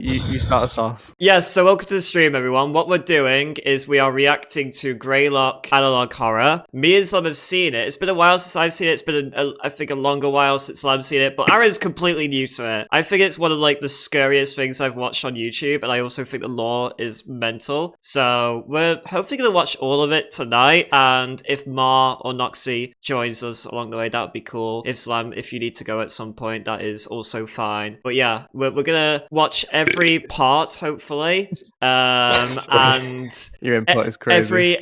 You start us off. Yes, so welcome to the stream, everyone. What we're doing is we are reacting to Greylock Analog Horror. Me and Slam have seen it. It's been a while since I've seen it. It's been, I think, a longer while since Slam's seen it. But Aaron's completely new to it. I think it's one of, like, the scariest things I've watched on YouTube. And I also think the lore is mental. So we're hopefully going to watch all of it tonight. And if Ma or Noxie joins us along the way, that would be cool. If Slam, if you need to go at some point, that is also fine. But yeah, we're going to watch every part, hopefully, and Your input is crazy.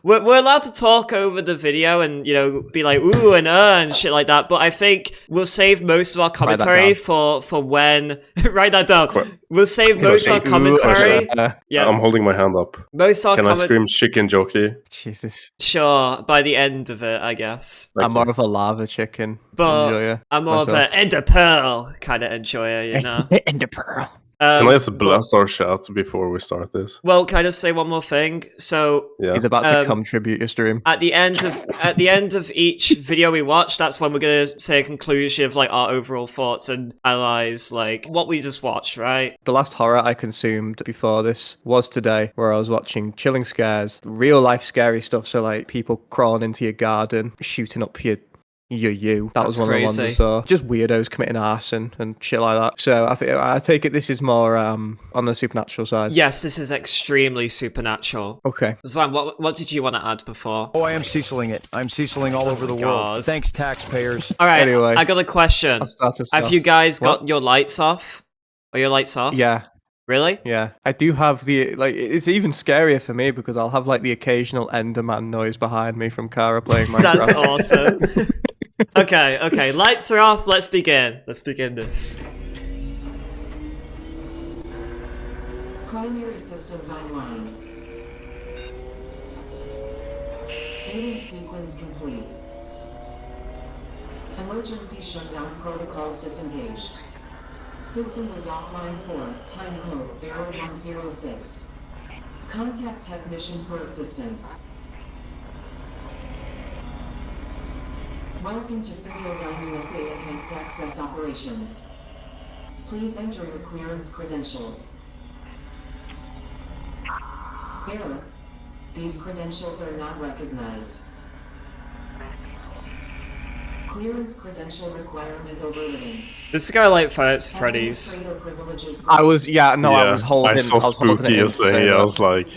we're allowed to talk over the video and, you know, be like ooh and shit like that, but I think we'll save most of our commentary for when write that down. We'll save most of our commentary. Yeah, I'm holding my hand up. Most of our I scream chicken jockey? Jesus. Sure, by the end of it, I guess. I'm more of a lava chicken But I'm more of an ender pearl kind of enjoyer, you know. Ender pearl. Can I just bless our chat before we start this? Well, can I just say one more thing? So he's about to contribute your stream. At the end of each video we watch, that's when we're gonna say a conclusion of like our overall thoughts and analyze like what we just watched, right? The last horror I consumed before this was today, where I was watching chilling scares, real life scary stuff. So like people crawling into your garden, shooting up your That was one of the ones I saw. Just weirdos committing arson and shit like that. So I take it this is more on the supernatural side. Yes, this is extremely supernatural. Okay. Zan, what did you want to add before? Oh, I am Ceciling it. I'm Ceciling all over the world. Thanks, taxpayers. All right, anyway, I got a question. Have you guys got your lights off? Are your lights off? Yeah. Really? Yeah. I do have it's even scarier for me because I'll have like the occasional Enderman noise behind me from Kara playing Minecraft. That's awesome. Okay, lights are off, let's begin. Let's begin this. Primary systems online. Meeting sequence complete. Emergency shutdown protocols disengaged. System is offline for time code 0106. Contact technician for assistance. Welcome to Single Diamond SA Enhanced Access Operations. Please enter your clearance credentials. Error. These credentials are not recognized. Clearance credential requirement overridden. This guy like Fights Freddy's. I was holding. I saw Spooky yesterday. I was like,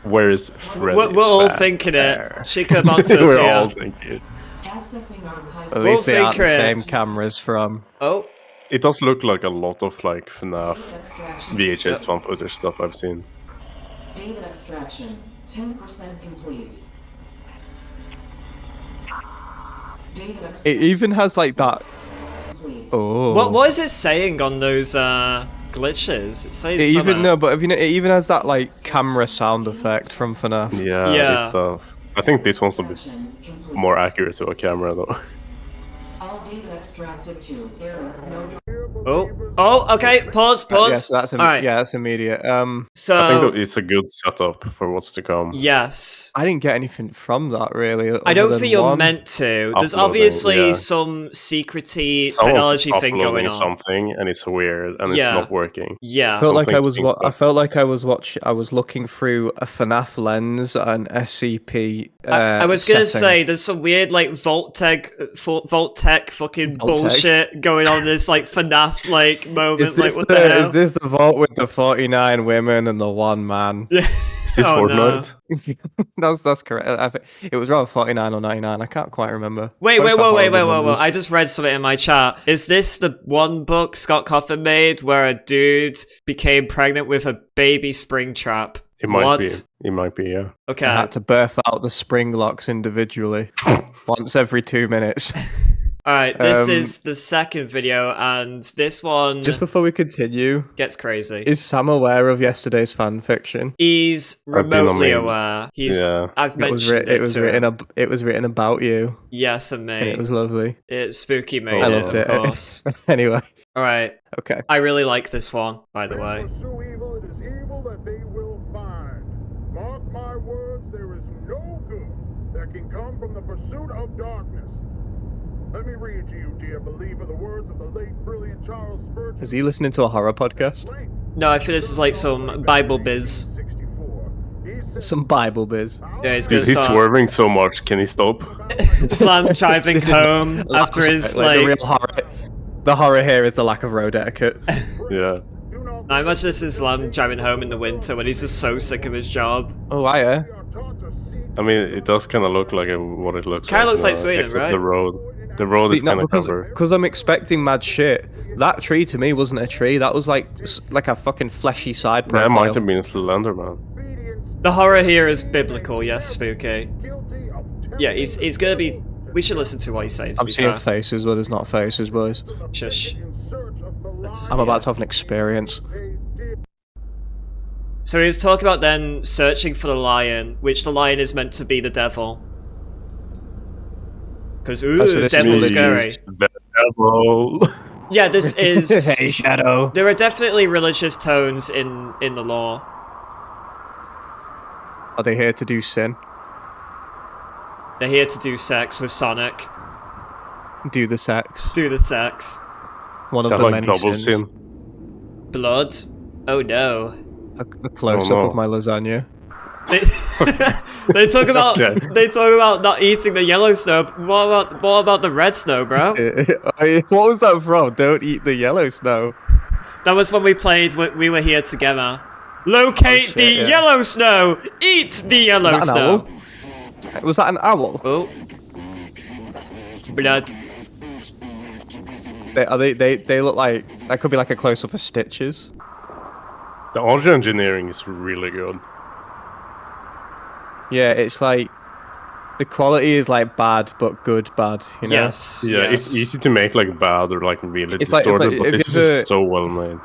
where is Freddy? We're all thinking it. Chica about to We're all thinking it. At least they aren't the same cameras from. Oh. It does look like a lot of like FNAF VHS fan footage stuff I've seen. Data extraction 10% complete. It even has like that. Oh. What is it saying on those glitches? It says it even has that like camera sound effect from FNAF. Yeah, it does. I think this one's a bit more accurate to a camera though. All data extracted to error. Okay, pause. Yes, that's that's immediate. So I think it's a good setup for what's to come. Yes. I didn't get anything from that really. I don't think you're meant to. There's obviously some secrety technology thing going on. Something and it's weird and it's not working. Yeah. I felt like I was looking through a FNAF lens and SCP. I was gonna say there's some weird like Vault Tech fucking bullshit going on. This like FNAF like moment. Is this, like, what the hell? Is this the vault with the 49 women and the one man? Yeah. Is this Fortnite? No. That's correct. I think it was rather 49 or 99. I can't quite remember. Wait. I just read something in my chat. Is this the one book Scott Cawthon made where a dude became pregnant with a baby Springtrap? It might be. It might be, yeah. Okay. I had to birth out the spring locks individually once every 2 minutes. Alright, this is the second video, and this one... Just before we continue... Gets crazy. Is Sam aware of yesterday's fan fiction? He's remotely aware. I've mentioned it was written about you. Yes, and me. And it was lovely. It's spooky made I loved it. Of course. Anyway. Alright. Okay. I really like this one, by the way. So evil, it is evil that they will find. Mark my words, there is no good that can come from the pursuit of darkness. Let me read to you, dear believer, the words of the late brilliant Charles Spurgeon. Is he listening to a horror podcast? No, I feel this is like some Bible biz. Some Bible biz. Yeah, he's Dude, gonna he's start swerving so much. Can he stop? Slam driving home after his the real horror. The horror here is the lack of road etiquette. Yeah. I imagine this is Slam driving home in the winter when he's just so sick of his job. Oh, yeah. I mean, it does kind of look like what it looks like. Kinda looks like now, Sweden, except right? The road. The road is kind of covered. Because I'm expecting mad shit. That tree to me wasn't a tree. That was like a fucking fleshy side profile. That might have been Slenderman. The horror here is biblical, yes, spooky. Yeah, he's gonna be... We should listen to what he's saying, to I'm be seeing fair. faces where there's not faces, boys. Shush. I'm about to have an experience. So he was talking about then searching for the lion, which the lion is meant to be the devil. Because, ooh, so this devil's is- scary. The devil. Yeah, this is... Hey, Shadow. There are definitely religious tones in the lore. Are they here to do sin? They're here to do sex with Sonic. Do the sex? Do the sex. One of Sounds the like many double sins. sin. Blood? Oh no. A close-up Oh, no. of my lasagna. They talk about Okay. they talk about not eating the yellow snow. What about the red snow, bro? What was that from? Don't eat the yellow snow. That was when we played. We were here together. Locate shit, the yeah. yellow snow. Eat the yellow Was that an snow. owl? Was that an owl? Oh. Blood. They look like that could be like a close-up of Stitches. The audio engineering is really good. Yeah, it's like the quality is like bad but good bad, you know? Yes. Yeah, yes. it's easy to make like bad or like really It's like- distorted, it's like but if this you ever- is so well made.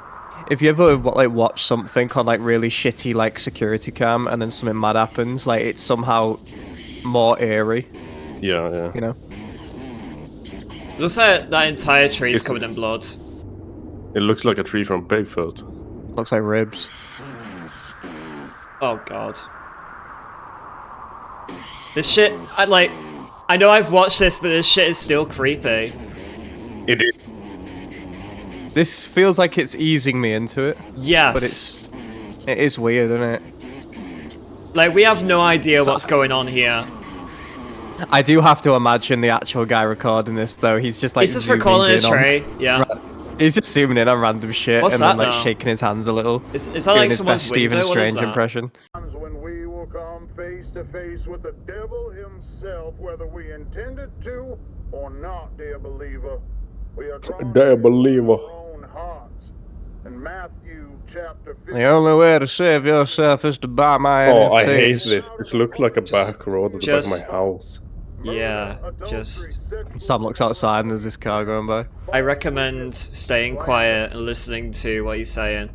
If you ever like watch something on like really shitty like security cam and then something mad happens, like it's somehow more eerie, Yeah, yeah. you know? Looks like that entire tree is It's- covered in blood. It looks like a tree from Bigfoot. Looks like ribs. Oh god. This shit, I know I've watched this, but this shit is still creepy. It is. This feels like it's easing me into it, Yes. but it is weird, isn't it? Like, we have no idea what's going on here. I do have to imagine the actual guy recording this though. He's just like He's just zooming recalling a in on- tray, yeah. He's just zooming in on random shit What's and then that like now? shaking his hands a little. Is that Doing like his someone's best Stephen window? What is Strange that? impression. When we will come face to face with the devil himself, whether we intended to or not, dear believer. We are drawn Dear believer. to our own hearts. In Matthew chapter 15. The only way to save yourself is to buy my Oh, NFTs. I hate this. This looks like a back road at the back of just- my house. Yeah, just... Sam looks outside and there's this car going by. I recommend staying quiet and listening to what he's saying.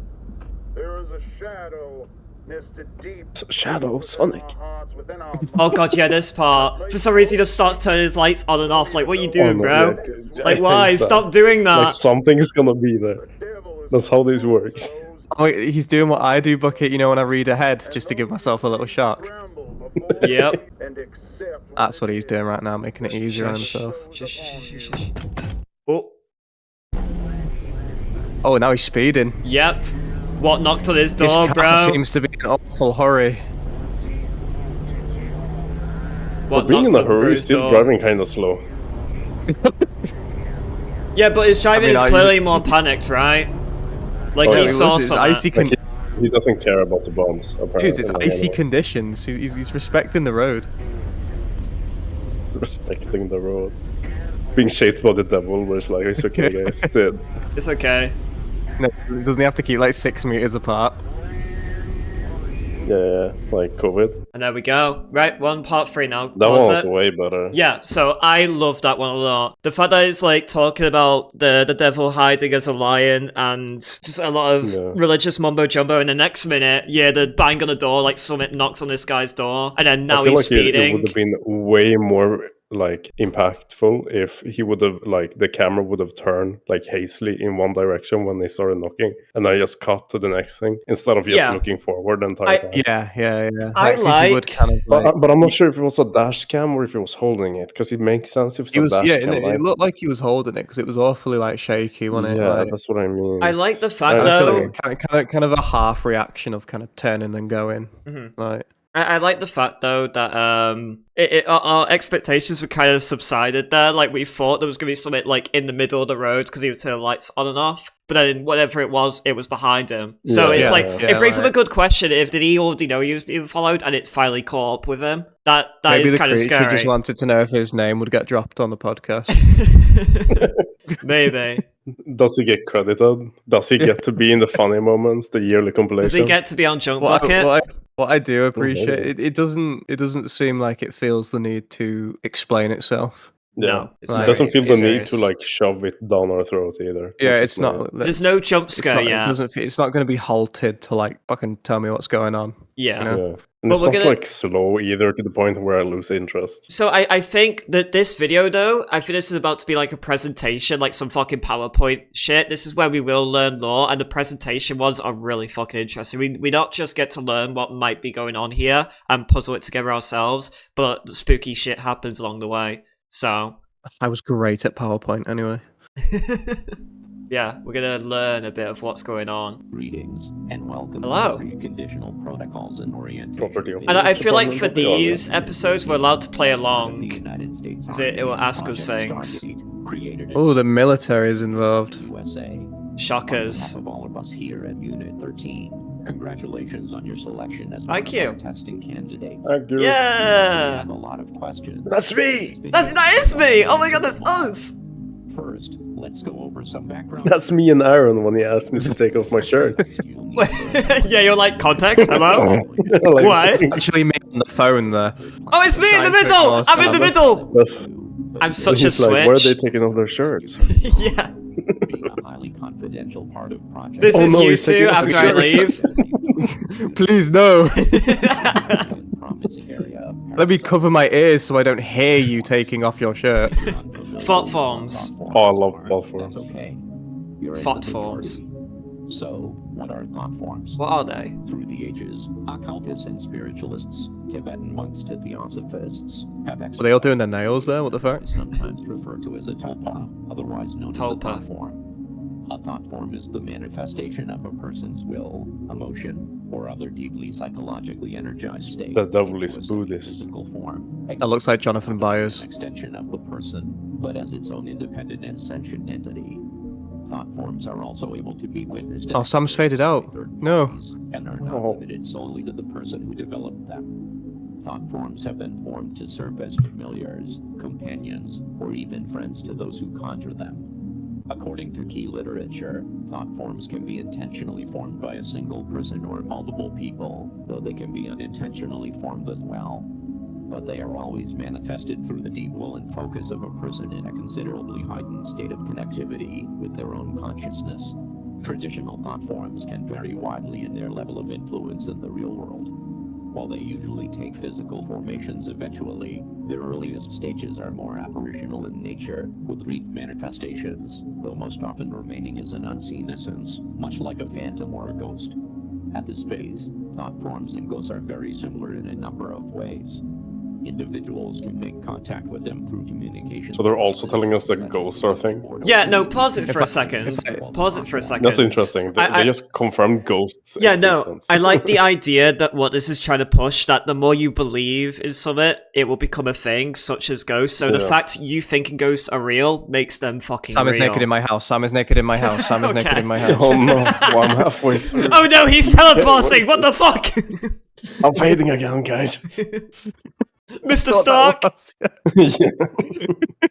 There is a shadow nested deep Shadow Sonic. in our hearts, within our Oh god, yeah, this part. For some reason, he just starts turning his lights on and off. Like, what are you doing, no, bro? yeah, I Like, hate why? that. Stop doing that. Like something's gonna be there. devil is That's how this works. Oh, he's doing what I do, Bucket, you know, when I read ahead, just to give myself a little shock. tremble before Yep. and accept That's what he's doing right now, making it easier on Shush. himself. Shush, shush, shush, shush. Oh, Oh, now he's speeding. yep. What knocked on his This door, car bro? seems to be in an awful hurry. What But being in knocked a on hurry, Bruce's still door? driving kind of slow. Yeah, but his driving I mean, is I- clearly more panicked, right? Like Oh, he yeah, It saw was his something. icy Like he doesn't care about the bombs. Apparently, Dude, it's like, icy anyway. conditions. He's respecting the road. Respecting the road. Being chased by the devil, where it's like, it's okay, guys. Dead. It's okay. No, doesn't he have to keep like 6 meters apart? Yeah, like COVID. And there we go. Right, we're on part 3 now. That What one was was it? way better. Yeah, so I love that one a lot. The fact that it's like talking about the devil hiding as a lion and just a lot of Yeah. religious mumbo jumbo. And the next minute, yeah, the bang on the door, like someone knocks on this guy's door, and then now I feel he's like it speeding. would have been way more like impactful if he would have like the camera would have turned like hastily in one direction when they started knocking, and I just cut to the next thing instead of just Yeah. looking forward the entire time. Yeah. I 'Cause you would like- kind of like. But I'm not sure if it was a dash cam or if he was holding it, because it makes sense if it's He a was, dash yeah, cam. it looked like he was holding it because it was awfully like shaky, wasn't it? Yeah, Like, that's what I mean. I like the fact I I feel though. like kind of a half reaction of kind of turning and going. Like, I like the fact though that our expectations were kind of subsided there. Like we thought there was gonna be something like in the middle of the road because he would turn the lights on and off, but then whatever it was behind him. So Yeah, it's yeah, like yeah, it brings up a like- good question: if did he already know he was being followed and it finally caught up with him? That maybe is the kind of creature scary. just wanted to know if his name would get dropped on the podcast. Maybe. Does he get credited? Does he get to be in the funny moments, the yearly compilation? Does he get to be on JUNKBucket? What I do appreciate maybe. it doesn't seem like it feels the need to explain itself. No, it's it very doesn't feel the need serious. to like shove it down our throat either. Yeah, which it's is not. nice. There's no jump It's scare not, yet. it doesn't. It's not going to be halted to like fucking tell me what's going on. Yeah. you know? Yeah, and But it's we're not gonna- like slow either to the point where I lose interest. So I think that this video though, I think this is about to be like a presentation, like some fucking PowerPoint shit. This is where we will learn lore, and the presentation ones are really fucking interesting. We not just get to learn what might be going on here and puzzle it together ourselves, but spooky shit happens along the way. So I was great at PowerPoint anyway. yeah, we're gonna learn a bit of what's going on. Greetings and welcome Hello. to Conditional Protocols and Orientation. Property of And I feel like for Department of the Army. these episodes, we're allowed to play along. Because it will ask us things. Oh, the military is involved. USA. Shockers. Of all of us here at Unit 13, congratulations on your selection as Thank one of our you. testing candidates. Thank you. We Yeah! have a lot of questions. That's me! That is me! Oh my god, that's us! First, let's go over some background. That's me and Aaron when he asked me to take off my shirt. Yeah, you're like, context? Hello? Like, What? Actually, me on the phone there. Oh, it's me in the Trying to middle! ignore I'm in the middle! That's- I'm such a he's like, why are they switch. taking off their shirts? Yeah. Being a highly confidential part of Project This Oh is no, you he's taking two off after his I shirt. leave. Please no. promising area of Let me cover my ears so I don't hear you taking off your shirt. Thought forms. Oh, I love thought forms. That's okay. You're in Thought the forms. majority. So, what are thought forms? What are they? Through the ages, occultists and spiritualists, Tibetan monks to theosophists, have Were they all doing their nails there? What the fuck? sometimes referred to as a tulpa, otherwise known as a Tulpa. thought form. A thought form is the manifestation of a person's will, emotion, or other deeply psychologically energized state. The devil is into a Buddhist. physical form. That looks like Jonathan Byers. An extension of the person, but as its own independent and sentient entity. Thought forms are also able to be witnessed. Oh, Sam's faded out. third No. parties, and are not Oh. limited solely to the person who developed them. Thought forms have been formed to serve as familiars, companions, or even friends to those who conjure them. According to key literature, thought forms can be intentionally formed by a single person or multiple people, though they can be unintentionally formed as well. But they are always manifested through the deep will and focus of a person in a considerably heightened state of connectivity with their own consciousness. Traditional thought forms can vary widely in their level of influence in the real world. While they usually take physical formations eventually, their earliest stages are more apparitional in nature, with brief manifestations, though most often remaining as an unseen essence, much like a phantom or a ghost. At this phase, thought forms and ghosts are very similar in a number of ways. Individuals can make contact with them through communication. So they're also telling us that ghosts are a thing? Yeah, no, pause it If for a I- second. if I- Pause it for a second. That's interesting. They, I- they just confirmed ghosts' Yeah, no, existence. I like the idea that what this is trying to push, that the more you believe in something, it will become a thing, such as ghosts. So the Yeah. fact you thinking ghosts are real makes them fucking Sam is real. naked in my house. Sam is naked in my house. Sam is naked Okay. in my house. Oh no, well, I'm halfway through. Oh no, he's teleporting! What the fuck? I'm fading again, guys. Mr. Thought that Stark! was- Yeah.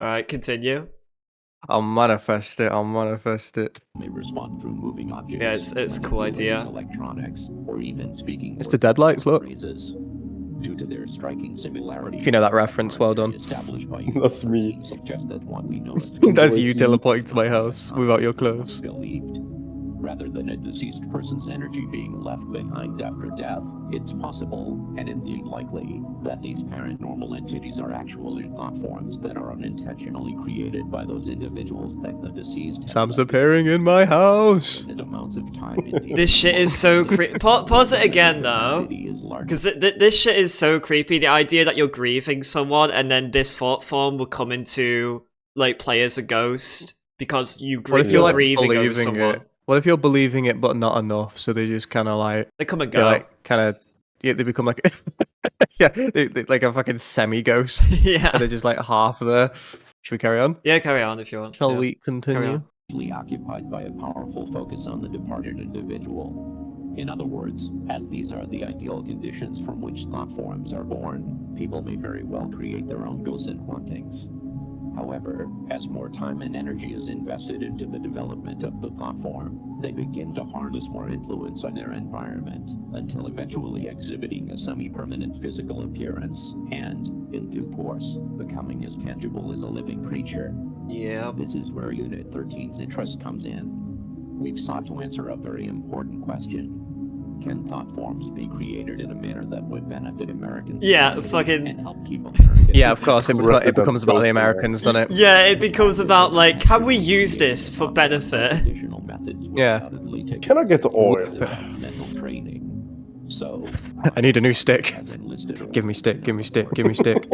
Alright, continue. I'll manifest it. I'll manifest it. may respond through moving objects. Yeah, it's a cool manipulating idea. Electronics, or even speaking. It's words the deadlights, look. phrases. Due to their striking similarity. If you know that reference, well done. Established by That's me. Suggest that what we know as That's you teleporting to my house without your clothes. believed. rather than a deceased person's energy being left behind after death, it's possible, and indeed likely, that these paranormal entities are actually thought forms that are unintentionally created by those individuals that the deceased Sam's appearing in my house. amounts of time in This shit is so creepy. Pause it again though, because this shit is so creepy. The idea that you're grieving someone and then this thought form will come into like play as a ghost because you're like grieving over believing someone. it? What if you're believing it but not enough? So they just kind of like They come and they go. like kind of they become like yeah, they like a fucking semi ghost. Yeah. And they're just like half there. Should we carry on? Yeah, carry on if you want. Shall Yeah. we continue? occupied by a powerful focus on the departed individual. In other words, as these are the ideal conditions from which thought forms are born, people may very well create their own ghosts and hauntings. However, as more time and energy is invested into the development of the thought form, they begin to harness more influence on their environment, until eventually exhibiting a semi-permanent physical appearance, and, in due course, becoming as tangible as a living creature. Yeah. This is where Unit 13's interest comes in. We've sought to answer a very important question. Can thought forms be created in a manner that would benefit Americans? Yeah, fucking... And help keep Americans... Yeah, of course. It becomes about the Americans, doesn't it? Yeah, it becomes about, like, can we use this for benefit? Additional methods will Yeah. undoubtedly take Can I get the oil? mental training. So, I need a new stick. has enlisted Give me stick, give me stick, give me stick.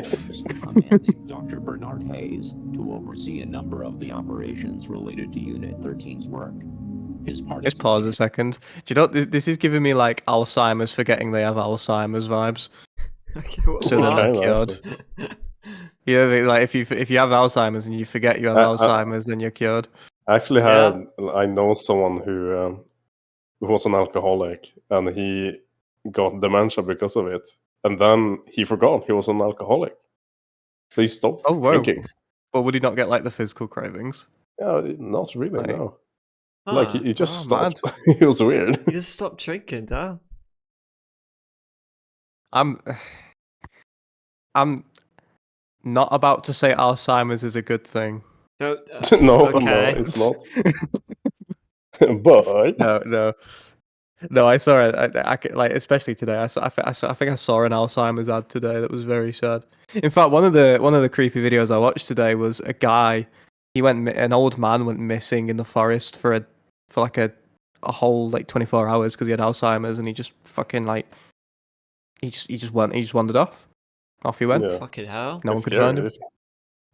commanding Dr. Bernard Hayes to oversee a number of the operations related to Unit 13's work. His Just pause a second. Do you know what? This is giving me like Alzheimer's forgetting they have Alzheimer's vibes. Okay, So they're Okay, not cured. You know, like if you have Alzheimer's and you forget you have Alzheimer's, then you're cured. I actually I know someone who was an alcoholic and he got dementia because of it. And then he forgot he was an alcoholic. So he stopped drinking. But would he not get like the physical cravings? Yeah, not really, Like- no. Like he just mad. stopped. It was weird. You just stop drinking, damn. I'm not about to say Alzheimer's is a good thing. No, no, okay. no, it's not. But No, I saw it. I like, especially today. I think I saw an Alzheimer's ad today that was very sad. In fact, one of the creepy videos I watched today was a guy. An old man went missing in the forest for like a whole like 24 hours because he had Alzheimer's, and he just fucking like he just wandered off. Off he went. Yeah. Fucking hell. No one it's could scary, find him. just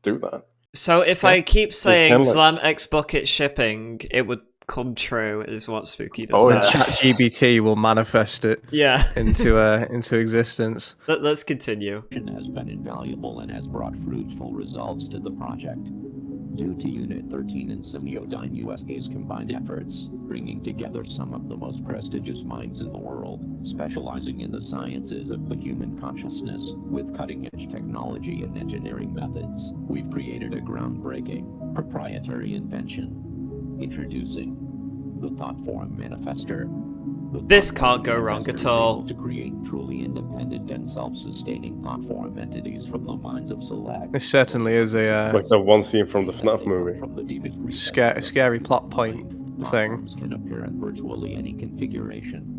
do that. So if Yeah. I keep saying can, like- Slam X Bucket shipping, it would come true, is what Spooky does. Oh, And yeah. ChatGPT will manifest it Yeah. into existence. Let's continue. has been invaluable and has brought fruitful results to the project. Due to Unit 13 and Semiodyne USA's combined efforts, bringing together some of the most prestigious minds in the world, specializing in the sciences of the human consciousness, with cutting-edge technology and engineering methods, we've created a groundbreaking, proprietary invention. Introducing the Thought Form Manifester. The This Thought can't Form go wrong Manifester at is all. able to create truly independent and self-sustaining thought form entities from the minds of select. This certainly is a Like that one scene from the FNAF movie. From the deepest recesses scary of plot the point mind, thing. Forms can appear in virtually any configuration.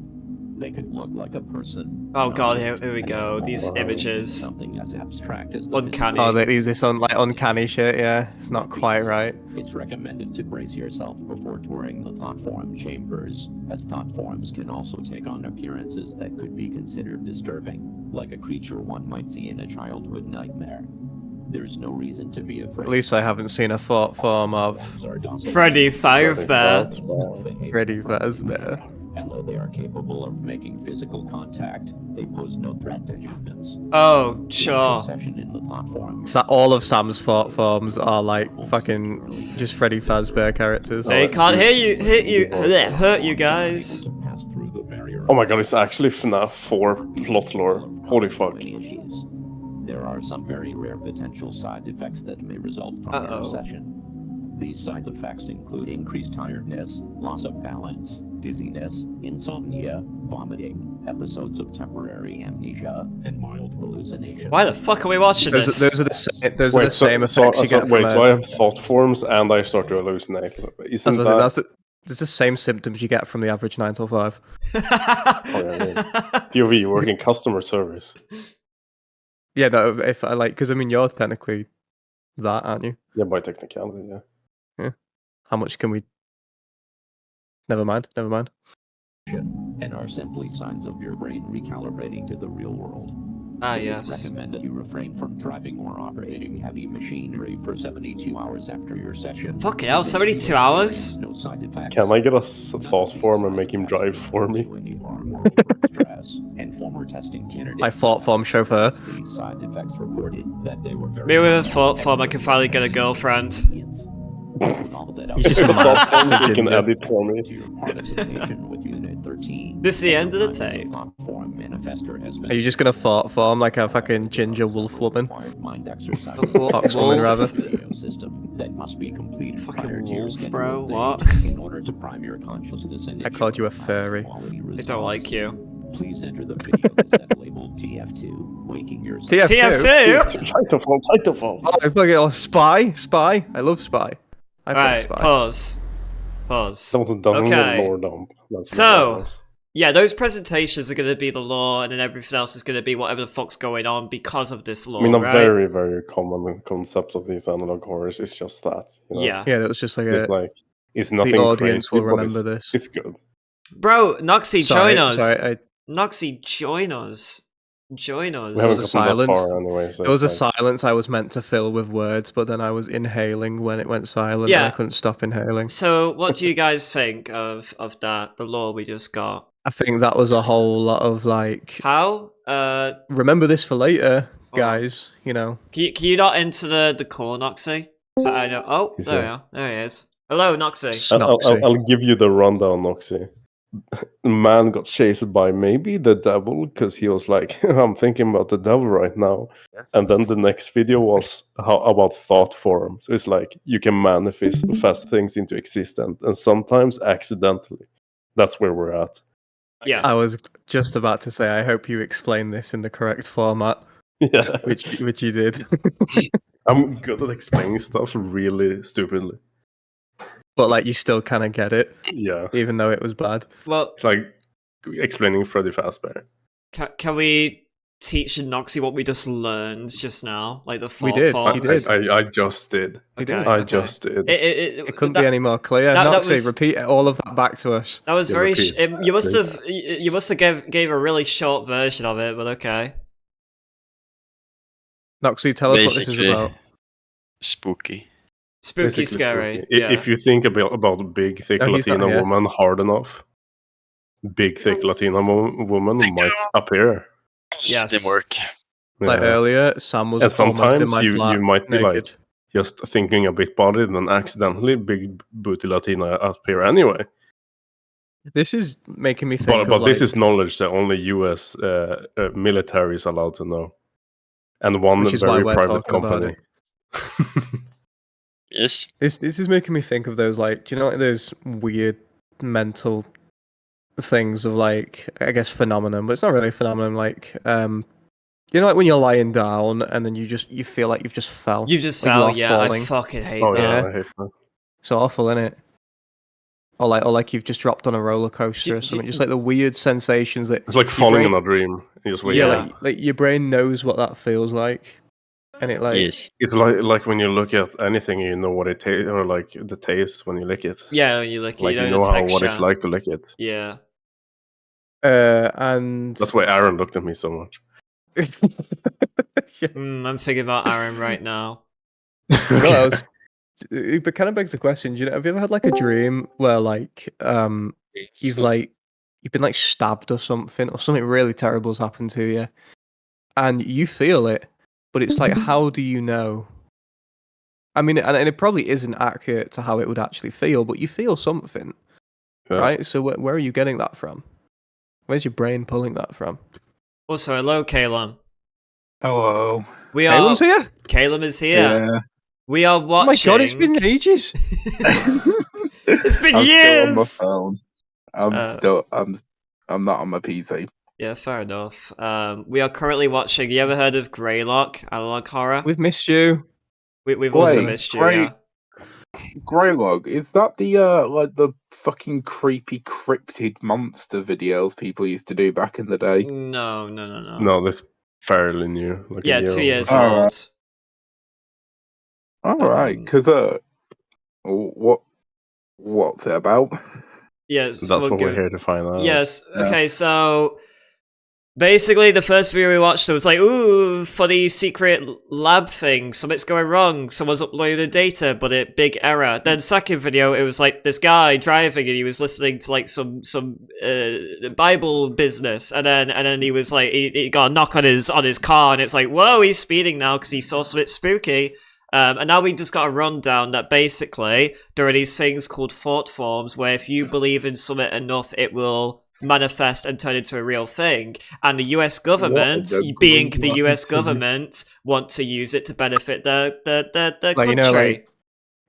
They could look like a person. Oh god, here an we go. animal, These or images. Something as abstract as the Uncanny. Oh, they use this like uncanny shit. Yeah, it's not quite right. It's recommended to brace yourself before touring the thought form chambers, as thought forms can also take on appearances that could be considered disturbing, like a creature one might see in a childhood nightmare. There's no reason to be afraid. At least I haven't seen a thought form of Freddy Fazbear. That's bad. Freddy Fazbear. And though they are capable of making physical contact, they pose no threat to humans. Oh, sure. Session in the thought form. All of Sam's thought forms are like fucking just Freddy Fazbear characters. They can't hurt you guys. To pass through the barrier Oh my god, it's actually FNAF 4 plot lore. Holy fuck. issues. There are some very rare potential side effects that may result from your Uh-oh. session. These side effects include increased tiredness, loss of balance, dizziness, insomnia, vomiting, episodes of temporary amnesia, and mild hallucinations. Why the fuck are we watching Those this? are the same effects you get from so I have thought forms and I start to hallucinate. Isn't that... There's the same symptoms you get from the average 9 till 5. Oh, yeah. POV, working customer service. Yeah, no, if I like, because I mean, you're technically that, aren't you? Yeah, by technicality, yeah. How much can we? Never mind. And are simply signs of your brain recalibrating to the real world. Ah, It is yes. recommended you refrain from driving or operating heavy machinery for 72 hours after your session. Fucking hell, 72 hours? No side effects. Can I get a thought form and make him drive for me? Stress and former testing candidates. My thought form chauffeur. These side effects reported that they were very Me with a thought form, I can finally get a girlfriend. You just The put thought form that you can in, edit for me. to your participation with Unit 13. This is the end of the tape. Form manifester has been Are you just gonna thought form like a fucking ginger wolf woman? mind exercise. Fox woman, rather. System that must be completed Fucking prior to your wolf, scheduled bro, date what? in order to prime your consciousness and I called you a furry. I don't like you. Please enter the video cassette labeled TF2, waking your TF2? Titanfall. Oh, I fucking Spy. I love Spy. I played Right, Spy. pause. That was dumb Okay. lore dump. That's So, nice. yeah, those presentations are going to be the lore, and then everything else is going to be whatever the fuck's going on because of this lore, I mean, a right? very, very common concept of these analog horrors is just that. You know? Yeah. Yeah, that was just like It's a. like, it's nothing audience crazy, will but remember it's, this. it's good. Bro, Noxy, Sorry, join us. sorry, Noxy, join us. Join us. We haven't was a gotten that silence. far anyway. So There was a it's like, silence I was meant to fill with words, but then I was inhaling when it went silent, and Yeah. I couldn't stop inhaling. So, what do you guys think of that, the lore we just got? I think that was a whole lot of like, How? remember this for later, Hold on. guys. You know, Can you not enter the core, Noxy? So I know. Oh, He's there we there. are. There he is. Hello, Noxy. Snoxy. I'll give you the rundown, Noxy. Man got chased by maybe the devil because he was like, I'm thinking about the devil right now. And then the next video was about thought forms. It's like you can manifest things into existence and sometimes accidentally. That's where we're at. Yeah. I was just about to say, I hope you explain this in the correct format, Yeah. which you did. I'm good at explaining stuff really stupidly. But like, you still kind of get it, Yeah. even though it was bad. Well, It's like explaining Freddy Fazbear. can we teach Noxy what we just learned just now? Like the thought did, forms? you did. I just did. Okay, I okay. just did. It couldn't be any more clear. that Noxy, was- repeat all of that back to us. That was Yeah, very. repeat, You must please. have. You must have gave a really short version of it, but okay. Noxy, tell us what this is about. Spooky. Spooky, Basically scary. spooky. Yeah. If you think about big, thick No, he's not Latina here. woman hard enough, big, thick Latina woman might appear. Yes. Didn't work. Like Yeah. earlier, Sam was And almost in sometimes my you flat might be naked. like just thinking a bit about it, and accidentally big booty Latina appear anyway. This is making me think But of this like, is knowledge that only U.S. Military is allowed to know, and one which is why very we're private talking about company. Yes. this is making me think of those, like, do you know, like those weird mental things of like, I guess, phenomenon, but it's not really a phenomenon. Like, you know, like when you're lying down and then you feel like you've just fell. You just like fell. are Yeah, falling. I fucking hate Oh that. yeah, Yeah. I hate that. It's awful, isn't it? Or like you've just dropped on a roller coaster or something. Just like the weird sensations that It's like your falling brain- in a dream. You just wake yeah, up. like your brain knows what that feels like, and it like Yes. It's like when you look at anything, you know what it tastes, or like the taste when you lick it. Yeah, you like Like you the know how what it's texture. like to lick it. Yeah. and That's why Aaron looked at me so much. yeah. I'm thinking about Aaron right now. No, it kind of begs the question. Do you know, have you ever had like a dream where like you've been like stabbed or something really terrible's happened to you, and you feel it, but it's like, how do you know? I mean, and it probably isn't accurate to how it would actually feel, but you feel something, Yeah. right? So where are you getting that from? Where's your brain pulling that from? Also, hello, Calum. Hello. We are. Calum's here. Calum is here. Yeah. We are Oh my watching. god, it's been ages. It's been I'm still on my years. phone. I'm not on my PC. Yeah, fair enough. We are currently watching. You ever heard of Greylock, analog horror? We've missed you. We've also Wait, missed you. Grey- Yeah. Greylock, is that the like the fucking creepy cryptid monster videos people used to do back in the day? No. No, this fairly new. Like Yeah, a year 2 years old. old. Alright, because what's it about? Yes, That's what we're here to find out. Yes. Okay, so basically, the first video we watched, it was like, ooh, funny secret lab thing. Something's going wrong. Someone's uploaded data, but a big error. Then second video, it was like this guy driving, and he was listening to like some Bible business, and then he was like, he got a knock on his car, and it's like, whoa, he's speeding now because he saw something spooky. And now we just got a rundown that basically there are these things called thought forms where if you believe in something enough, it will manifest and turn into a real thing. And the US government, being the US government, want to use it to benefit the country.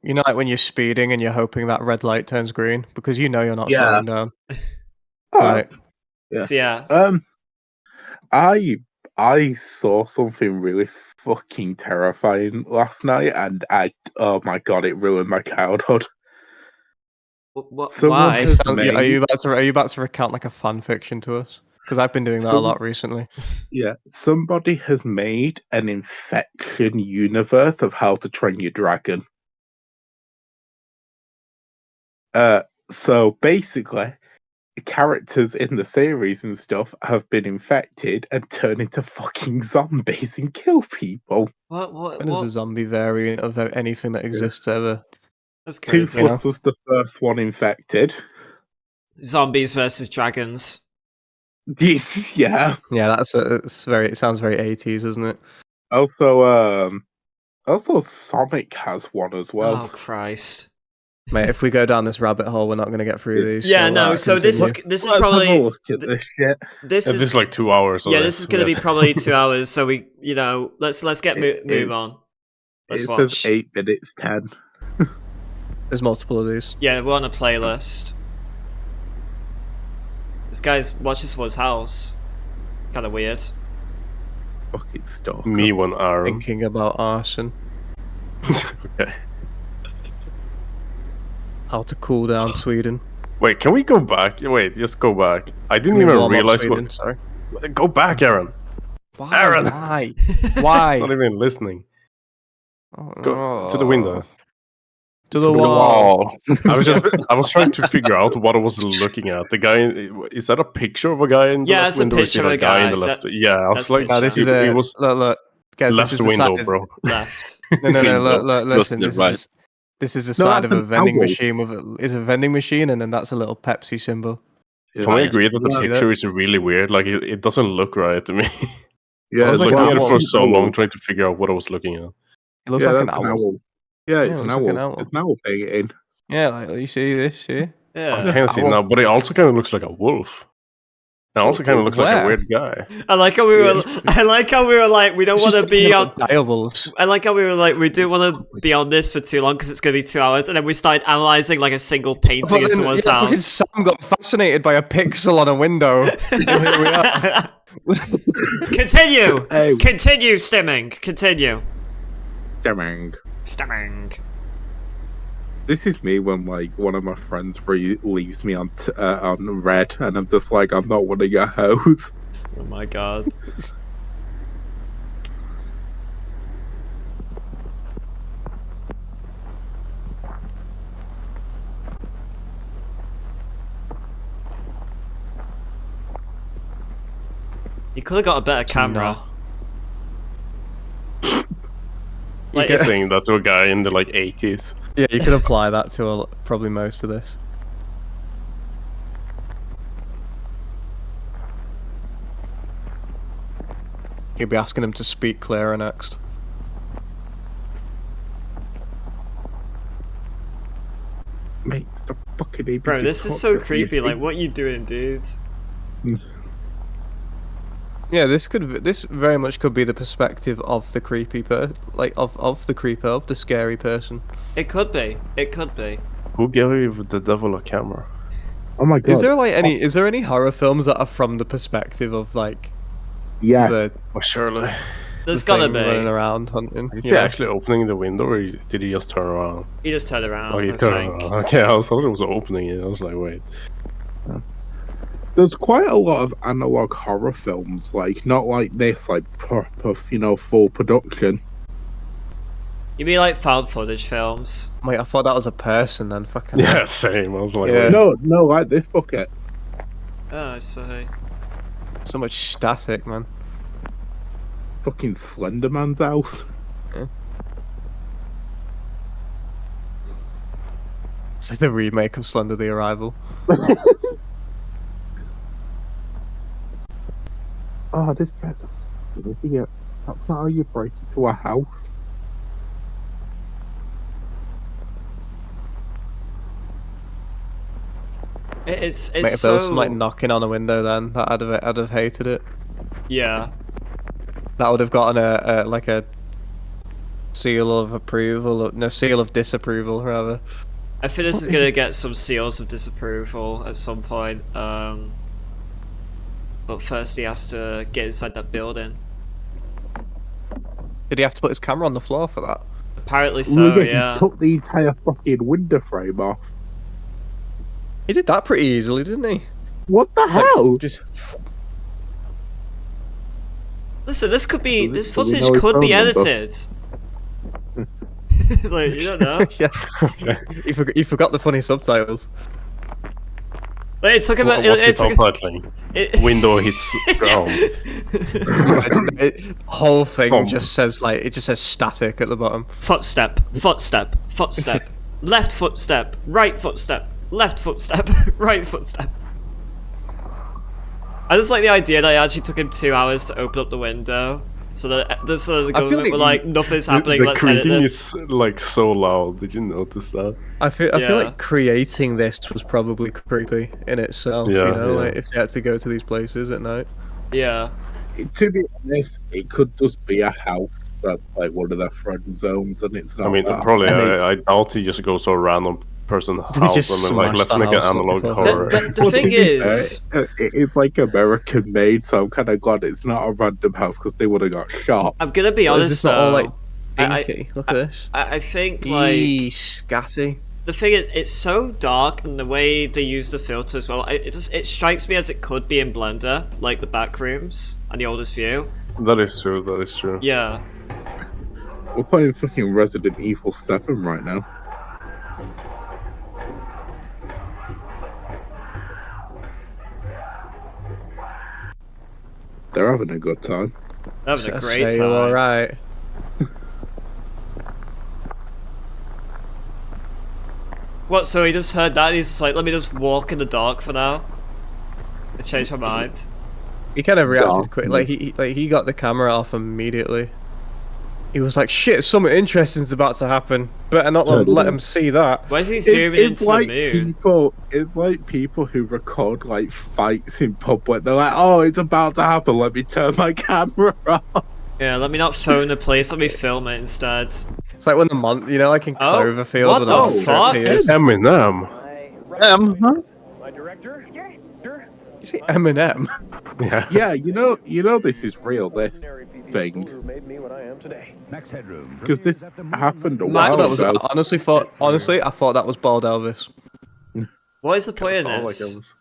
You know, like when you're speeding and you're hoping that red light turns green because you know you're not slowing down. Right. So, yeah. I saw something really fucking terrifying last night, and oh my god, it ruined my childhood. Why? Are you about to recount like a fan fiction to us? Because I've been doing that a lot recently. Yeah, somebody has made an infection universe of How to Train Your Dragon. So basically, characters in the series and stuff have been infected and turned into fucking zombies and kill people. What is a zombie variant of anything that exists ever? That's crazy. Toothless was the first one infected. Zombies versus dragons. Yes, yeah. Yeah, it sounds very 80s, isn't it? Also Sonic has one as well. Oh Christ. Mate, if we go down this rabbit hole, we're not going to get through these. Yeah, no. So this is probably this is like 2 hours. Yeah, this is going to be probably 2 hours. So we, let's get move on. Let's watch. There's 8 minutes 10. There's multiple of these. Yeah, we're on a playlist. This guy's watching someone's house. Kind of weird. Fucking stuff. Me one hour. Thinking about arson. Okay. How to cool down Sweden. Wait, can we go back? Wait, just go back. I didn't even realize Sweden, sorry. Go back, Aaron. Why? Aaron. Why? Why? Not even listening. Go to the window. To the wall. I was trying to figure out what I was looking at. The guy, is that a picture of a guy in the left window? Yeah, it's a picture of a guy in the left. Yeah, I was like, this is look, guys, left this is window, the bro. Left. No, look, listen, this is the side of a vending machine it's a vending machine, and then that's a little Pepsi symbol. Can we agree that the picture is really weird? Like it doesn't look right to me. Yeah, I was looking at it for so long, trying to figure out what I was looking at. It looks like an owl. Yeah, it's an owl. It's an owl painting. Yeah, like you see this here. Yeah, I kind of see it now, but it also kind of looks like a wolf. It also kind of looks like a weird guy. I like how we were like, we don't want to be on direwolves. I like how we were like, we do want to be on this for too long because it's going to be 2 hours, and then we started analysing like a single painting of someone's house. Sam got fascinated by a pixel on a window. Here we are. Continue! Continue, Stimming. Continue. Stimming. This is me when like one of my friends leaves me on red, and I'm just like, I'm not one of your hoes. Oh my god. You could have got a better camera. Like, you're saying that to a guy in the like 80s. Yeah, you could apply that to probably most of this. You'll be asking him to speak clearer next. Mate, the fucking bro, this is so creepy. Like, what are you doing, dudes? Yeah, this very much could be the perspective of the creepy of the creeper, of the scary person. It could be. It could be. Who gave the devil a camera? Oh my god. Is there any horror films that are from the perspective of like? Yes. Well, surely. There's gotta be. running around hunting. Is he actually opening the window, or did he just turn around? He just turned around, Oh, he I turned think. around. Okay, I thought it was opening it. I was like, wait. There's quite a lot of analog horror films, like not like this, like proper, full production. You mean like found footage films? Wait, I thought that was a person then. Fucking Yeah, same. I was like, Yeah. wait. No, like this bucket. Oh, I see. so much static, man. Fucking Slender Man's house. It's like the remake of Slender the Arrival. Oh, this guy's an idiot. That's not how you break into a house. It's Mate, if so... there was some like knocking on a window, then I'd have hated it. Yeah. That would have gotten a like a seal of approval, or, no, seal of disapproval, rather. I think this is gonna get some seals of disapproval at some point. But first he has to get inside that building. Did he have to put his camera on the floor for that? Apparently so, He yeah. took the entire fucking window frame off. He did that pretty easily, didn't he? What the hell? Just Listen, this could be... This Do we know footage his could be phone number? edited. Like, you don't know. yeah. You forgot the funny subtitles. Like, it took him... What's it subtitling? Window hits ground. The whole thing Tom. just says static at the bottom. Footstep, footstep, footstep. Left footstep, right footstep, left footstep, right footstep. I just like the idea that it actually took him 2 hours to open up the window. So that the government were like, nothing's happening, The let's edit creaking this. is like so loud. Did you notice that? I feel Yeah. like creating this was probably creepy in itself. Yeah, you know, yeah. like if you had to go to these places at night. Yeah. To be honest, it could just be a house that's like one of their friend zones, and it's not. I mean, that. probably. I mean- I doubt he just goes to a random person's He house just and then like, let's smashed the make an house up analog before- horror. But the Well, thing to be fair, is... it's like American made, so I'm kind of glad it's not a random house because they would have got shot. I'm gonna be But honest is this not all though. like I- dinky? Look at this. I think like... Eee, scatty. The thing is, it's so dark, and the way they use the filter as well, it strikes me as it could be in Blender, like the back rooms and the oldest view. That is true. That is true. Yeah. We're playing fucking Resident Evil 7 right now. They're having a good time. Having a great Say time. all right. What, so he just heard that and he's just like, let me just walk in the dark for now? I changed my mind. He kind of reacted Yeah. quick. Like he got the camera off immediately. He was like, "Shit, something interesting's about to happen. Better not let him see that." Why is he zooming into like the moon? it's like people who record like fights in public. They're like, "Oh, it's about to happen. Let me turn my camera off." Yeah, let me not phone the police, let me film it instead. It's like when the you know, like in Oh, Cloverfield. what when the a monster fuck? appears. Eminem. Huh? You see Eminem? Yeah. Yeah, you know this is real. This thing. Because this happened a while That was ago. honestly, I thought that was bald Elvis. What is the point Sound of like this? Elvis.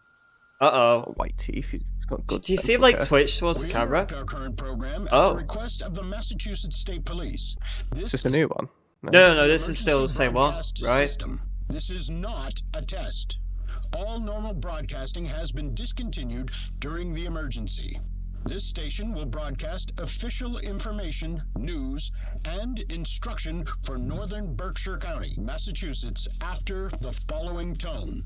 Uh-oh. White teeth. He's got good. Do you see him dental like care. twitch towards the camera? Our current program at Oh. the request of the Massachusetts State Police. Is this a new one? No, this is still the same one, broadcast right? system. This is not a test. All normal broadcasting has been discontinued during the emergency. This station will broadcast official information, news, and instruction for northern Berkshire County, Massachusetts, after the following tone.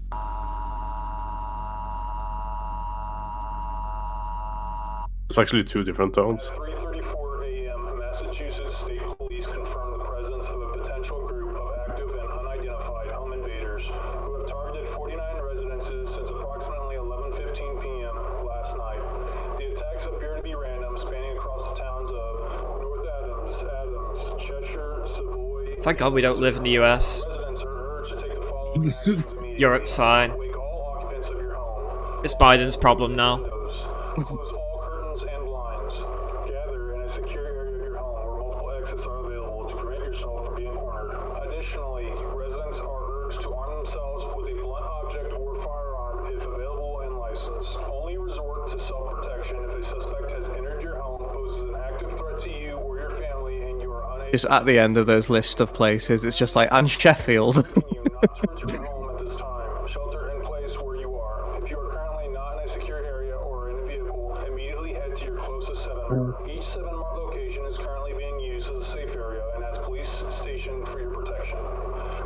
It's actually two different tones. 3:34 a.m. Massachusetts State Police confirmed the presence of a potential group of active and unidentified home invaders who have targeted 49 residences since approximately 11:15 p.m. last night. The attacks appear to be random, spanning across the towns of North Adams, Cheshire, Savoy. Thank God we don't live in the US. Residents are urged to take the following actions immediately. Europe's fine. Wake all occupants of your home. It's Biden's problem now. Close all curtains and blinds. Gather in a secure area of your to self-protection if a suspect has entered your home, poses an active threat to you or your family, and you are unable Just at the end of those list of places, it's just like, and Sheffield. you not to return home at this time. Shelter in place where you are. If you are currently not in a secure area or in a vehicle, immediately head to your closest 7-Mart. Each 7-Mart location is currently being used as a safe area and has police stationed for your protection.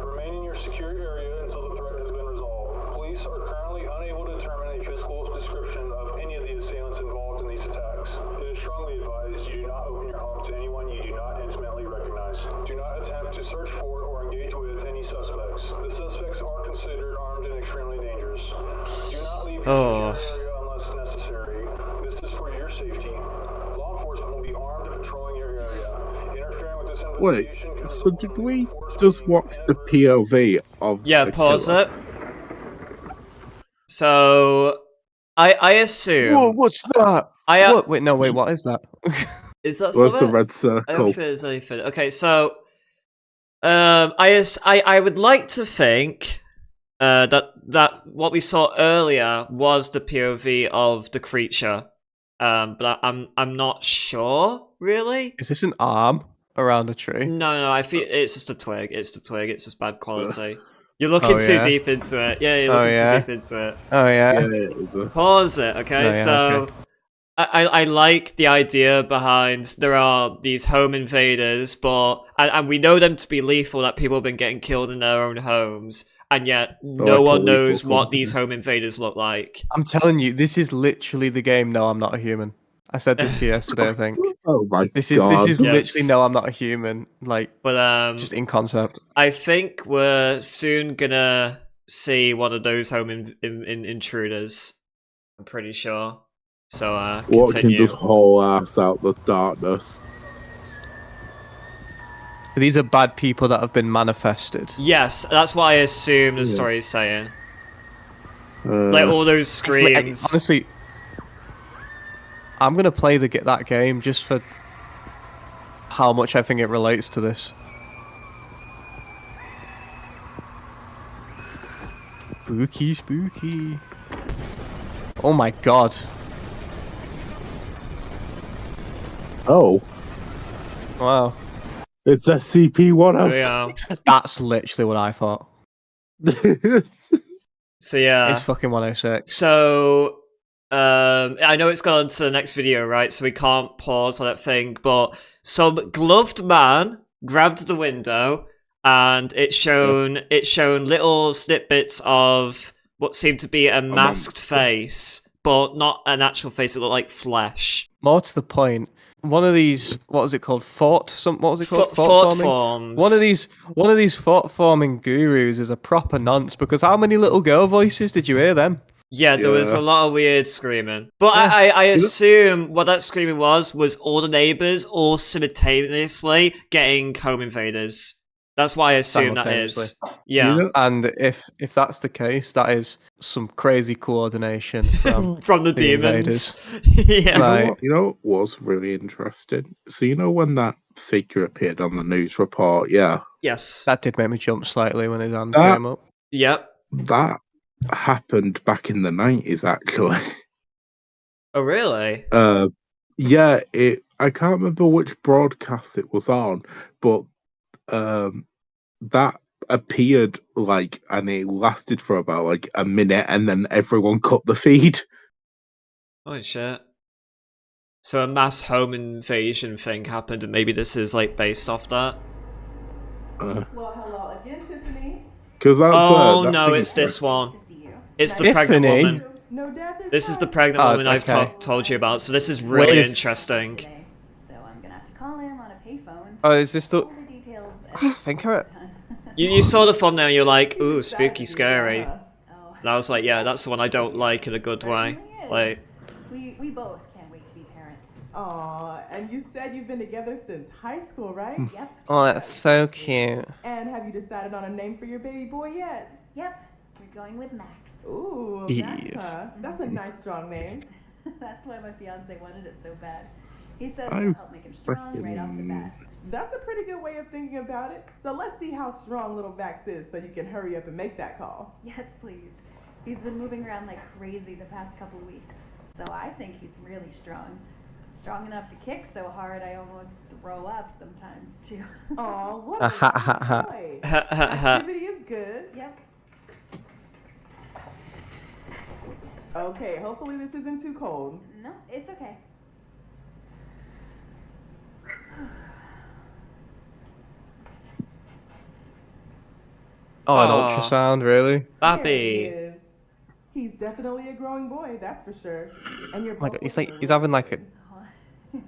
Remain in your secure area until the threat has been resolved. Police are currently unable to determine a physical description of any of the assailants involved in these attacks. It is strongly advised you do not open your home to anyone you do not intimately recognize. Do not attempt to search for or engage with any suspects. The suspects are considered armed and extremely dangerous. Do not leave your secure area unless necessary. This is for your safety. Law enforcement will be armed and patrolling your area. Interfering with this Wait, investigation can so result did in we force just watch the POV of Yeah, the pause killer? it. So, I assume. Whoa, what's that? What? Wait, no, wait, what is that? Is that Where's something? the red I don't circle? think there's anything. Okay, so I would like to think that what we saw earlier was the POV of the creature. But I'm not sure, really. Is this an arm around a tree? No, I feel it's just a twig. It's the twig. It's just bad quality. You're looking too yeah? deep into it. Yeah, you're Oh, looking yeah? too deep into it. Oh yeah. Pause it, okay? Oh, yeah, So, okay. I like the idea behind there are these home invaders, but and we know them to be lethal, that people have been getting killed in their own homes, and yet no like one a knows lethal what company. these home invaders look like. I'm telling you, this is literally the game. No, I'm not a human. I said this to you yesterday, I think. Oh my This god. is literally no, I'm not a human. Like, But just in concept. I think we're soon gonna see one of those home intruders. I'm pretty sure. So Watching continue. this whole ass out the darkness. So these are bad people that have been manifested. Yes, that's what I assume the story is saying. Like all those screams. Honestly, I'm gonna play that game just for how much I think it relates to this. Spooky, spooky. Oh my god. Oh. Wow. It's SCP-105. Yeah. That's literally what I thought. So yeah. It's fucking 106. So I know it's gone on to the next video, right? So we can't pause on that thing, but some gloved man grabbed the window and it's shown little snippets of what seemed to be a masked face, but not an actual face. It looked like flesh. More to the point, one of these, what was it called? Fort Fort forming? forms. One of these fort forming gurus is a proper nonce, because how many little girl voices did you hear then? Yeah, there was a lot of weird screaming. But Yeah. I assume what that screaming was all the neighbours all simultaneously getting home invaders. That's why I assume that is. Yeah. And if that's the case, that is some crazy coordination from the demons. invaders. Yeah. Like, You know what was really interesting? So you know when that figure appeared on the news report, yeah? Yes. That did make me jump slightly when his hand That- came up. Yep. That happened back in the 90s, actually. Oh, really? Yeah, I can't remember which broadcast it was on, but that appeared and it lasted for about a minute, and then everyone cut the feed. Holy shit. So a mass home invasion thing happened, and maybe this is based off that. Well, hello again, Tiffany. Because that's oh that no, thing it's is this one. It's the Tiffany? pregnant woman. No death is This is the fine. pregnant woman I've okay. told you about. So this is really Wait, interesting. So I'm gonna have to call him on a payphone. Oh, is this the... All the details. I think I... You saw the thumbnail, you're like, ooh, spooky, scary. Oh. And I was like, yeah, that's the one I don't like in a good way. Like, We both can't wait to be parents. Aw, and you said you've been together since high school, right? Yep. Oh, that's so cute. And have you decided on a name for your baby boy yet? Yep, we're going with Max. Ooh, Eve. Max, huh? That's a nice, strong name. That's why my fiance wanted it so bad. He says I it'll help make him strong right off the bat. That's a pretty good way of thinking about it. So let's see how strong little Max is so you can hurry up and make that call. Yes, please. He's been moving around like crazy the past couple weeks. So I think he's really strong. Strong enough to kick so hard I almost throw up sometimes too. Oh, what A a ha ha ha. boy. Ha ha ha. Activity is good. Yep. Okay, hopefully this isn't too cold. No, it's okay. Oh, an Aw. ultrasound, really? There he Babby. is. He's definitely a growing boy, that's for sure. And you're Oh my both god, he's looking like, he's really having like a... good.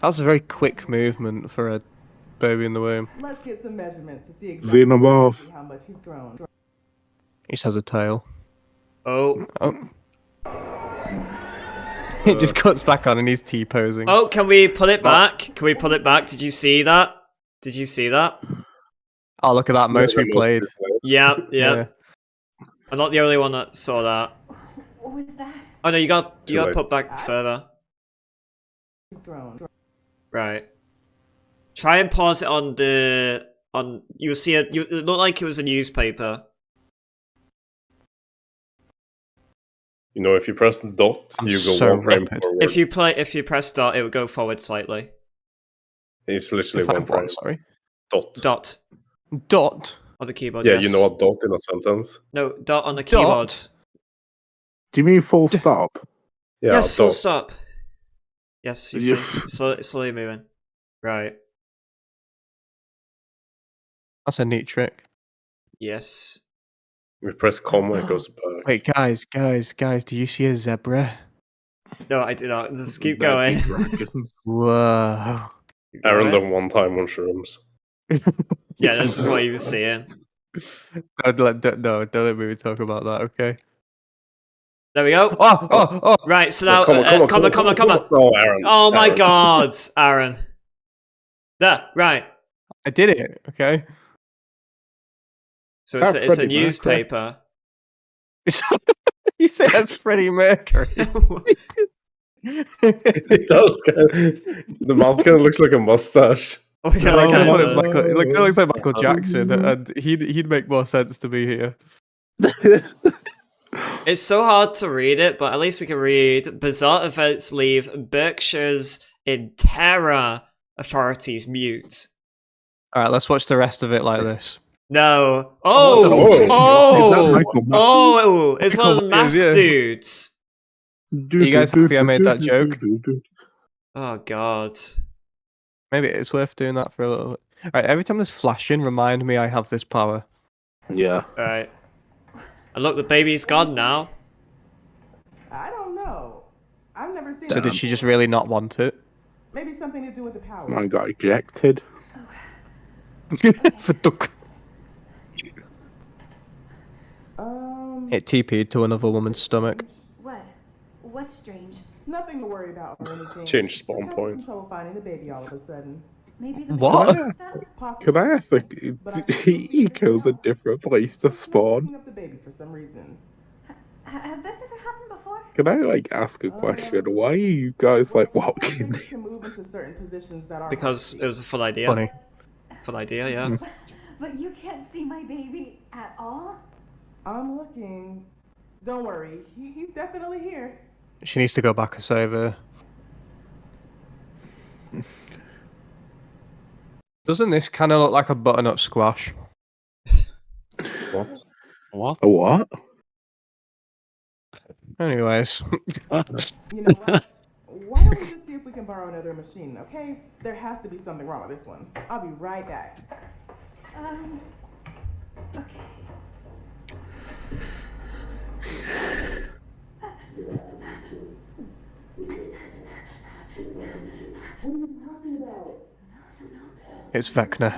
That's a very quick movement for a baby in the womb. Let's get some measurements to see exactly Xenomorph. how much he's grown. He just has a tail. Oh. Oh. It just cuts back on and he's T-posing. Oh, can we pull it back? Can we pull it back? Did you see that? Did you see that? Oh, look at that, most replayed. Yeah, yeah. Yeah. I'm not the only one that saw that. What was that? Oh no, you got late. put back further. He's grown. Right. Try and pause it on the you'll see it looked like it was a newspaper. You know, if you press the dot, I'm you go so one frame rapid. forward. If you press dot, it would go forward slightly. It's literally If I one what, frame. sorry? Dot. Dot Dot. on the keyboard. Yeah, yes. you know a dot in a sentence? No, dot on the keyboard. Do you mean full stop? Yeah, Yes, full dot. stop. Yes, you see. Slowly moving. Right. That's a neat trick. Yes. We press comma, it goes back. Wait, guys, do you see a zebra? No, I do not. Just keep Baby going. dragon. Whoa. Keep Aaron going. done one time on shrooms. Yeah, this is what you were seeing. Don't let me talk about that, okay? There we go. Oh! Right, so now, Come on. Oh, Aaron. Oh my Aaron. god, Aaron. There, right. I did it, okay? So it's a Freddie newspaper. You say that's Freddie Mercury. It does. The mouth kind of looks like a mustache. Oh, yeah, I that kind thought of it was does. Michael, it looks like Michael Jackson, and he'd make more sense to be here. It's so hard to read it, but at least we can read. Bizarre events leave Berkshire's in terror. Authorities mute. Alright, let's watch the rest of it like this. No. Oh. It's one of the masked Yeah. dudes. Are you guys happy I made that joke? Oh god. Maybe it's worth doing that for a little bit. Alright, every time there's flashing, remind me I have this power. Yeah. Alright. And look, the baby's gone now. I don't know. I've never seen So it did she just before. really not want it? Maybe something to do with the power. Mine got ejected. For duck. It TP'd to another woman's stomach. What? What's strange? Nothing to worry about or anything. Change Just spawn having point. some trouble finding the baby all of a sudden. Maybe the What? baby's stuff? Possibly. Can I ask, he chose a different place to spawn. Picking up the baby for some reason. Has this ever happened before? Can I, ask a question? Why are you guys, watching me? Can move into certain positions that are Because it was a full idea. Funny. Full idea, yeah. But you can't see my baby at all? I'm looking. Don't worry, he's definitely here. She needs to go back and save her. Doesn't this kind of look like a butternut squash? What? What? A what? Anyways. You know what? Why don't we just see if we can borrow another machine, okay? There has to be something wrong with this one. I'll be right back. Okay. It's Vecna.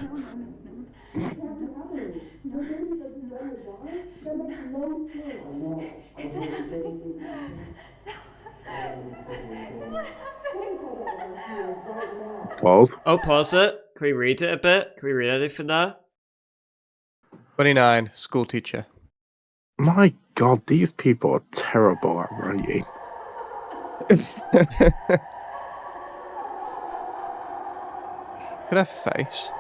Pause. Oh, pause it. Can we read it a bit? Can we read anything there? 29, school teacher. My god, these people are terrible at writing. Could have face.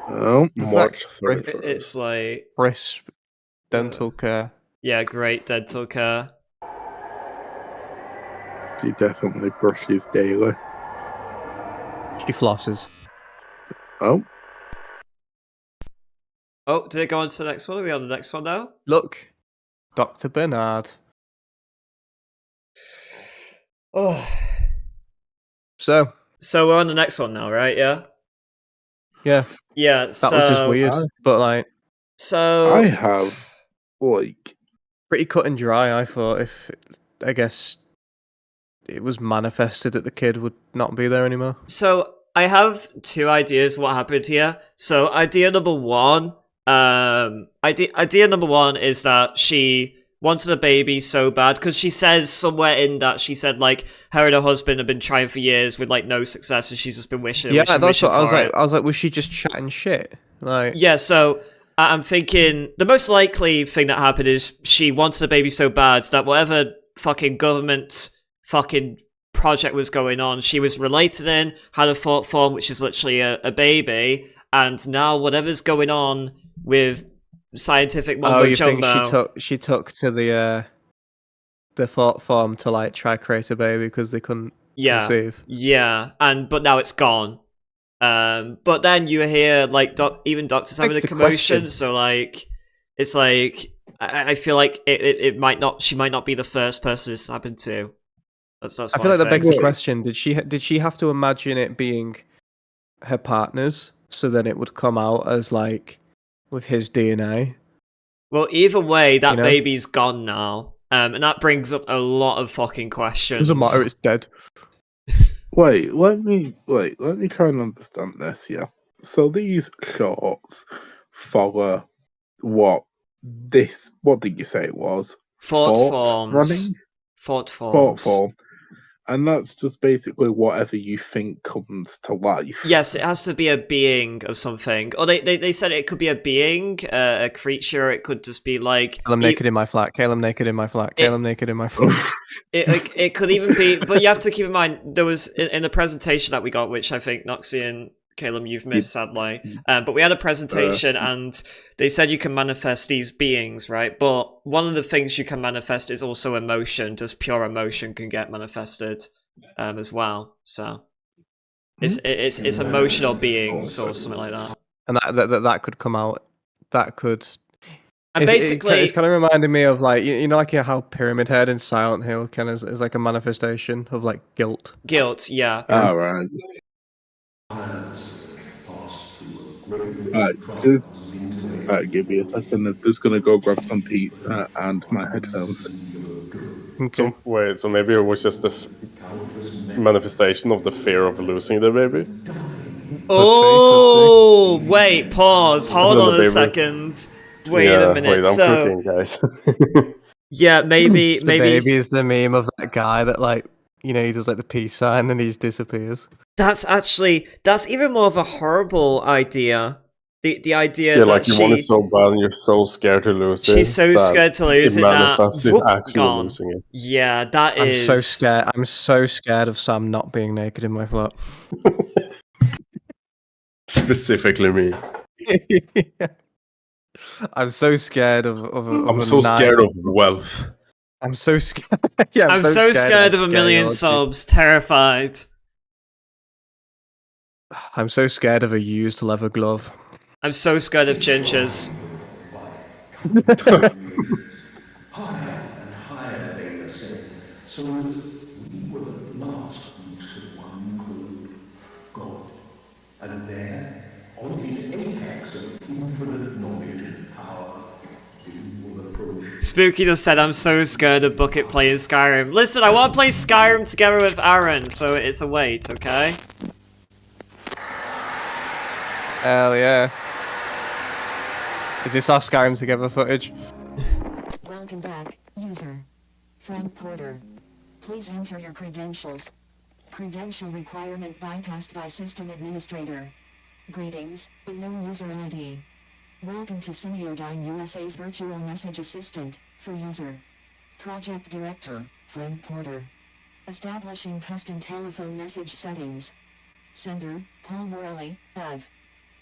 Oh, March Right. 31st. It's like, Crisp dental care. yeah, great dental care. She definitely brushes daily. She flosses. Oh. Oh, did it go on to the next one? Are we on the next one now? Look, Dr. Bernard. Oh. So we're on the next one now, right? Yeah. Yeah. Yeah. That was just weird, but like. So I have like pretty cut and dry. I thought I guess it was manifested that the kid would not be there anymore. So I have two ideas what happened here. So idea number one, idea number one is that she wanted a baby so bad because she says somewhere in that she said like her and her husband have been trying for years with like no success, and she's just been wishing. Yeah, wishing, that's wishing what I was for like. it. I was like, was she just chatting shit? Like, yeah. So I'm thinking the most likely thing that happened is she wanted a baby so bad that whatever fucking government fucking project was going on, she was related in, had a thought form, which is literally a baby, and now whatever's going on with scientific mumbo you jumbo. think she took to the thought form to like try create a baby because they couldn't conceive. Yeah, but now it's gone. But then you hear like even doctors having a commotion, question. So like it's like I feel like it might not, she might not be the first person this happened to. That's I feel like that begs the question: Did she have to imagine it being her partner's, so then it would come out as like with his DNA? Well, either way, that baby's gone now, and that brings up a lot of fucking questions. Doesn't matter; it's dead. Wait, let me try and understand this. Yeah, so these shorts follow what did you say it was? Thought forms. Thought form. And that's just basically whatever you think comes to life. Yes, it has to be a being of something. Or they said it could be a being, a creature. It could just be like... Caleb naked in my flat. Caleb naked in my flat. Caleb naked in my flat. It could even be... But you have to keep in mind, there was... In the presentation that we got, which I think Noxie and Caleb, you've missed, sadly. But we had a presentation, and they said you can manifest these beings, right? But one of the things you can manifest is also emotion. Just pure emotion can get manifested as well. So it's emotional beings or something like that. And that could come out. That could... And basically... It's kind of reminding me of like, you know, like how Pyramid Head in Silent Hill kind of is like a manifestation of like guilt. Guilt, yeah. All right. Give me a second. I'm just gonna go grab some pizza and my headphones. Okay. So maybe it was just the manifestation of the fear of losing the baby. Oh, wait, pause. Hold on a second. Wait a minute. Wait, I'm cooking, guys. Yeah, maybe. The baby is the meme of that guy that like, you know, he does like the peace sign and he just disappears. That's even more of a horrible idea. The idea that like you want it so bad and you're so scared to lose it. She's so scared to lose it that actually gone. losing it. Yeah, that is... I'm so scared. I'm so scared of Sam not being naked in my flat. Specifically me. I'm so scared of I'm so scared of wealth. I'm so scared. Yeah, I'm so scared of a million subs. Terrified. I'm so scared of a used leather glove. I'm so scared of chinches. Higher and higher they ascend, so that we will at last reach the one called God. And there, on his apex of infinite knowledge and power, he will approach. Spooky just said, I'm so scared of Bucket playing Skyrim. Listen, I want to play Skyrim together with Aaron, so it's a wait, okay? Hell yeah. Is this our Skyrim together footage? Welcome back, user. Frank Porter. Please enter your credentials. Credential requirement bypassed by system administrator. Greetings, unknown user ID. Welcome to Semiodyne USA's virtual message assistant, for user. Project director, Frank Porter. Establishing custom telephone message settings. Sender, Paul Morelli, Ev.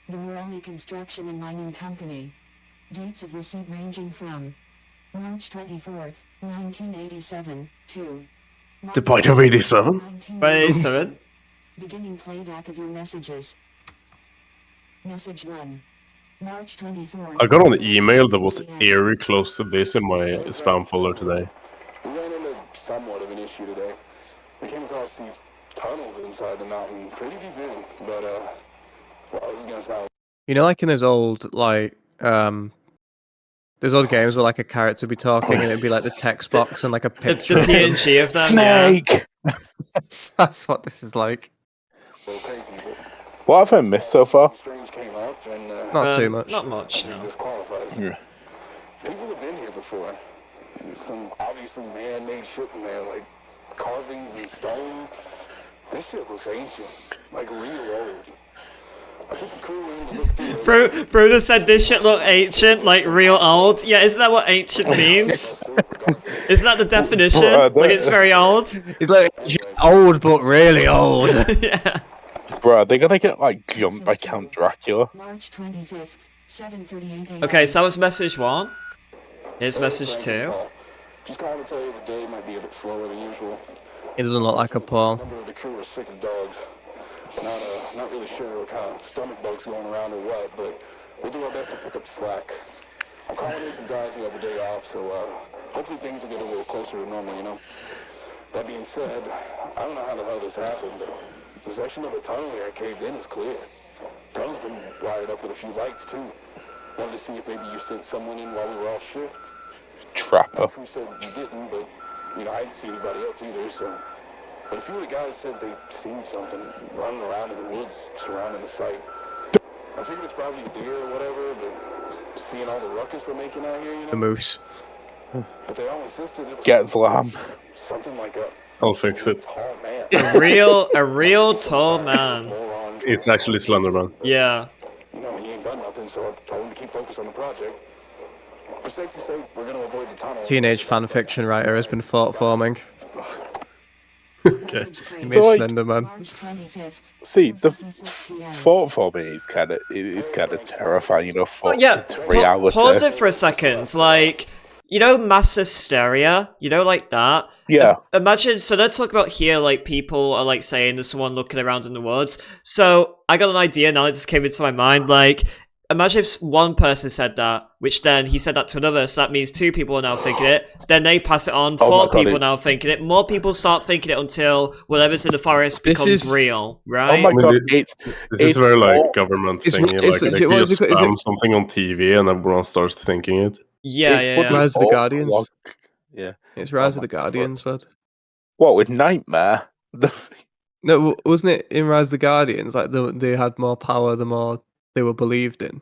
The Morelli Construction and Mining Company. Dates of receipt ranging from March 24th, 1987, to The point of 87? 87? Beginning playback of your messages. Message 1. March 24th. I got an email that was eerie close to this in my spam folder today. We ran into somewhat of an issue today. We came across these tunnels inside the mountain, pretty deep in, but well, this is gonna sound. You know, like in those old there's old games where like a character would be talking and it'd be like the text box and like a picture. The of them. PNG of them. Snake! Yeah. That's what this is like. What have I missed so far? Not too much. Not much, no. Yeah. People have been here before. There's some obviously man-made shit in there, like carvings and stone. This shit looks ancient, like real old. I took the crew in to look through it. Bruno said this shit look ancient, like real old. Yeah, isn't that what ancient means? Isn't that the definition? Bruh, Like it's very old? It's like old but really old. Yeah. Bruh, they're gonna get like jumped by Count Dracula. March 25th, 7:38 a.m. Okay, so that was message 1. Here's message 2. Just calling to tell you the day might be a bit slower than usual. It doesn't look like a Paul. Member of the crew are sick as dogs. Not really sure what kind of stomach bugs going around or what, but we'll do our best to pick up slack. I'm calling in some guys who have a day off, so hopefully things will get a little closer to normal, you know? That being said, I don't know how the hell this happened, but the section of the tunnel here caved in is clear. The tunnel's been wired up with a few lights, too. Wanted to see if maybe you sent someone in while we were off shift. Trapper. The crew said you didn't, but, you know, I didn't see anybody else either, so... But a few of the guys said they'd seen something running around in the woods surrounding the site. I figured it's probably a deer or whatever, but seeing all the ruckus we're making out here, you know? The moose. But they all insisted it was Gets lamb. something like a I'll fix it. tall man. A real tall man. It's actually Slenderman. Yeah. You know, he ain't done nothing, so I told him to keep focused on the project. For safety's sake, we're gonna avoid the tunnel. Teenage fanfiction writer has been forming. Okay. He made So, like, Slenderman. March 25th. See, the 7:56 p.m. thought for me is kind of terrifying, you know. Oh, yeah. It's reality. Pause it for a second. Like, you know, mass hysteria? You know, like that? Yeah. Imagine, so let's talk about here, like, people are, like, saying there's someone looking around in the woods. So, I got an idea now that just came into my mind, like... Imagine if one person said that, which then he said that to another, so that means 2 people are now thinking it, then they pass it on, 4 people are now thinking it, more people start thinking it until whatever's in the forest becomes real, right? Oh my god, this is very like government thingy, like they just spam something on TV and everyone starts thinking it. Yeah. Rise of the Guardians. Yeah. It's Rise of the Guardians, lad. What, with Nightmare? No, wasn't it in Rise of the Guardians? Like, they had more power the more they were believed in.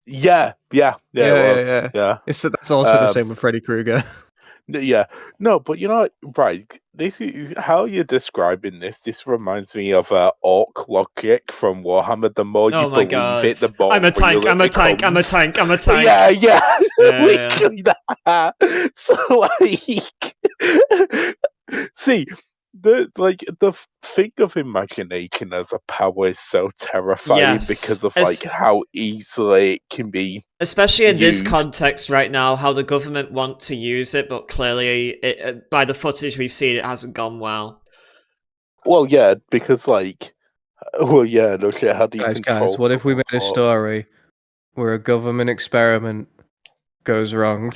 Yeah. Yeah. That's also the same with Freddy Krueger. Yeah. No, but you know what? Right, this is how you're describing this. This reminds me of orc logic from Warhammer. The more you believe it, the more I'm a tank, I'm a tank, I'm a tank, I'm a tank. Yeah. Yeah. That. So like see, the thing of imagination as a power is so terrifying because of like how easily it can be, especially in used. this context right now, how the government want to use it, but clearly, by the footage we've seen, it hasn't gone well. Well, yeah, because like, how do you control? Guys, what if we made a story where a government experiment goes wrong?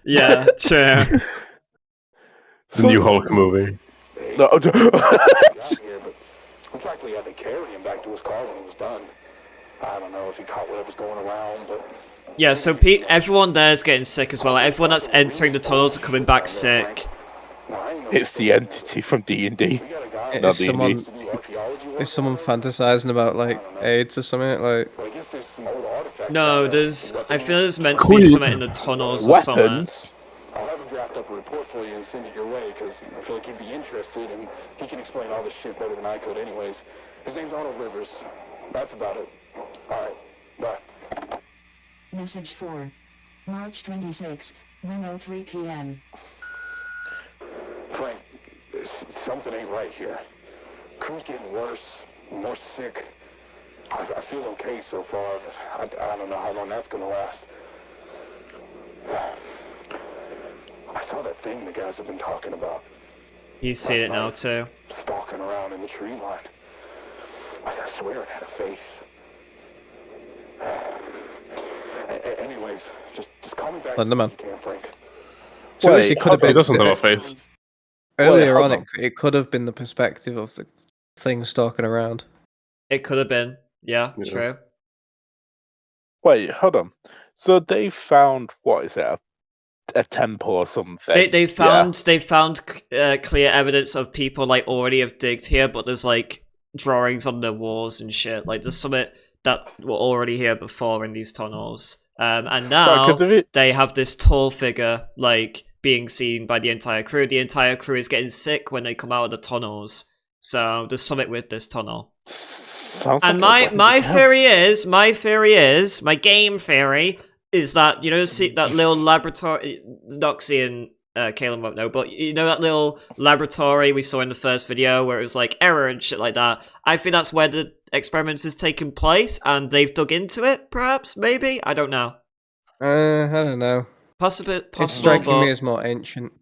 Yeah, sure. The new Hulk movie. No, here, but we practically had to carry him back to his car when he was done. I don't know if he caught whatever's going around, but... Yeah, so everyone there's getting sick as well. Everyone that's entering the tunnels are coming back sick. It's the entity from D&D. Is someone fantasizing about, like, AIDS or something? Like... No, I feel there's meant to be something in the tunnels or something. I'll have him draft up a report for you and send it your way, because I feel like he'd be interested, and he can explain all this shit better than I could anyways. His name's Arnold Rivers. That's about it. Alright, bye. Message 4. March 26th, 1:03 p.m. Frank, something ain't right here. Crew's getting worse, more sick. I feel okay so far, but I don't know how long that's gonna last. I saw that thing the guys have been talking about. He's seen it now too. Stalking around in the tree line. I swear it had a face. Anyways, just call me back if you can, Frank. So it could have been. He doesn't have a face. Earlier on, it could have been the perspective of the thing stalking around. It could have been. Yeah, true. Wait, hold on. So they found, what is it, a temple or something? They found clear evidence of people like already have digged here, but there's like drawings on the walls and shit. Like there's some that were already here before in these tunnels. And now they have this tall figure like being seen by the entire crew. The entire crew is getting sick when they come out of the tunnels. So there's something with this tunnel. And my theory is, my game theory is that, you know, see that little laboratory, Noxie and Kalen won't know, but you know that little laboratory we saw in the first video where it was like error and shit like that? I think that's where the experiment is taking place, and they've dug into it, perhaps, maybe? I don't know. I don't know. Possible, it's striking me as more ancient.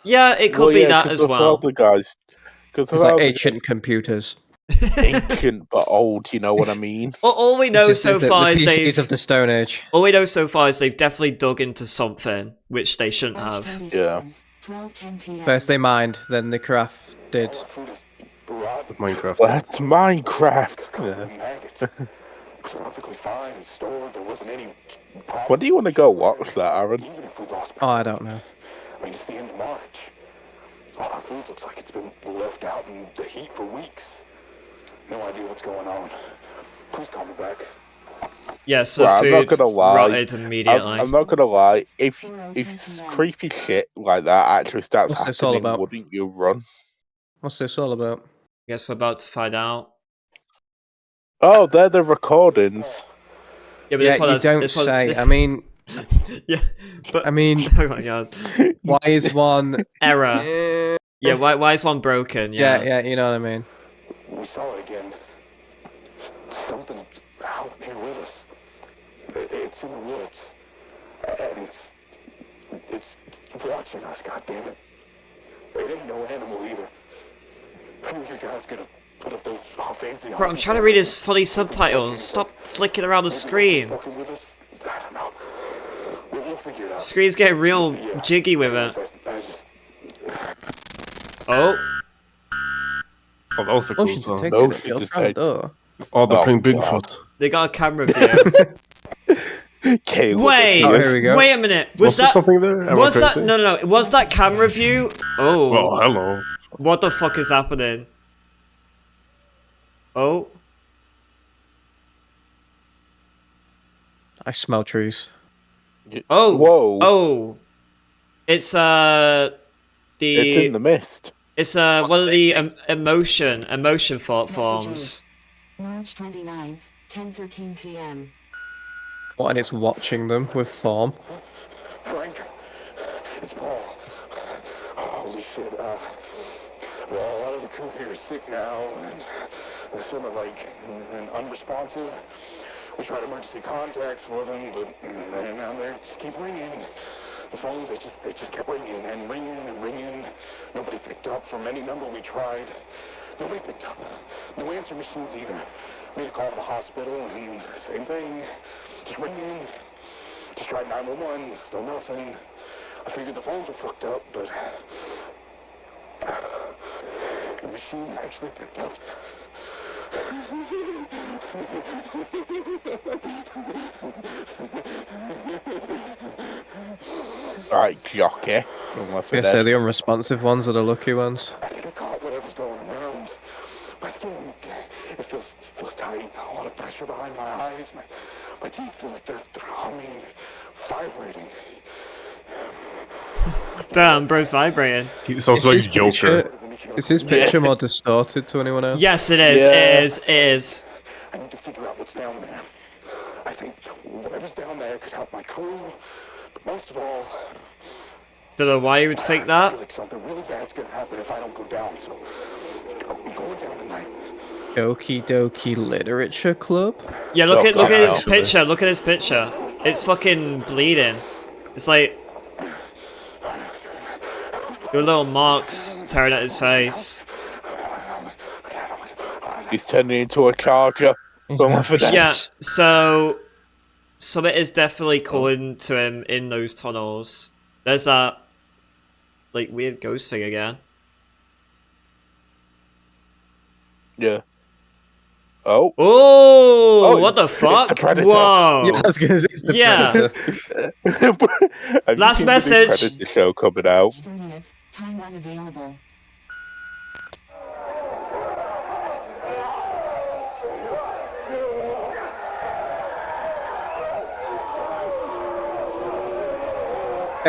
Yeah, it could be that as well. All the guys, it's like ancient computers. Ancient but old, you know what I mean? All we know so far is PCs of the Stone Age. All we know so far is they've definitely dug into something which they shouldn't have. Yeah. First they mined, then they crafted. Minecraft. That's Minecraft. When do you want to go watch that, Aaron? Oh, I don't know. I mean, it's the end of March. All our food looks like it's been left out in the heat for weeks. No idea what's going on. Please call me back. Yes, so I'm not gonna lie. Rotted immediately. I'm not gonna lie. If creepy shit like that actually starts happening, this all about? Wouldn't you run? What's this all about? Guess we're about to find out. Oh, they're the recordings. Yeah, but you don't say. I mean, yeah, but I mean, oh my god, why is one error? Yeah, why is one broken? Yeah, you know what I mean. We saw it again. Something out here with us. It's in the woods, and it's watching us. God damn it! It ain't no animal either. Who are you guys gonna put up those fancy? Bro, I'm trying to read his funny subtitles. Stop flicking around the screen. I don't know. We'll figure it out. Screen's getting real jiggy with it. Oh. Oh, that was a cool song. Oh, they're playing Bigfoot. They got a camera view. Wait, here we go. Wait a minute. Was that something there? Was that no? Was that camera view? Oh. Well, hello. What the fuck is happening? Oh. I smell trees. Oh. Whoa. Oh. It's It's in the mist. It's one of the emotion thought forms. March 29th, 10:13 p.m. What, and it's watching them with form? Frank, it's Paul. Holy shit, well, a lot of the crew here is sick now, and they're sort of like unresponsive. We tried emergency contacts for them, but they just keep ringing. The phones, they just kept ringing and ringing and ringing. Nobody picked up from any number we tried. Nobody picked up. No answer machines either. We had to call the hospital, and same thing. Just ringing. Just tried 911, still nothing. I figured the phones were fucked up, but the machine actually picked up. Right, jockey. Yes, they're the unresponsive ones are the lucky ones. I think I caught whatever's going around. My skin, it feels tight. A lot of pressure behind my eyes. My teeth feel like they're humming, vibrating. Damn, bro's vibrating. He sounds like Joker. Is his picture more distorted to anyone else? Yes, it is. Yeah. It is. I need to figure out what's down there. I think whatever's down there could help my crew, but most of all, Don't know why you would think that. I feel like something really bad's gonna happen if I don't go down. So I'm going down tonight. Okie dokie literature club? Yeah, look at his picture. Look at his picture. It's fucking bleeding. It's like your little marks. tearing at his face. He's turning into a charger. Yeah, so something is definitely calling to him in those tunnels. There's that, like, weird ghost thing again. Yeah. Oh. Oh, what the fuck? It's the Predator. Whoa. Yeah, I was gonna say it's the Predator. Last message. Predator show coming out. 30th, time unavailable.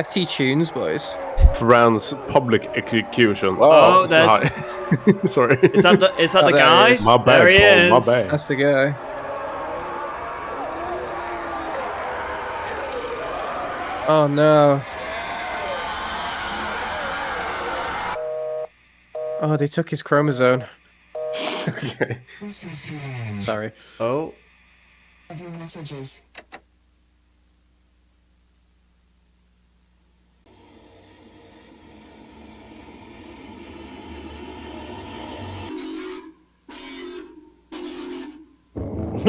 ST Tunes, boys. France public execution. Oh, there's... Sorry. Is that the guy? My bad, there he is. Paul, my bad. That's the guy. Oh no. Oh, they took his chromosome. Okay. Sorry. Oh. Other messages.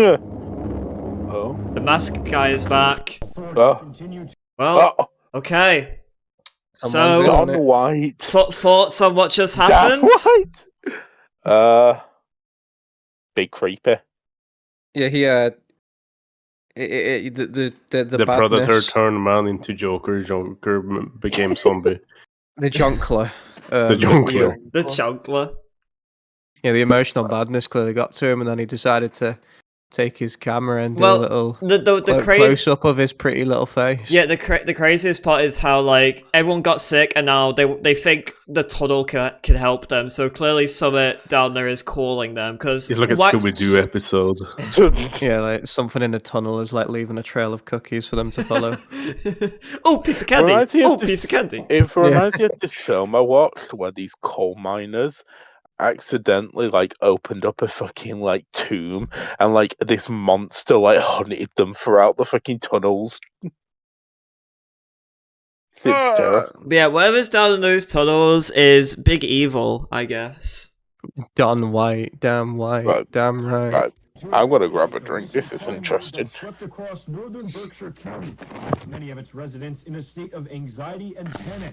Oh. The masked guy is back. Oh. Well, okay. So, Don White. Thoughts on what just happened? Don White. Big creepy. Yeah, he the Predator badness, turned man into Joker. Joker became zombie. the Junkler. The Junkler. The Junkler. Yeah, the emotional badness clearly got to him, and then he decided to take his camera and do a little close up of his pretty little face. Yeah, the craziest part is how, like, everyone got sick and now they think the tunnel can help them. So clearly Summit down there is calling them because it's like a Scooby-Doo episode. Yeah, like something in the tunnel is like leaving a trail of cookies for them to follow. Oh, piece of candy! Oh, piece of candy! It reminds me of this film I watched where these coal miners accidentally like opened up a fucking like tomb and like this monster like hunted them throughout the fucking tunnels. It's terrible. Yeah, whatever's down in those tunnels is big evil, I guess. Don White, damn white, Right. damn right. Right. I'm gonna grab a drink. This is interesting. Swept across northern Berkshire County, many of its residents in a state of anxiety and panic.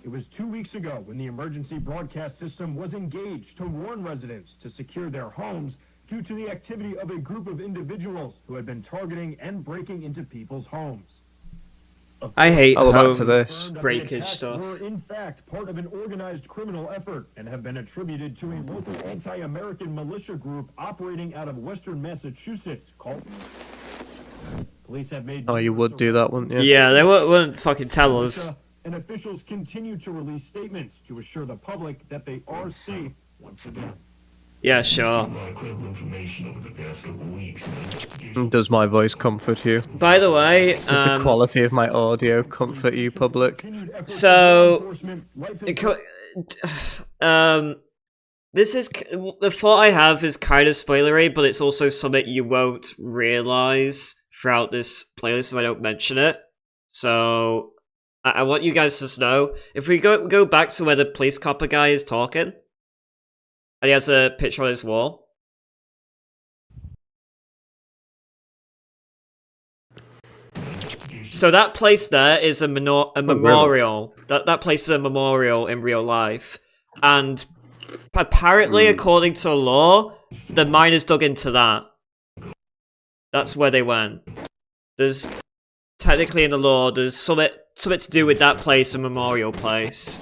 It was 2 weeks ago when the emergency broadcast system was engaged to warn residents to secure their homes due to the activity of a group of individuals who had been targeting and breaking into people's homes. I hate back to this breakage stuff. Were in fact part of an organized criminal effort and have been attributed to a local anti-American militia group operating out of western Massachusetts called. Police have made. Oh, you would do that, wouldn't you? Yeah, they wouldn't fucking tell us. And officials continue to release statements to assure the public that they are safe once again. Yeah, sure. Does my voice comfort you? By the way, does the quality of my audio comfort you, public? So, this is the thought I have is kind of spoilery, but it's also something you won't realize throughout this playlist if I don't mention it. So, I want you guys to know if we go back to where the police copper guy is talking. And he has a picture on his wall. So that place there is a memorial. That place is a memorial in real life. And apparently, according to law, the miners dug into that. That's where they went. There's technically in the law, there's something to do with that place, a memorial place.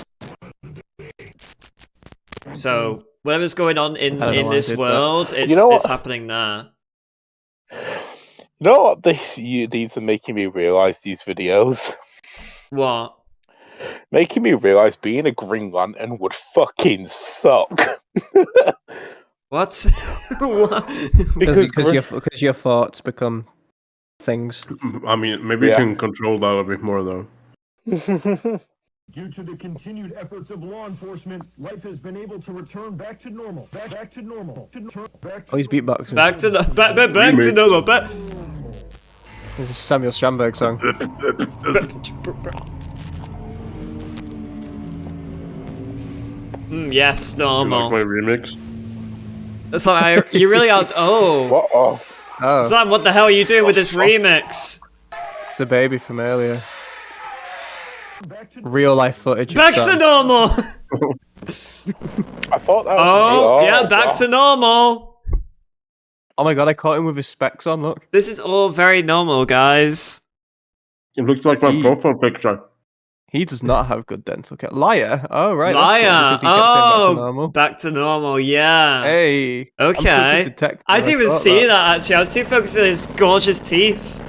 So whatever's going on in this world, it's happening there. You know what? These are making me realize these videos. What? Making me realize being a Green Lantern would fucking suck. What? What? Because your thoughts become things. I mean, maybe you can control that a bit more, though. Due to the continued efforts of law enforcement, life has been able to return back to normal. Back to normal. Oh, he's beatboxing. Back to normal. This is a Samuel Strandberg song. Yes, You like normal. my remix? It's like, you really out. Oh. What? Oh, Sam, what the hell are you doing with this remix? it's a baby from earlier. Real life footage. Back of to Sam. normal! I thought that was Oh, me. yeah, back to normal! Oh my god, I caught him with his specs on, look. This is all very normal, guys. It looks like my profile picture. He does not have good dental care. Liar. Oh, right. Liar. That's cool, because he kept saying back to Oh, normal. back to normal, yeah. Hey. Okay. I'm such a detective. I didn't even thought see that, actually. I was too focused on his gorgeous teeth.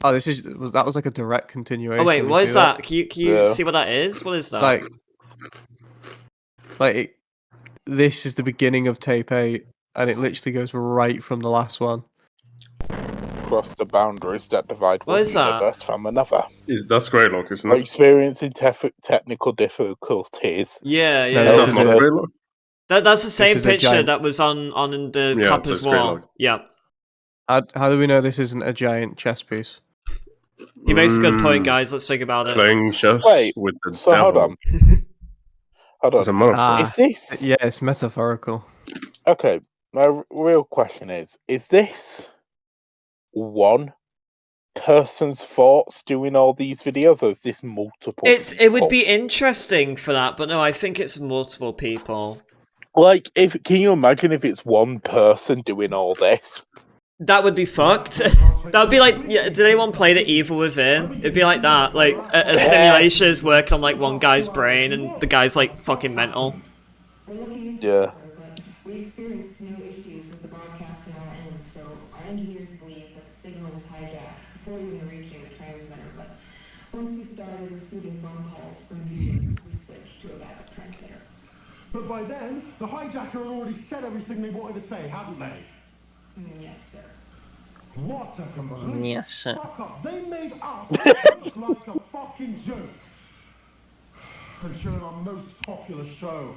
Oh, that was like a direct continuation. Oh, wait, Did what you is see that? Can you see what that is? What is that? This is the beginning of tape 8, and it literally goes right from the last one. Cross the boundaries that divide What one is that? universe from another. That's Greylock, isn't it? Experiencing technical difficulties. Yeah. No, this is not Greylock. That's the same is a picture giant- that was on the Yeah, Copper's so it's wall. Greylock. Yeah. How do we know this isn't a giant chess piece? He makes a good point, guys. Let's think about it. Playing chess Wait, with the so devil. hold on. It's a metaphor. Is this... Yeah, it's metaphorical. Okay, my real question is this one person's thoughts doing all these videos, or is this multiple It would be interesting for that, but no, I think it's multiple people. Like, can you imagine if it's one person doing all this? That would be fucked. That would be like, did anyone play The Evil Within? It'd be like that. Like, a simulation is working on, like, one guy's brain, and the guy's, like, fucking mental. Yeah. We experienced no issues with the broadcast on our end, so our engineers believe that the signal was hijacked before even reaching the transmitter, but once we started receiving phone calls from viewers, we switched to a backup transmitter. But by then, the hijacker had already said everything they wanted to say, hadn't they? Yes, sir. What a complete Yes, sir. fuck up. They made us look like a fucking joke. And showing our most popular show.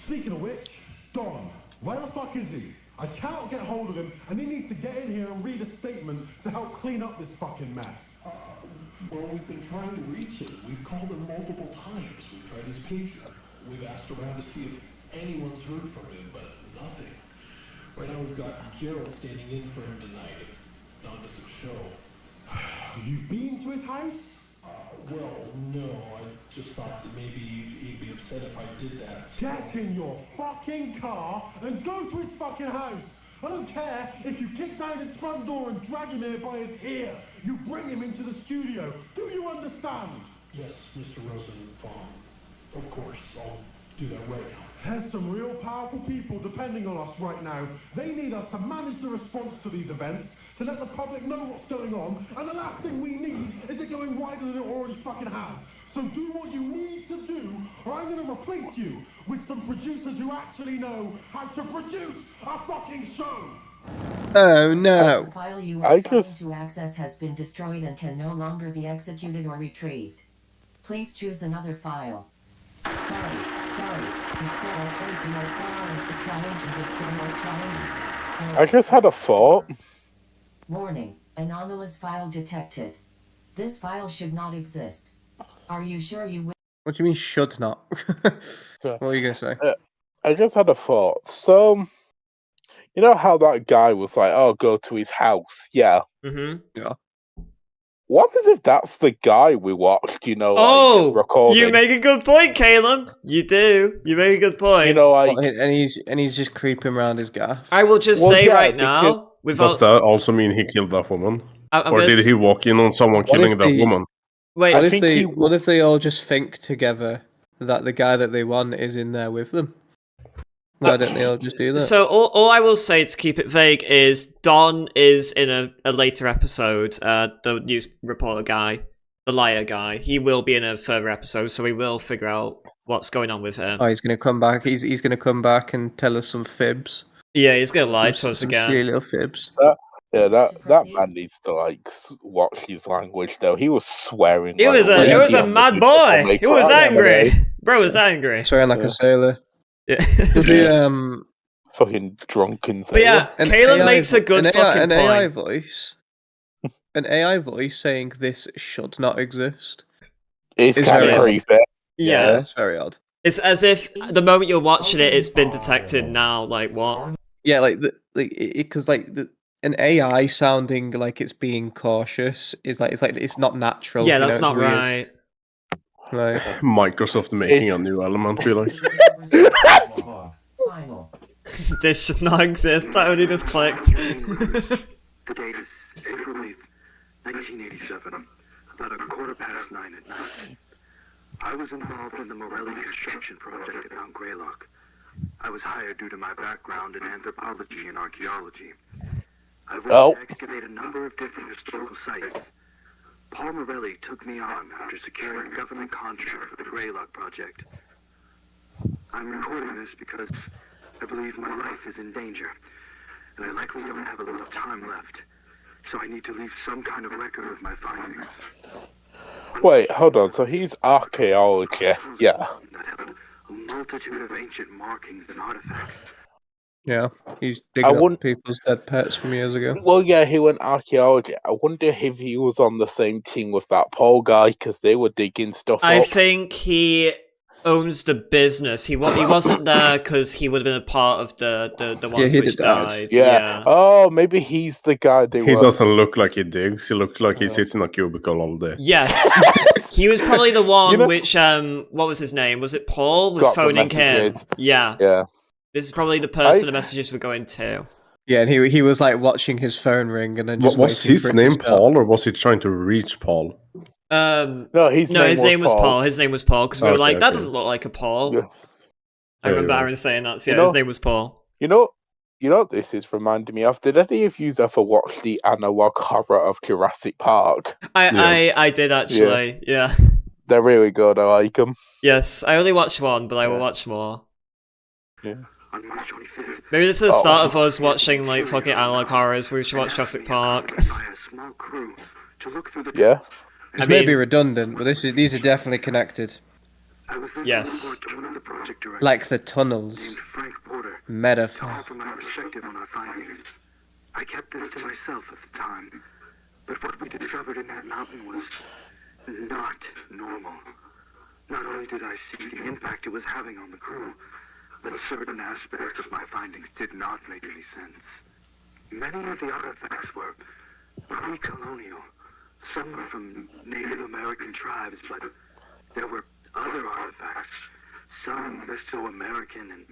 Speaking of which, Don, where the fuck is he? I cannot get hold of him, and he needs to get in here and read a statement to help clean up this fucking mess. Well, we've been trying to reach him. We've called him multiple times. We've tried his pager. We've asked around to see if anyone's heard from him, but nothing. Right now we've got Gerald standing in for him tonight. If Don doesn't show. You've been to his house? Well, no. I just thought that maybe he'd be upset if I did that. Get in your fucking car and go to his fucking house. I don't care if you kick down his front door and drag him here by his ear. You bring him into the studio. Do you understand? Yes, Mr. Rosenbaum. Of course, I'll do that right now. There's some real powerful people depending on us right now. They need us to manage the response to these events, to let the public know what's going on, and the last thing we need is it going wider than it already fucking has. So do what you need to do, or I'm going to replace you with some producers who actually know how to produce a fucking show. Oh no. The file you are trying to access has been destroyed and can no longer be executed or retrieved. Please choose another file. Sorry. It said I'll take your file and try to destroy your trying. I just had a thought. Warning. Anomalous file detected. This file should not exist. Are you sure you will? What do you mean should not? What were you going to say? I just had a thought. So, you know how that guy was like, oh, go to his house? Yeah. Mm-hmm. Yeah. What happens if that's the guy we watched, Oh, recording? you make a good point, Caleb. You do. You make a good point. And he's just creeping around his gaff. I will just say right now, Does that also mean he killed that woman? I'm Or gonna did he walk in on someone killing that woman? Wait, what if they all just think together that the guy that they want is in there with them? Why don't they all just do that? So all I will say to keep it vague is Don is in a later episode. The news reporter guy, the liar guy, he will be in a further episode, so we will figure out what's going on with him. Oh, he's gonna come back. He's gonna come back and tell us some fibs. Yeah, he's gonna lie to us some again. silly little fibs. That man needs to watch his language though. He was swearing. He was a mad boy. He was angry. Bro was angry. Swearing like a sailor. Yeah. Fucking drunken But yeah, sailor. Caleb makes a good fucking point. An AI voice saying this should not exist. It's kind of creepy. Yeah. It's very odd. It's as if the moment you're watching it, it's been detected now. Like what? Yeah, because an AI sounding like it's being cautious is it's not natural. Yeah, you know, that's it's not weird. right. Right. Microsoft making a new element, be like. This should not exist. That only just clicked. The date is April 8th, 1987, about 9:15 at night. I was involved in the Morelli construction project at Mount Greylock. I was hired due to my background in anthropology and archaeology. I went to excavate a number of different historical sites. Paul Morelli took me on after securing a government contract for the Greylock project. I'm recording this because I believe my life is in danger, and I likely don't have a lot of time left, so I need to leave some kind of record of my findings. Wait, hold on. So he's archaeology, yeah. That have a multitude of ancient markings and artifacts. Yeah, he's digging up people's dead pets from years ago. Well, yeah, he went archaeology. I wonder if he was on the same team with that Paul guy, because they were digging stuff I up. think he owns the business. He wasn't there because he would have been a part of the ones which died. Yeah. Oh, maybe he's the guy they He were. doesn't look like he digs. He looks like he sits in a cubicle all day. Yes. He was probably the one which what was his name? Was it Paul? Was phoning him. Yeah. Yeah. This is probably the person the messages were going to. Yeah, and he was like watching his phone ring and then just Was his name Paul, or was he trying to reach Paul? No, his name was Paul. His name was Paul because we were like, that okay. doesn't look like a Paul. Yeah. I remember Yeah. Aaron saying that. So yeah, his name was Paul. You know what this is reminding me of? Did any of you ever watch the analog horror of Jurassic Park? I did actually. Yeah. They're really good. I like them. Yes, I only watched one, but I will watch more. Yeah. On March 25th, Maybe this is the start of us watching like fucking analog horrors. We should watch Jurassic Park. by a small crew to look through the Yeah. This may be redundant, but these are definitely connected. I was then Yes. to one of the project directors Like the tunnels. named Frank Porter to Metaphor. offer my perspective on our findings. I kept this to myself at the time, but what we discovered in that mountain was not normal. Not only did I see the impact it was having on the crew, but certain aspects of my findings did not make any sense. Many of the artifacts were pre-colonial. Some were from Native American tribes, but there were other artifacts, some Mesoamerican, and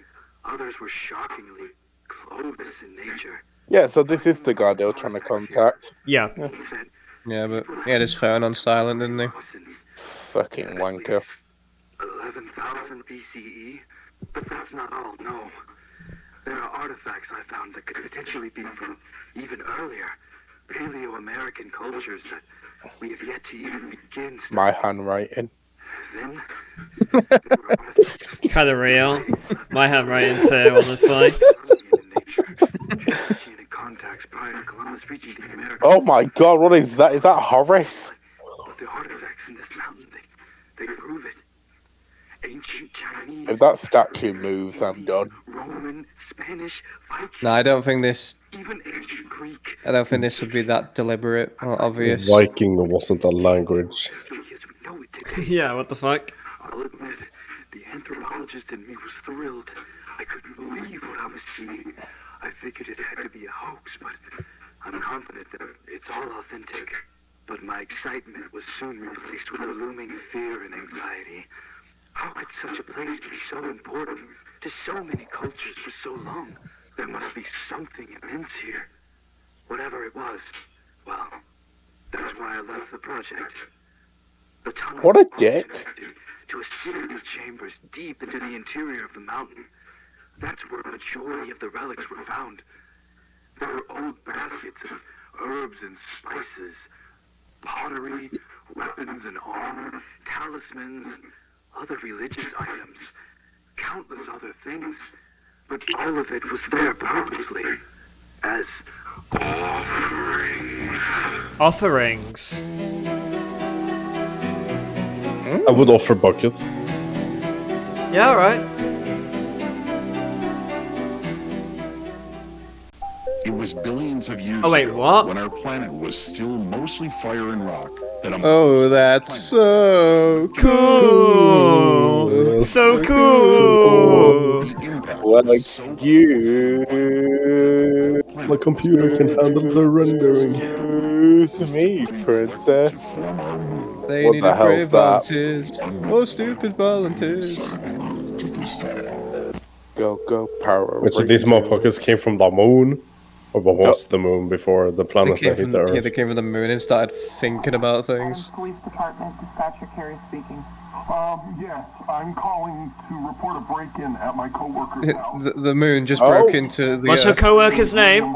others were shockingly close in nature. Yeah, so this is the guy they were trying to contact. Yeah. Yeah, but he had his phone on silent, didn't he? Fucking wanker. 11,000 BCE? But that's not all, no. There are artifacts I found that could potentially be from even earlier, Paleo-American cultures that we have yet to even begin studying. My handwriting. Then, Kind of real. My handwriting too, honestly. contacts prior to Columbus reaching the Americas. Oh my god, what is that? Is that Horace? But the artifacts in this mountain, they prove it. Ancient Chinese, If that statue moves, I'm done. Roman, Spanish, Viking, No, I don't think this even ancient Greek. would be that deliberate or obvious. Viking wasn't a language. Yeah, what the fuck? I'll admit, the anthropologist in me was thrilled. I couldn't believe what I was seeing. I figured it had to be a hoax, but I'm confident that it's all authentic. But my excitement was soon replaced with a looming fear and anxiety. How could such a place be so important to so many cultures for so long? There must be something immense here. Whatever it was, well, that's why I left the project. The tunnel What a dick. to a series of chambers deep into the interior of the mountain. That's where a majority of the relics were found. There were old baskets of herbs and spices, pottery, weapons and armor, talismans, other religious items, countless other things. But all of it was there purposely, as offerings. Offerings. I would offer bucket. Yeah, alright. It was billions of years Oh, wait, ago what? when our planet was still mostly fire and rock Oh, that's so cool. So cool. Well, excuse. My computer can handle the rendering. Excuse me, princess. They What need the a brave hell's that? volunteers. Oh, stupid volunteers. Go, go, Power Wait, so these motherfuckers came from the moon? Or what was the moon before the They planet came that hit from the Earth? they came from the moon and started thinking about things. Police Department, Dispatcher Carey speaking. Yes, I'm calling to report a break-in at my coworker's house. The moon just broke into the What's your Earth. coworker's name?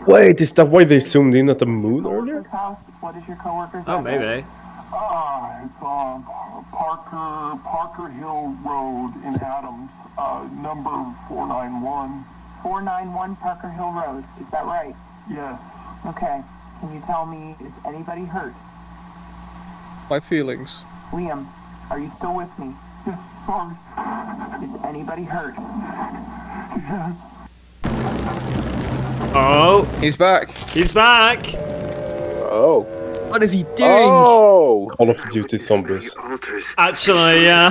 Wait, is that why they zoomed in at the moon earlier? What is your coworker's Oh, maybe. It's Parker Hill Road in Adams, number 491. 491 Parker Hill Road, is that right? Yes. Okay. Can you tell me, is anybody hurt? My feelings. Liam, are you still with me? Yes, sorry. Is anybody hurt? Yes. Oh. He's back. He's back. Oh. What is he doing? Oh! Call of Duty Zombies. Actually, yeah.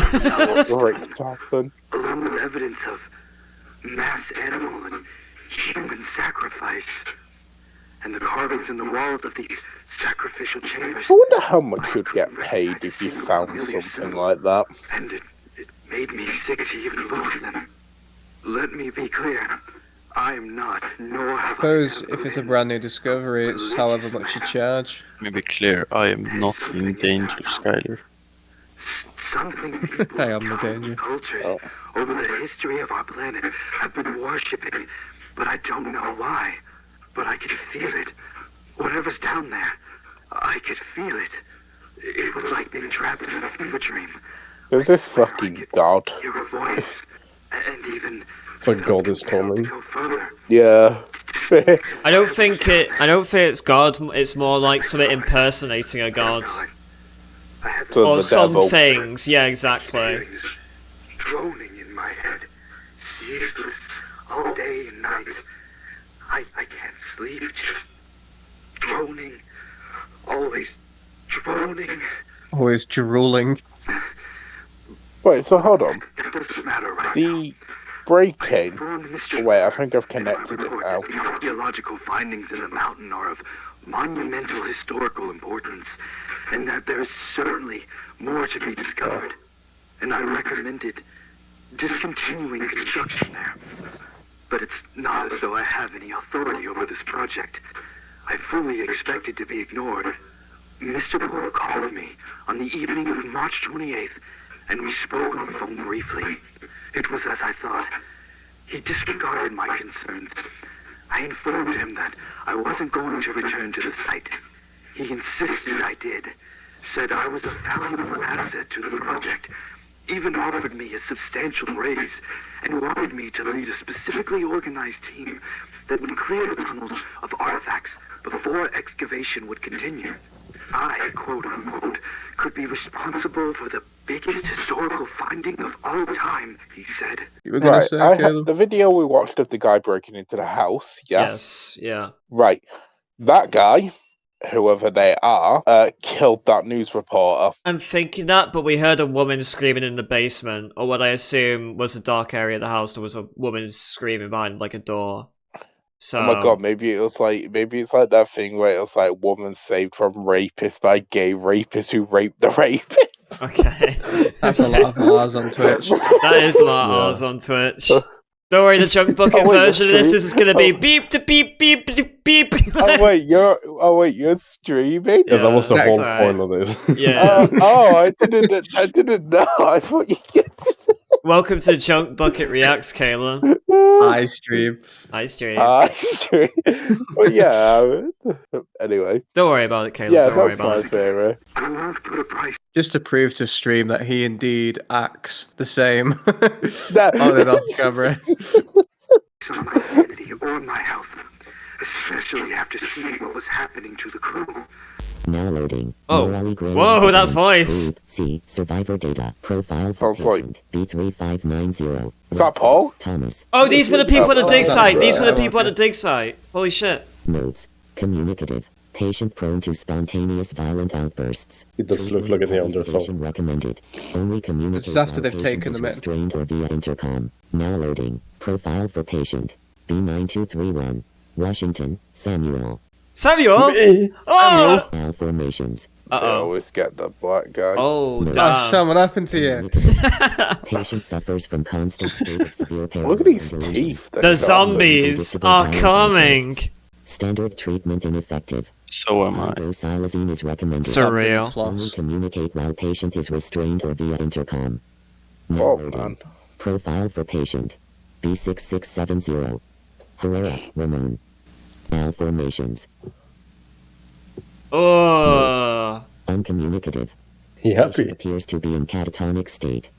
Along with evidence of mass animal and human sacrifice, and the carvings in the walls of these sacrificial chambers. I wonder how much you'd get paid if you found something like that. And it made me sick to even look at them. Let me be clear. I am not, nor have Suppose if it's a brand new discovery, it's however much you charge. Let me be clear, I am not in danger, Skyler. something I am the danger. cultures over the history of our planet have been worshipping, but I don't know why. But I could feel it. Whatever's down there, I could feel it. It was like being trapped in a fever dream. Is this fucking God? Hear a voice, and even It's like God is coming. Yeah. I don't think it's God. It's more like something impersonating a god. So Or the some devil. things. Yeah, exactly. droning in my head, ceaseless, all day and night. I can't sleep, just droning, always droning. Always drooling. Wait, so hold on. That doesn't matter right The break-in. Wait, I think I've connected it now. The archaeological findings in the mountain are of monumental historical importance, and that there is certainly more to be discovered. And I recommended discontinuing construction there. But it's not as though I have any authority over this project. I fully expected to be ignored. Mr. Poole called me on the evening of March 28th, and we spoke on the phone briefly. It was as I thought. He disregarded my concerns. I informed him that I wasn't going to return to the site. He insisted I did, said I was a valuable asset to the project, even offered me a substantial raise, and wanted me to lead a specifically organized team that would clear the tunnels of artifacts before excavation would continue. I, quote unquote, could be responsible for the biggest historical finding of all time, he said. Right, the video we watched of the guy breaking into the house, yeah? Yes, yeah. Right, that guy, whoever they are, killed that news reporter. I'm thinking that, but we heard a woman screaming in the basement, or what I assume was a dark area of the house. There was a woman screaming behind, like, a door. So... Oh my god, maybe it's like that thing where it's like woman saved from rapists by gay rapists who raped the rapist. Okay. That's a lot of R's on Twitch. That is a lot of R's on Twitch. Don't worry, the JUNKBucket version of this is going to be beep to beep beep beep beep. Oh wait, you're streaming? Yeah, that was the whole right. point of this. Yeah. I didn't know. I thought you get. Welcome to JUNKBucket Reacts, Kayla. I stream. I stream. Well, yeah. Anyway. Don't worry about it, Kayla. Yeah, Don't worry that's about my it. theory. Just to prove to stream that he indeed acts the same on and off camera. On my sanity or my health, especially after seeing what was happening to the crew. Now loading. Oh. Whoa, that voice. Group C. Survivor data. Profile for Sounds like- patient. B3590. Is that Paul? Thomas. Oh, these were the people at the dig Oh, site. These were the right. people at the dig site. Holy shit. Notes. Communicative. Patient prone to spontaneous violent outbursts. It does look like a Neanderthal. Recommended. Only communicate This is after while they've patient taken is them in. restrained or via intercom. Now loading. Profile for patient. B9231. Washington, Samuel. Samuel? Oh! Malformations. They always get the black guy. Oh, Oh, damn. Sam, what happened to you? Patient suffers from constant state of severe paranoia. Look at these teeth. The zombies are coming. Standard treatment ineffective. So am I. High-dose xylazine is recommended. Surreal. Only communicate while patient is restrained or via intercom. Now Oh, loading. man. Profile for patient. B6670. Herrera, Ramon. Malformations. Oh. Uncommunicative. He Patient happy. appears to be in catatonic state.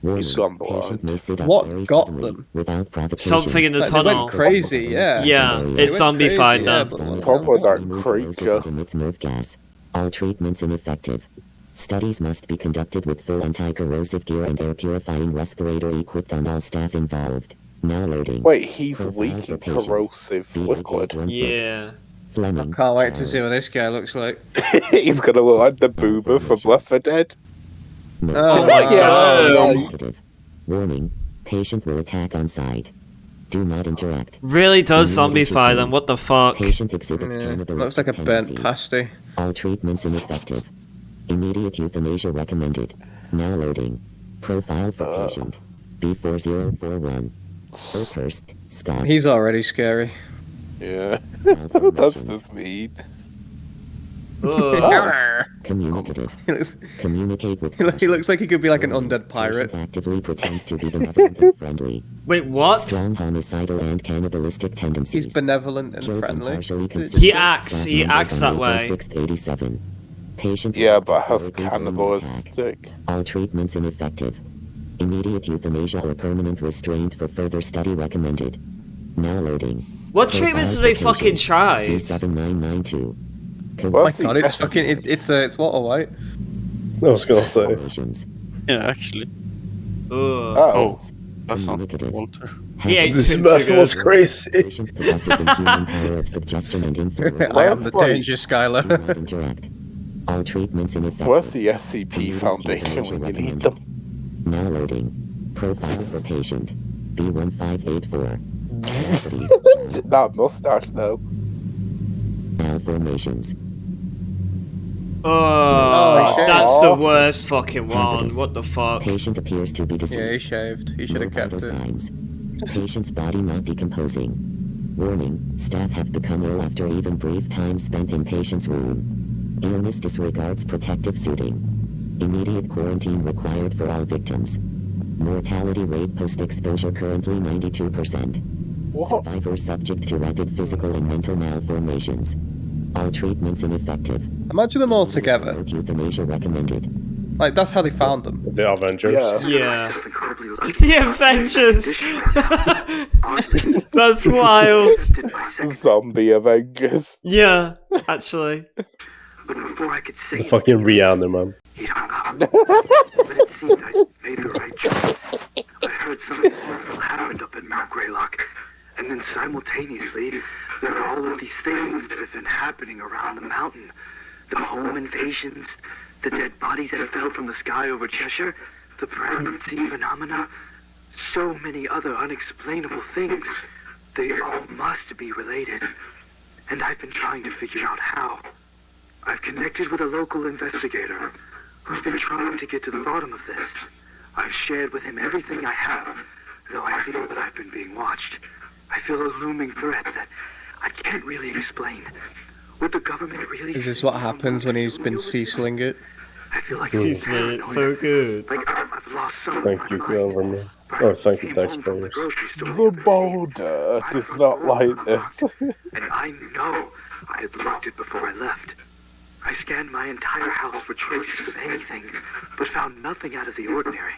Warning, He's sunblind. patient may sit up What very got suddenly them? without provocation. Something in the Like, they tunnel. went crazy, yeah. Yeah, They it's went crazy, zombified yeah, now. but- Probably that Extremely creature. corrosive, it emits nerve gas. All treatments ineffective. Studies must be conducted with full anti-corrosive gear and air purifying respirator equipped on all staff involved. Now loading. Wait, he's Profile leaking for patient. corrosive liquid. Yeah. Fleming. Can't wait to Charles. see what this guy looks like. He's gonna look like the boomer from Left 4 Dead. No. Oh my God. Negative. Warning. Patient will attack on sight. Do not interact. Really does Immunity to zombify pain. them, what the fuck? Patient exhibits Yeah, cannibalistic looks like a burnt tendencies. pasty. All treatments ineffective. Immediate euthanasia recommended. Now loading. Profile for patient. B4041. Oakhurst, Scott. He's already scary. Yeah, that's just mean. Communicative. He looks, Communicate with he looks like he could be like an undead pirate. Patient actively pretends to be benevolent and friendly. Wait, what? Strong homicidal and cannibalistic tendencies. He's benevolent and Killed friendly. partially He concealed acts staff he members acts on that way. April 6th, 87. Patient Yeah, with but has hysterically violent attack. cannibalistic. All treatments ineffective. Immediate euthanasia or permanent restraint for further study recommended. Now loading. What treatments do they fucking try? B7992. Oh my god, it's fucking it's Walter White. I was gonna say. Yeah, actually. Oh, that's not Walter. He ain't This too math good. was crazy. Patient possesses inhuman power of suggestion and influence. I am the danger, Skylar. Do not interact. All treatments ineffective. Where's the SCP Foundation when you need them? Now loading. Profile for patient. B1584. Gravity. That mustache, though. Malformations. Oh, shit. that's the worst fucking one. Hazardous. What the fuck? Patient appears to be deceased. Yeah, he shaved. He should No have kept vital it. signs. Patient's body not decomposing. Warning, staff have become ill after even brief time spent in patient's room. Illness disregards protective suiting. Immediate quarantine required for all victims. Mortality rate post-exposure currently 92%. Survivor subject to rapid physical and mental malformations. All treatments ineffective. Imagine them all together. Euthanasia recommended. Like, that's how they found them. The Avengers. Yeah. The Avengers! That's wild. Zombie Avengers. Yeah, actually. But before I could say The fucking Rihanna, man. he'd hung up. But it seemed I made the right choice. I heard something horrible happened up in Mount Greylock, and then simultaneously, there are all of these things that have been happening around the mountain. The home invasions, the dead bodies that fell from the sky over Cheshire, the pregnancy phenomena, so many other unexplainable things. They all must be related, and I've been trying to figure out how. I've connected with a local investigator who's been trying to get to the bottom of this. I've shared with him everything I have, though I feel that I've been being watched. I feel a looming threat that I can't really explain. Would the government really... Is this what happens when he's been Ceciling it? I feel like Cecily, it's so good. Like I've lost some Thank you, government. Or thank you, taxpayers. The boulder does not like this. And I know I had locked it before I left. I scanned my entire house for traces of anything, but found nothing out of the ordinary.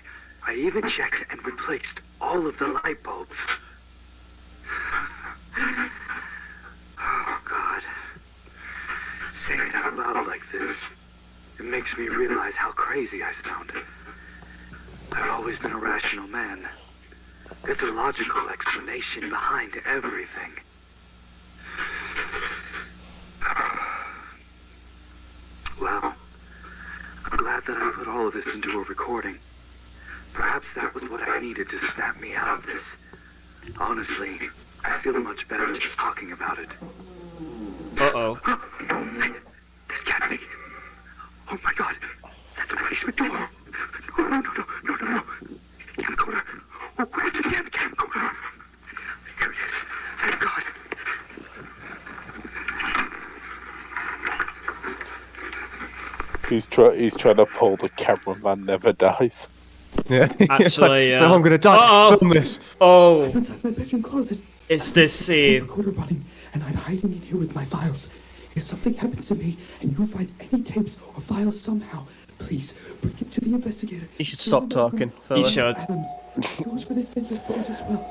I even checked and replaced all of the light bulbs. Oh, God. Saying it out loud like this, it makes me realize how crazy I sound. I've always been a rational man. There's a logical explanation behind everything. that I put all of this into a recording. Perhaps that was what I needed to snap me out of this. Honestly, I feel much better just talking about it. Uh-oh. This can't be. Oh my god. That's the basement door. No. Camcorder. Oh, where's the damn camcorder? Here it is. Thank God. He's trying to pull the cameraman never dies. Yeah. Actually, So I'm gonna die. Film this. Oh. Inside my bedroom closet. It's this scene. Recorder running, and I'm hiding in here with my files. If something happens to me, and you find any tapes or files somehow, please bring it to the investigator. You should stop talking. He should. Goes for this video footage as well.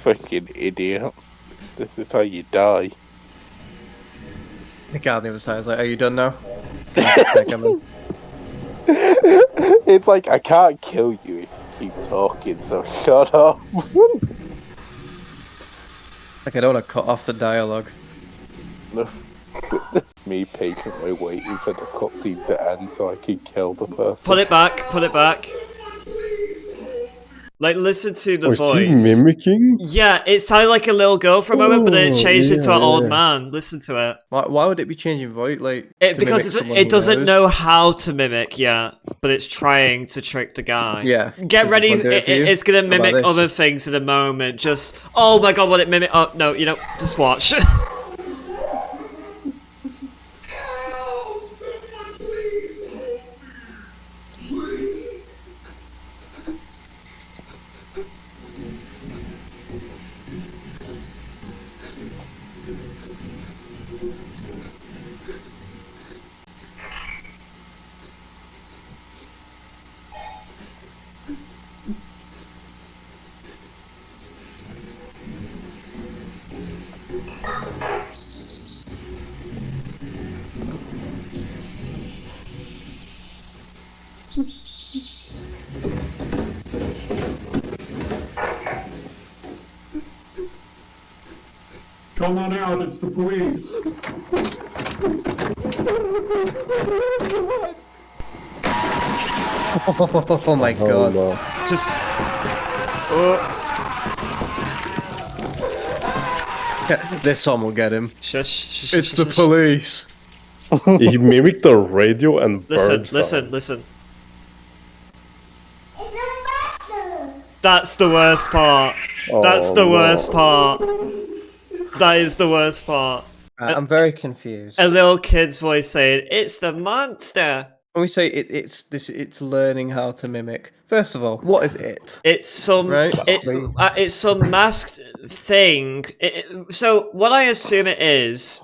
Freaking idiot. This is how you die. The guy on the other side is like, are you done now? It's like, I can't kill you if you keep talking, so shut up. Like, I don't want to cut off the dialogue. Me patiently waiting for the cutscene to end so I can kill the person. Put it back. Like, listen to the voice. Was he mimicking? Yeah, it sounded like a little girl for a moment, but then it changed into an old man. Listen to it. Why would it be changing voice? Like, because it doesn't know how to mimic, yeah, but it's trying to trick the guy. Yeah. Get ready, it's gonna mimic other things in a moment. Just, oh my god, what it mimic? Oh, no, just watch. Come on out, it's the police. Oh my god. Just... This one will get him. Shush. It's the police. He mimicked the radio and bird Listen. That's the worst part. That's the worst part. That is the worst part. I'm very confused. A little kid's voice saying, "It's the monster." When we say it's learning how to mimic. First of all, what is it? It's some it's some masked thing. So what I assume it is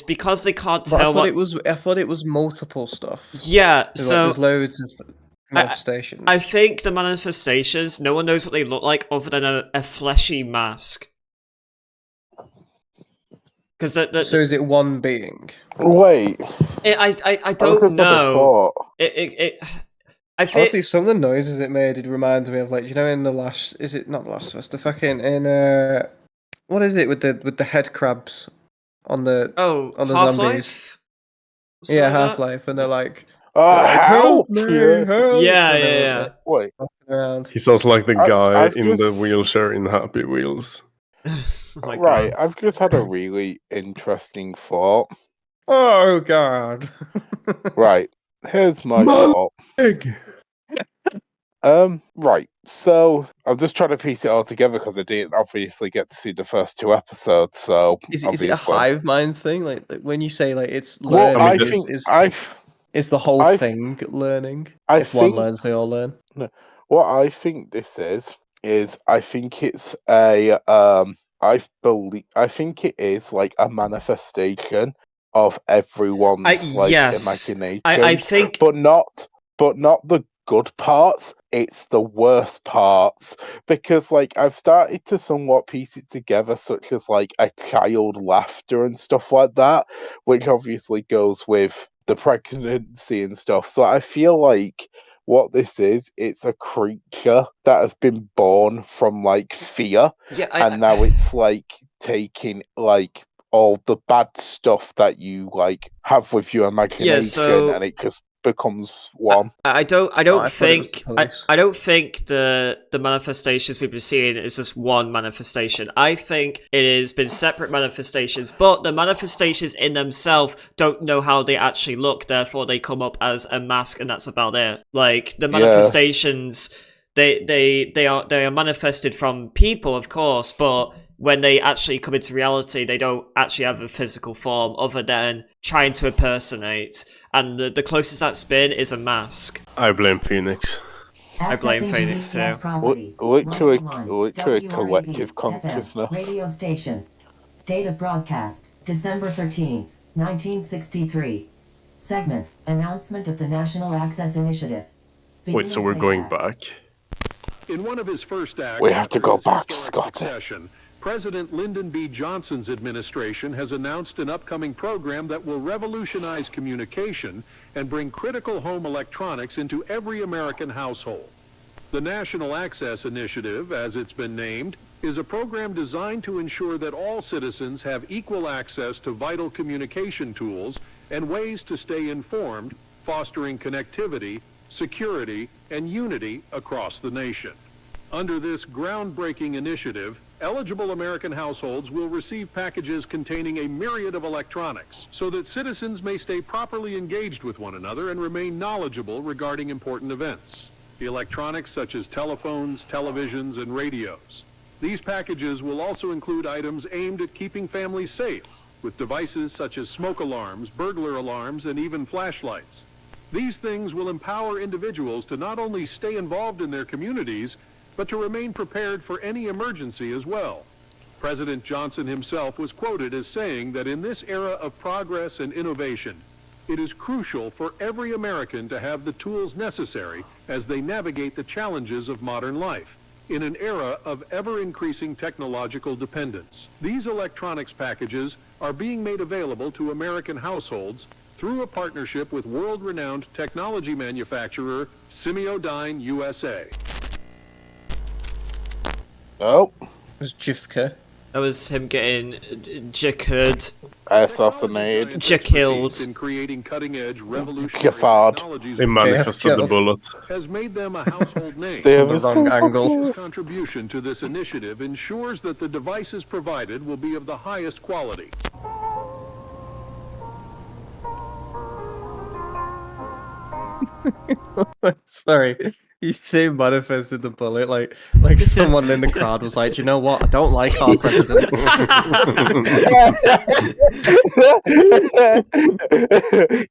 because they can't tell what I thought it was multiple stuff. Yeah, there's loads of manifestations. I think the manifestations, no one knows what they look like other than a fleshy mask. So is it one being? Wait. I don't know. I think honestly, some of the noises it made, it reminded me of, like, in the last, is it not the Last of Us? The fucking what is it with the head crabs on the Half-Life? zombies? Yeah, Half-Life, and they're like, help me, help! Yeah. Wait. He sounds like the guy in the wheelchair in Happy Wheels. Right, I've just had a really interesting thought. Oh god. Right, here's my thought. Right, so I'm just trying to piece it all together because I didn't obviously get to see the first 2 episodes. So is it a hive mind thing? Like when you say like it's learning, well, I think is the whole thing learning? If one learns, they all learn. No, what I think this is I think it's a I think it is like a manifestation of everyone's imagination. I think, but not the good parts. It's the worst parts because, like, I've started to somewhat piece it together, such as like a child laughter and stuff like that, which obviously goes with the pregnancy and stuff. So I feel like what this is, it's a creature that has been born from like fear, and now it's like taking like all the bad stuff that you like have with your imagination, and it just becomes one. I don't I thought it was think the police. I don't think the manifestations we've been seeing is just one manifestation. I think it has been separate manifestations, but the manifestations in themselves don't know how they actually look, therefore they come up as a mask and that's about it. Like the manifestations they are manifested from people, of course, but when they actually come into reality, they don't actually have a physical form other than trying to impersonate. And the closest that's been is a mask. I blame Phoenix. I blame Phoenix too. Literally collective consciousness. Radio station. Date of broadcast, December 13th, 1963. Segment, announcement of the National Access Initiative. Wait, so we're going back? In one of his first acts, We have to go after his back, historic Scotty. succession, President Lyndon B. Johnson's administration has announced an upcoming program that will revolutionize communication and bring critical home electronics into every American household. The National Access Initiative, as it's been named, is a program designed to ensure that all citizens have equal access to vital communication tools and ways to stay informed, fostering connectivity, security, and unity across the nation. Under this groundbreaking initiative, eligible American households will receive packages containing a myriad of electronics so that citizens may stay properly engaged with one another and remain knowledgeable regarding important events. The electronics such as telephones, televisions, and radios. These packages will also include items aimed at keeping families safe, with devices such as smoke alarms, burglar alarms, and even flashlights. These things will empower individuals to not only stay involved in their communities, but to remain prepared for any emergency as well. President Johnson himself was quoted as saying that in this era of progress and innovation, it is crucial for every American to have the tools necessary as they navigate the challenges of modern life in an era of ever-increasing technological dependence. These electronics packages are being made available to American households through a partnership with world-renowned technology manufacturer Semiodyne USA. Oh. It was Jifka. That was him getting jackered. Assassinated. Killed. In creating cutting-edge revolutionary Gaffard. technologies They manifested the bullet. has made them a household name. They have the a wrong angle. His contribution to this initiative ensures that the devices provided will be of the highest quality. Sorry. You say manifested the bullet like someone in the crowd was like, do you know what? I don't like our president.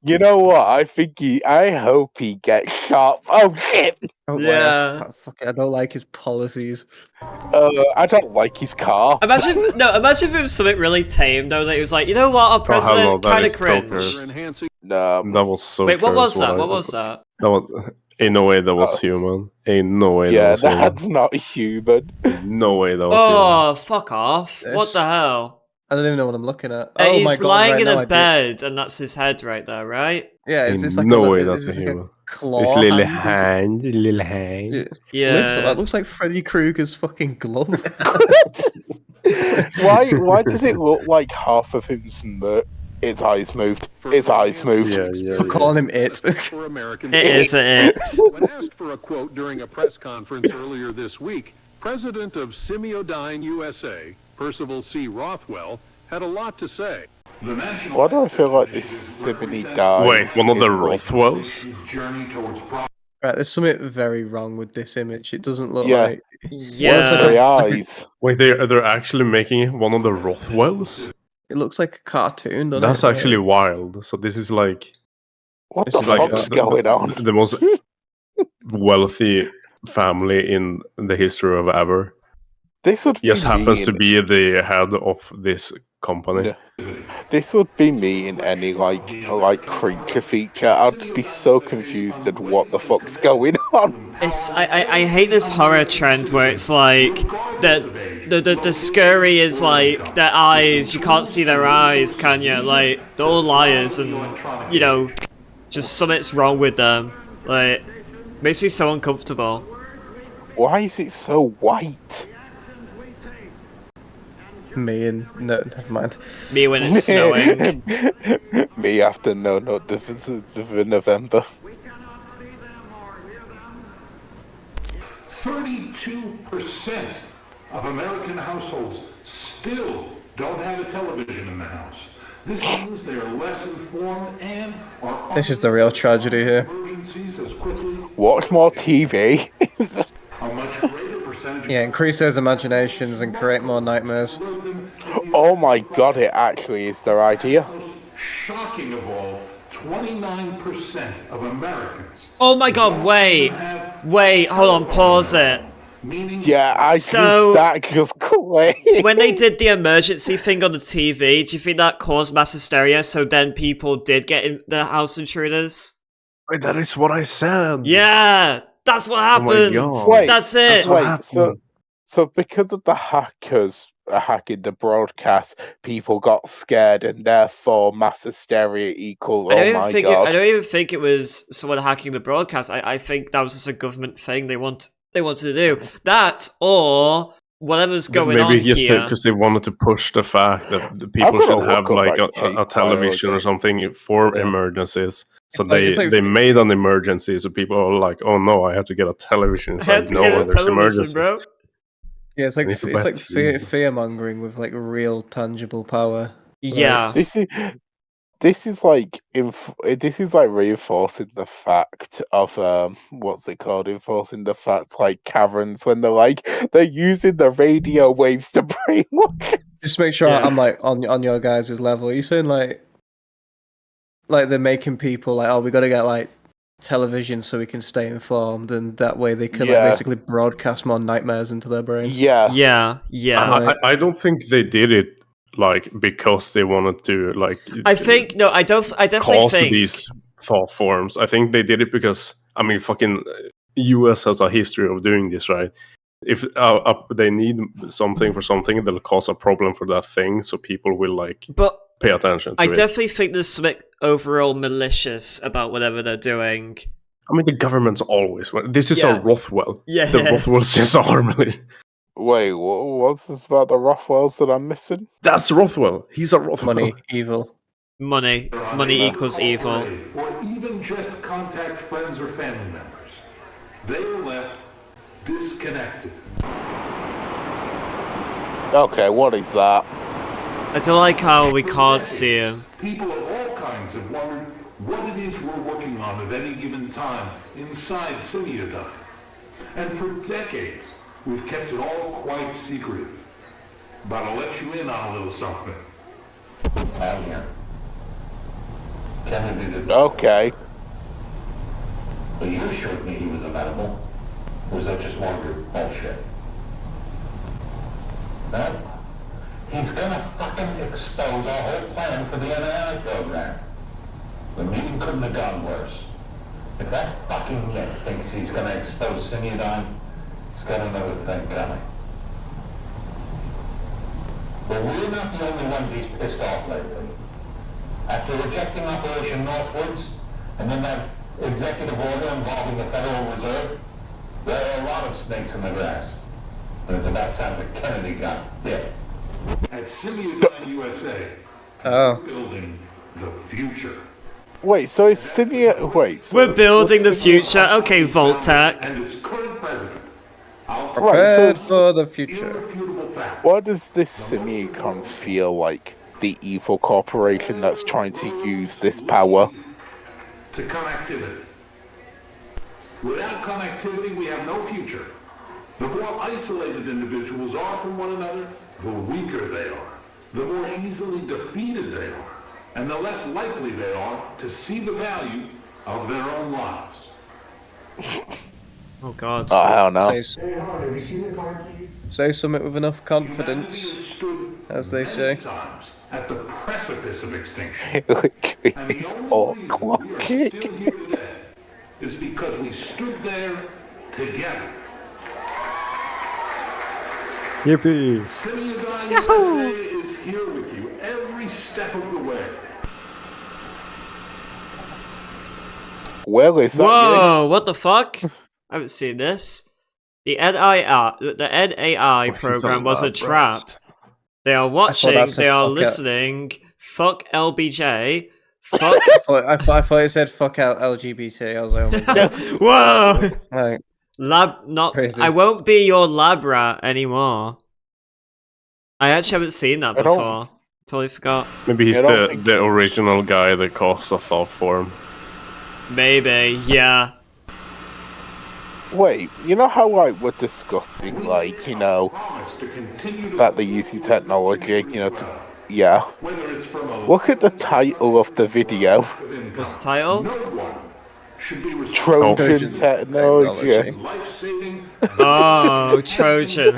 You know what? I hope he gets shot. Oh shit! Yeah. Fuck it, I don't like his policies. I don't like his car. Imagine if it was something really tame though, that he was like, you know what, our president kind of cringe. No. That was so. Wait, what was that? cursed, What was that? That was. Ain't no way that was human. Ain't no way Yeah, that was human. that's not human. No way that was Oh, fuck off. What Yes. the hell? I don't even know what I'm looking at. He's my god! lying right in now a I do. bed, and that's his head right there, right? Yeah, is Ain't this like no a, way is that's this a like human. a claw? It's little hand? hand, little hand. Yeah. Listen, that looks like Freddy Krueger's fucking glove. Why does it look like half of him's his eyes moved? His eyes moved. For calling him it. For American It is it. When asked for a quote during a press conference earlier this week, President of Semiodyne USA, Percival C. Rothwell, had a lot to say. Why do I feel like this Simony died? Wait, one of the Rothwells? Right, there's something very wrong with this image. It doesn't look Yeah. like. Yeah. Well, it's like Three eyes. Wait, they're actually making it one of the Rothwells? It looks like a cartoon, doesn't That's it? actually wild. So this is like. What This the is like fuck's going on? The most wealthy family in the history of ever. This would be Just happens me to in- be the head of this company. Yeah. This would be me in any like creature feature. I'd be so confused at what the fuck's going on. It's I hate this horror trend where it's like the scurry is like their eyes, you can't see their eyes, can you? Like they're all liars and you know, just something's wrong with them. Like makes me so uncomfortable. Why is it so white? Me and no, never mind. Me when it's snowing. Me after no November. 32% of American households still don't have a television in the house. This means they are less informed and are This is the real tragedy here. emergencies as quickly. Watch more TV. A much greater percentage. Yeah, increase those imaginations and create more nightmares. Oh my god, it actually is their idea. Shocking of all, 29% of Americans. Oh my god, wait, hold on, pause it. Yeah, So, that just crazy. when they did the emergency thing on the TV, do you think that caused mass hysteria, so then people did get in the house intruders? Wait, that is what I said. Yeah, that's what happened. Wait, That's it. So because of the hackers hacking the broadcast, people got scared, and therefore mass hysteria equal. I Oh my don't god! even think it was someone hacking the broadcast. I think that was just a government thing they wanted to do. That or whatever's going on Maybe just here. because they wanted to push the fact that the people should have like a television or something for emergencies. So they made an emergency, so people are like, "Oh no, I have to get a television." So I know when there's emergencies. Bro. Yeah, it's like fear mongering with like real tangible power. Yeah, this is like reinforcing the fact of what's it called? Enforcing the fact like Karens when they're using the radio waves to brainwash. Just make sure I'm like on your guys' level. Are you saying like they're making people like, oh, we got to get like television so we can stay informed, and that way they can like, basically broadcast more nightmares into their brains? Yeah. I don't think they did it like because they wanted to like. I definitely cause think these thought forms. I think they did it because fucking US has a history of doing this, right? If they need something for something, they'll cause a problem for that thing, so people will like pay attention to I it. definitely think there's something overall malicious about whatever they're doing. I mean, the government's always. This is a Rothwell. Yeah. The Rothwells just are malicious. Wait, what's this about the Rothwells that I'm missing? That's Rothwell. He's a Rothwell. Money, evil. Money equals evil. Or even just contact friends or family members. They are left disconnected. Okay, what is that? I don't like how we can't see him. People of all kinds have wondered what it is we're working on at any given time inside Simiodon. And for decades, we've kept it all quite secretive. But I'll let you in on a little something. Okay. But you assured me he was amenable. Or was that just more of your bullshit? No? He's gonna fucking expose our whole plan for the NII program. The meeting couldn't have gone worse. If that fucking Nick thinks he's gonna expose Simiodon, he's got another thing coming. But we're not the only ones he's pissed off lately. After rejecting Operation Northwoods, and then that executive order involving the Federal Reserve, there are a lot of snakes in the grass. And it's about time that Kennedy got bit. At Simiodon USA, we're building the future. Wait, so is Simiodon... Wait. So we're building the future. Okay, Voltac. And its current president. Prepared for the future. What does this Simiocon feel like? The evil corporation that's trying to use this power? To connectivity. Without connectivity, we have no future. The more isolated individuals are from one another, the weaker they are. The more easily defeated they are. And the less likely they are to see the value of their own lives. Oh God. Oh, hell no. Say something with enough confidence, as they say. At the precipice of extinction. It's all clocking. Is because we stood there together. Yippee! Simiodon USA is here with you every step of the way. Well, is that Whoa, what the fuck? I haven't seen this. The NAI program was a trap. They are watching, that said they are fuck listening. Fuck LBJ. Fuck. I thought it said fuck out LGBT. I was like, oh my god. Whoa! Like, crazy. I won't be your lab rat anymore. I actually haven't seen that before. Totally forgot. Maybe he's the original guy that caused a thought form. Maybe, yeah. Wait, you know how like we're discussing, like, you know, that they're using technology, you know, to look at the title of the video. What's the title? Trojan technology. Oh, Trojan,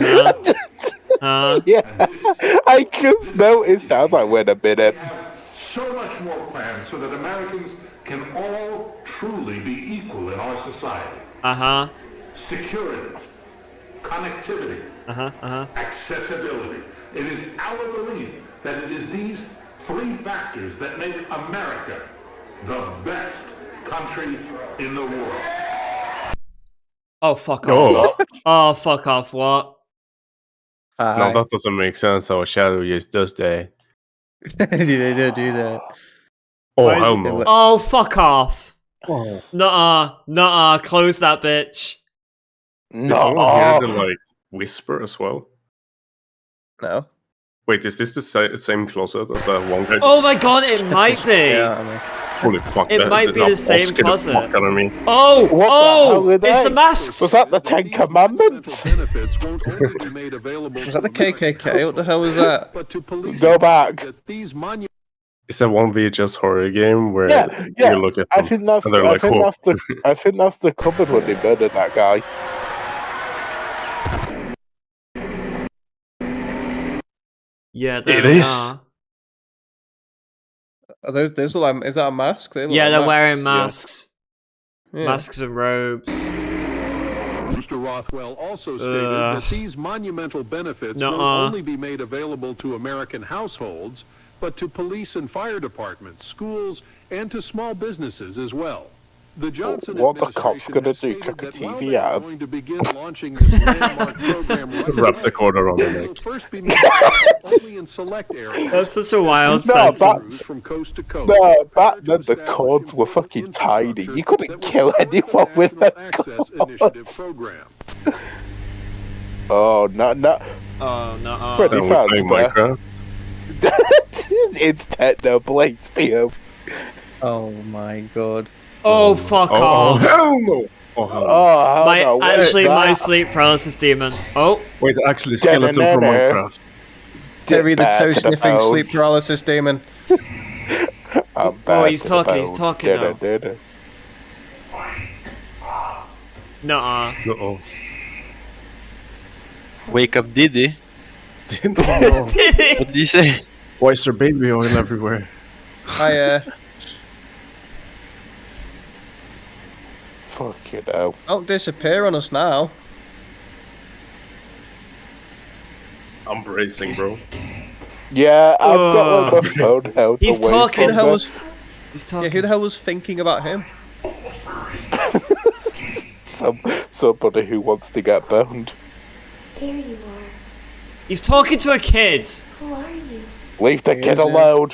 huh? Yeah, I just noticed that. I was like, wait a minute. So much more planned so that Americans can all truly be equal in our society. Security, connectivity, accessibility. It is our belief that it is these three factors that make America the best country in the world. Oh, fuck off. Oh, fuck off, what? No, that doesn't make sense. Our shadow just does that. They don't do that. Oh, hell no. Oh, fuck off. Oh. Nuh-uh, close that bitch. Did someone hear them, like, whisper as well? No. Wait, is this the same closet as that one guy? Oh my god, it might be. Holy fuck, it might be the same closet. The fuck out of me. Oh, What the hell it's the masks. Was that the Ten Commandments? Was that the KKK? What the hell was that? Go back. Is that one VHS horror game where you look at them I think that's and they're like, I think that's the cupboard when they murdered that guy. Yeah, it is. Are those like, is that a mask? Yeah, they're wearing masks. Yeah. Masks and robes. Mr. Rothwell also stated that these monumental benefits will only be made available to American households, but to police and fire departments, schools, and to small businesses as well. The Johnson what the cops gonna do? Cook a TV out? going to begin launching this landmark program Wrap the quarter on the neck. first be made only in select areas. That's such a wild sentence. From coast to coast. No, back then the cords were fucking tiny. You couldn't kill anyone with a cords. Oh, no. Oh, no. Pretty fast, it's Technoblades, Theo. Oh my god. Oh, fuck off. Hell no. Oh, hell no. My sleep paralysis demon. Oh. Wait, actually, skeleton from Minecraft. Terry the toe sniffing sleep paralysis demon. Oh, he's talking now. Nuh-uh. Uh-oh. Wake up, Diddy. What did he say? Why is there baby oil everywhere? Hiya. Fuck you know. Don't disappear on us now. I'm bracing, bro. Yeah, I've got like my phone held He's away talking. from me. He's talking. Yeah, who the hell was thinking about him? Somebody who wants to get boned. There you are. He's talking to a kid. Who are you? Leave the kid alone.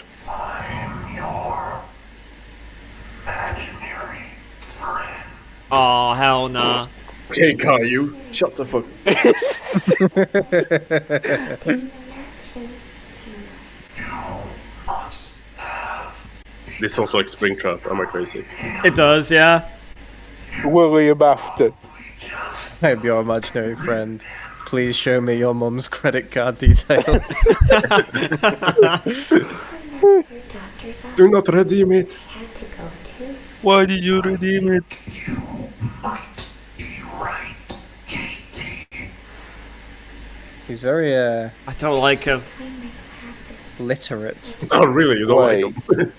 Oh, hell nah. Okay, Caillou, shut the fuck. This also like Springtrap, am I crazy? It does, yeah. William Afton. I'm your imaginary friend. Please show me your mum's credit card details. Do not redeem it. Why did you redeem it? He's very I don't like him. literate. Oh really? You don't like him?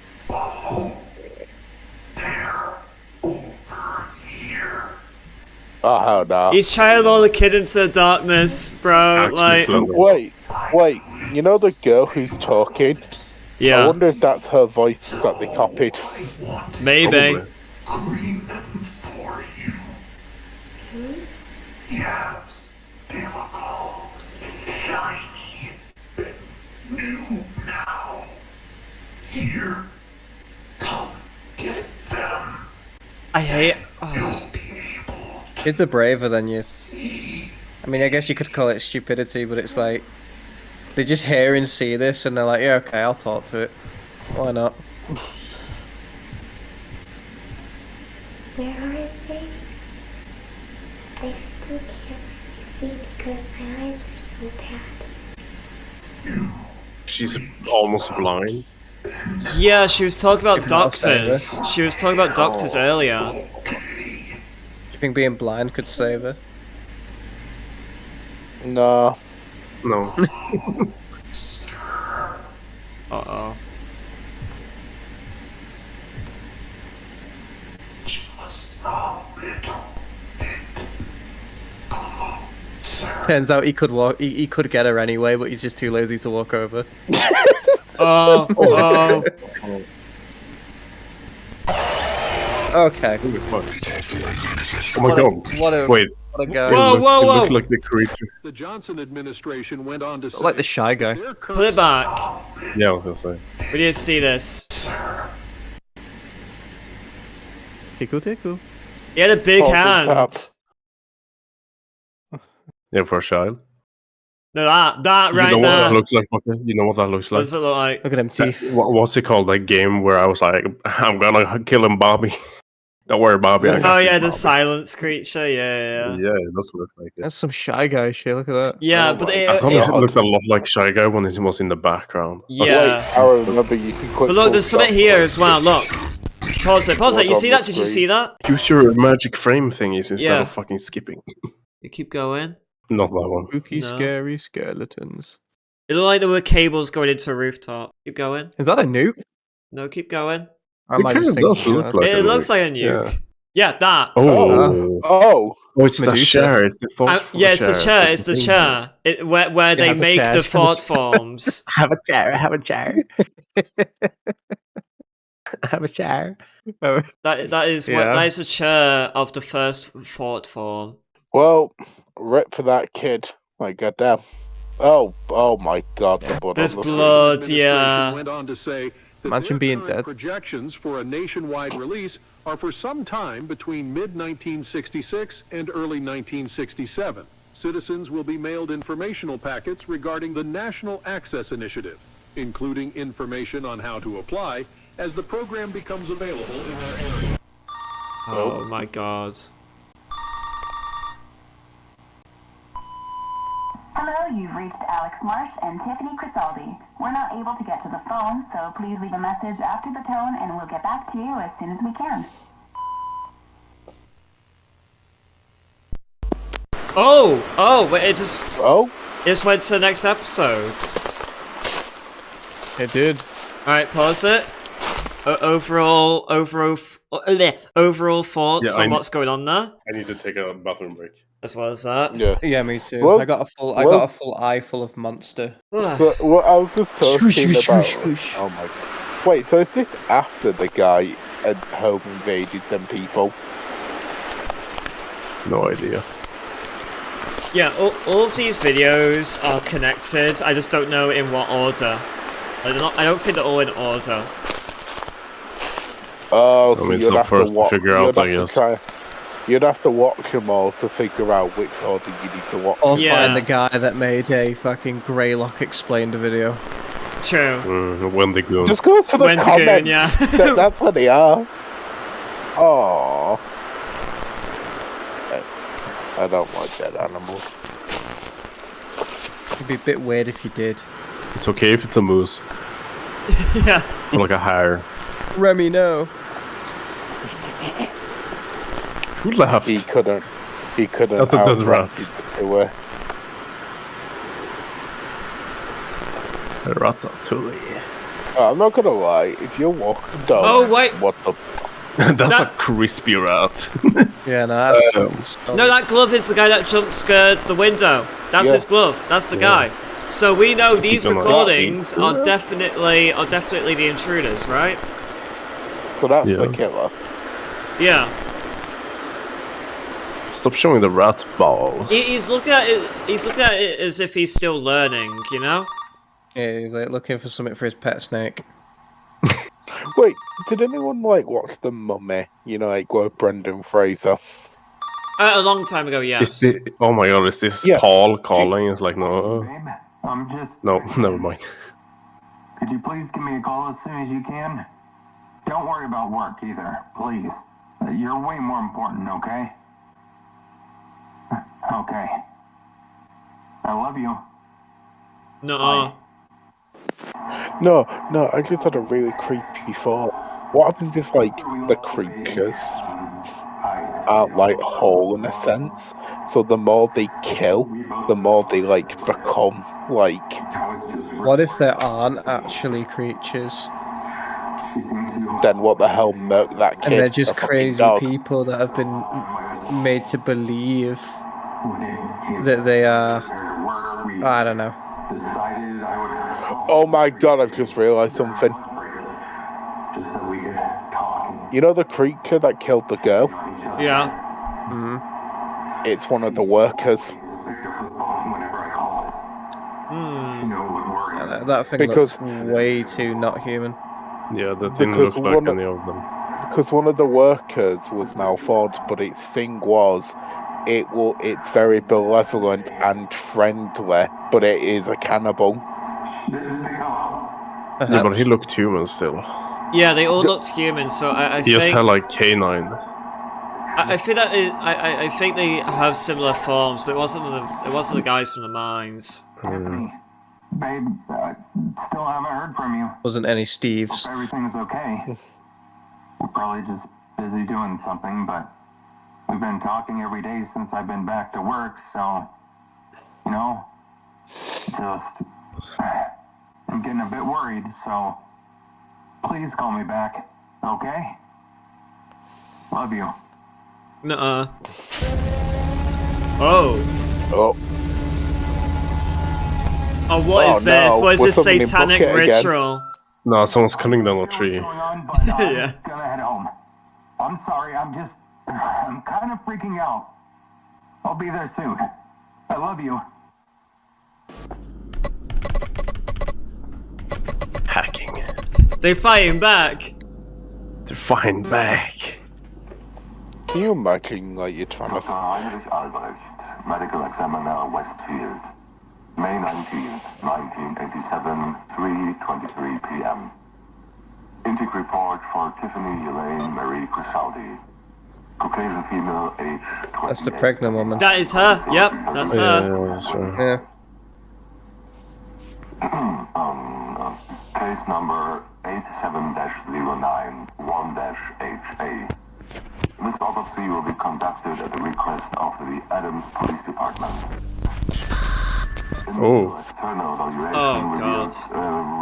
Oh hell no. He's trying to lure the kid into the darkness, bro. Wait. You know the girl who's talking? Yeah. I wonder if that's her voice that they copied. Maybe. Yes, they look all shiny. here. Come get them. I hate. Kids are braver than you. I mean, I guess you could call it stupidity, but it's like they just hear and see this, and they're like, "Yeah, okay, I'll talk to it. Why not?" Where are they? I still can't really see because my eyes are so bad. She's almost blind. Yeah, she was talking about doctors. She was talking about doctors earlier. Do you think being blind could save her? No. No. Uh-oh. Just a little bit closer. Turns out he could walk. He could get her anyway, but he's just too lazy to walk over. Oh. Okay. Oh my god. What a Wait. What a guy. Whoa, whoa, whoa! It looked like the creature. The Johnson administration went on to say, Like the shy guy. Put it back. Yeah, I was gonna say. We need to see this. Tickle, tickle. He had a big Hold the hand. tap. Yeah, for a child. No, that You right know what there. that looks like? You know what that looks What like? does it look like? Look at them teeth. What's it called? That game where I was like, I'm gonna kill him, Bobby. Don't worry, Bobby. I got Oh you, yeah, the Bobby. silence creature. Yeah. Yeah, it does look like it. That's some shy guy shit. Look at that. Yeah, Oh but my I thought it, it looked a lot like Shy Guy when he was in the background. yeah. Wait, I remember you can quick But look, there's full something stop here for as well. Look. Pause it. Pause it. You Look see on that? the Did you screen. see that? Use your magic frame thingies instead Yeah. of fucking skipping. You keep going. Not that one. Spooky, No. scary skeletons. It looked like there were cables going into a rooftop. Keep going. Is that a nuke? No, keep going. Or am I It kind just of does thinking look that? like It a looks nuke. like a nuke. Yeah, that. Oh. Oh, It's the Medusa. chair. It's the thought for Yeah, it's the chair. It's It's the chair. Where She they has a make chair, the she has a thought chair. forms. Have a chair. Have a chair. Have a chair. That is Yeah. that is the chair of the first thought form. well, rip for that kid. Like, goddamn. Oh my god, the blood There's on the screen. blood. administration Yeah. went on to say that Imagine their being current dead. projections for a nationwide release are for some time between mid-1966 and early 1967. Citizens will be mailed informational packets regarding the National Access Initiative, including information on how to apply as the program becomes available in their area. Oh my god. Hello, you've reached Alex Marsh and Tiffany Crisaldi. We're not able to get to the phone, so please leave a message after the tone and we'll get back to you as soon as we can. Wait, it just went to the next episode. It did. Alright, pause it. Overall thoughts Yeah, on what's going on there, I need to take a bathroom break. as well as that. Yeah, me too. Well- I got a full eye full of monster. So, well, I was just talking Squish, about. squish, squish. Oh my god. Wait, so is this after the guy at home invaded them people? No idea. Yeah, all of these videos are connected. I just don't know in what order. I don't think they're all in order. Oh, I so mean, you'd so have to first watch. figure out, I You'd have guess. to try. You'd have to watch them all to figure out which order you need to watch. Or Yeah. find the guy that made a fucking Greylock explained video. True. When they go. Just go to the Wendigoon, comments. yeah. That's what they are. Oh. I don't like dead animals. It'd be a bit weird if you did. It's okay if it's a moose. Yeah. Or like a hare. Remy, no. Who laughed? He couldn't. He couldn't. I thought that's outrun rats. it to Ratatouille. I'm not gonna lie. If you're walking down, Oh, wait. what the? That's a crispy rat. Yeah, no, that's fucking stupid. No, that glove is the guy that jump scared the window. That's Yeah. his glove. That's the guy. So we know these Keep 'em on. recordings are definitely the intruders, right? So that's the Yeah. killer. Yeah. Stop showing the rat balls. He's looking at it. He's looking at it as if he's still learning. You know. Yeah, he's like looking for something for his pet snake. Wait, did anyone like watch The Mummy? You know, like with Brendan Fraser. A long time ago, yes. Oh my god, is this Paul calling? It's like, no. Babe, I'm just... No, never mind. Could you please give me a call as soon as you can? Don't worry about work either, please. You're way more important, okay? Okay. I love you. No. No, I just had a really creepy thought. What happens if, like, the creatures aren't, like, whole in a sense? So the more they kill, the more they, like, become, like... What if there aren't actually creatures? Then what the hell murked that kid? And they're just a fucking crazy dog? people that have been made to believe that they are... I don't know. Oh my god, I've just realised something. You know the creature that killed the girl? Yeah. Mm-hmm. It's one of the workers. Yeah, that thing looks way too not human. Yeah, that didn't look like any of them. Because one of the workers was malformed, but its thing was, it's very benevolent and friendly, but it is a cannibal. Yeah, but he looked human still. Yeah, they all looked human, so I He think... just had like canine. I think that I think they have similar forms, but it wasn't the guys from the mines. Babe, still haven't heard from you. Wasn't any Steves. Hope everything's okay. We're probably just busy doing something, but we've been talking every day since I've been back to work, so, you know, I'm getting a bit worried, so please call me back, okay? Love you. Nuh-uh. Oh, what is this? What is this satanic ritual? No, someone's cutting down a tree. Yeah. Gonna head home. I'm sorry, I'm kind of freaking out. I'll be there soon. I love you. Hacking. They're fighting back. They're fighting back. Can you imagine, like, you're trying to... Heinrich Albrecht, Medical Examiner, Westfield. May 19th, 1987, 3:23 p.m. Intake report for Tiffany Elaine Marie Crisaldi. Caucasian female, age 28. That's the pregnant woman. That is her. Yep, that's her. Yeah. Case number 87-09-1-HA. This autopsy will be conducted at the request of the Adams Police Department. External evaluation reveals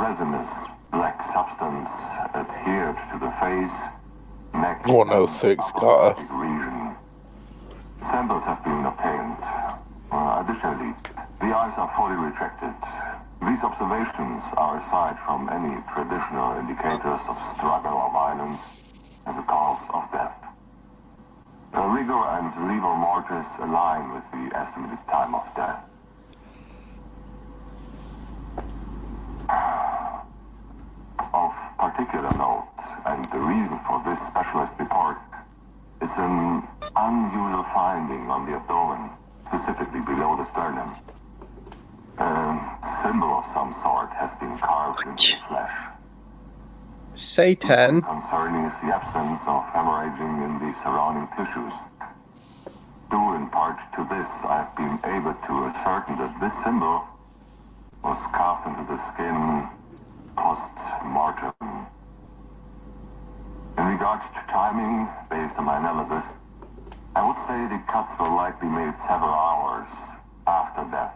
resinous black substance adhered to the face, neck, 106 got her. region. Samples have been obtained. Additionally, the eyes are fully retracted. These observations are aside from any traditional indicators of struggle or violence as a cause of death. Rigor and rigor mortis align with the estimated time of death. Of particular note, and the reason for this specialist report, is an unusual finding on the abdomen, specifically below the sternum. A symbol of some sort has been carved into the flesh. Satan. Concerning is the absence of hemorrhaging in the surrounding tissues. Due in part to this, I have been able to ascertain that this symbol was carved into the skin post-mortem. In regards to timing, based on my analysis, I would say the cuts were likely made several hours after death.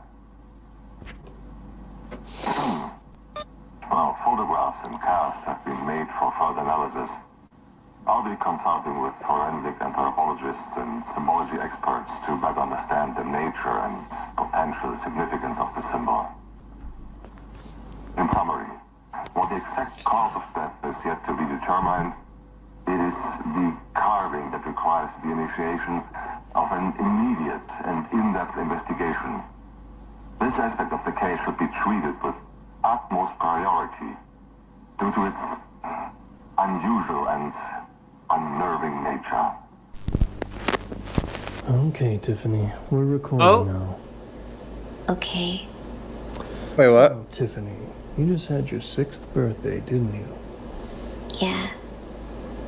Well, photographs and casts have been made for further analysis. I'll be consulting with forensic anthropologists and symbology experts to better understand the nature and potential significance of the symbol. In summary, while the exact cause of death is yet to be determined, it is the carving that requires the initiation of an immediate and in-depth investigation. This aspect of the case should be treated with utmost priority due to its unusual and unnerving nature. Okay, Tiffany, we're recording now. Okay. Wait, what? Oh, Tiffany, you just had your 6th birthday, didn't you? Yeah.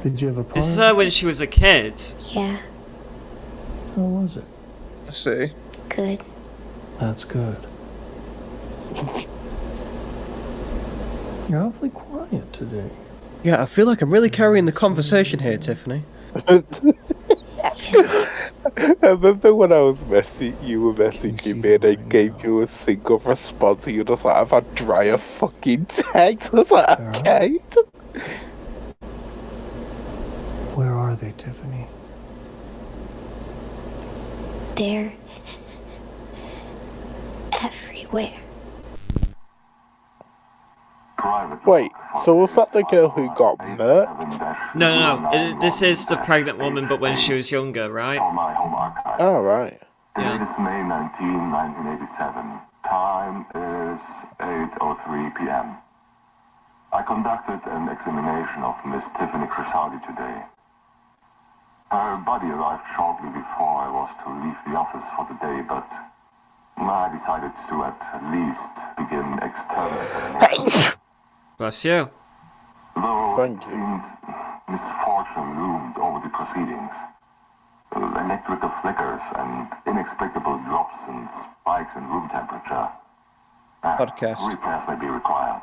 Did you have a party? This is when she was a kid. Yeah. How was it? I see. Good. That's good. You're awfully quiet today. Yeah, I feel like I'm really carrying the conversation here, Tiffany. I remember when I was you were messaging me and I gave you a single response and you're just like, I've had drier fucking text. I was like, okay. Where are they, Tiffany? They're everywhere. Wait, so was that the girl who got murked? No. This is the pregnant woman, but when she was younger, right? Oh, right. Date is May 19, 1987. Time is 8:03 p.m. I conducted an examination of Miss Tiffany Crisaldi today. Her body arrived shortly before I was to leave the office for the day, but I decided to at least begin external examination. Bless you. Though it seemed misfortune loomed over the proceedings. Electrical flickers and inexplicable drops and spikes in room temperature. Podcast. Repairs may be required.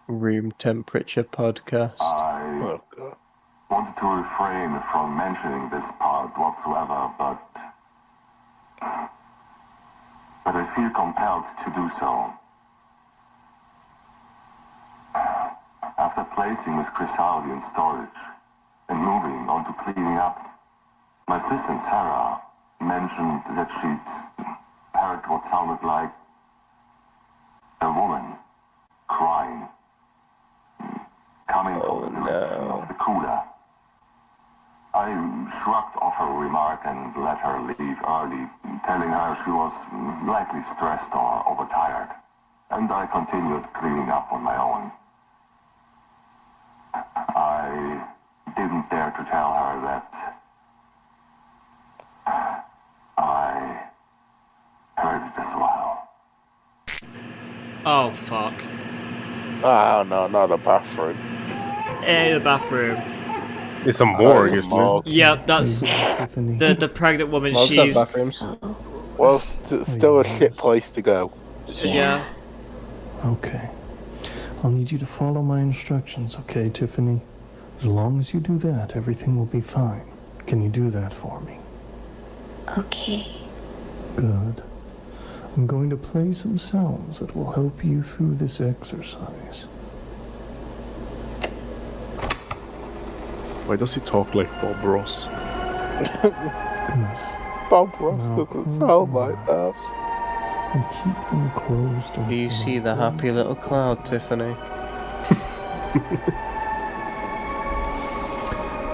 Room temperature podcast. I wanted to refrain from mentioning this part whatsoever, but I feel compelled to do so. After placing Miss Crisaldi in storage and moving on to cleaning up, my assistant Sarah mentioned that she'd heard what sounded like a woman crying, coming from the direction of the cooler. I shrugged off her remark and let her leave early, telling her she was likely stressed or overtired, and I continued cleaning up on my own. I didn't dare to tell her that I heard it as well. Oh, fuck. Oh, no, not a bathroom. Hey, the bathroom. It's a morgue, isn't it? Yeah, that's the pregnant woman. Morgues have She's bathrooms. Well, still a shit place to go. Yeah. Okay. I'll need you to follow my instructions, okay, Tiffany? As long as you do that, everything will be fine. Can you do that for me? Okay. Good. I'm going to play some sounds that will help you through this exercise. Why does he talk like Bob Ross? Bob Ross doesn't sound like that. And keep them closed. Do you see the happy little cloud, Tiffany?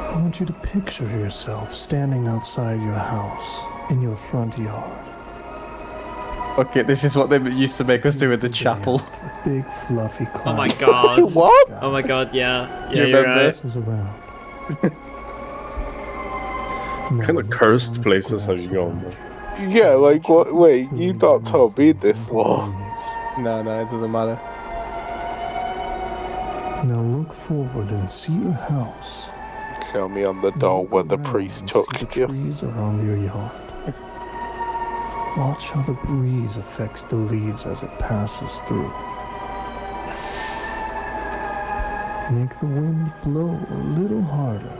I want you to picture yourself standing outside your house in your front yard. Okay, this is what they used to make us do in the chapel. A big fluffy cloud. Oh my god. What? Oh my god, yeah. You You're remember? right. Is around. What kind of cursed places have you gone? Yeah, like, what? Wait, you not told me this law. No, it doesn't matter. Now look forward and see your house. Show me on the door where the priest took you. Trees around your yard. Watch how the breeze affects the leaves as it passes through. Make the wind blow a little harder,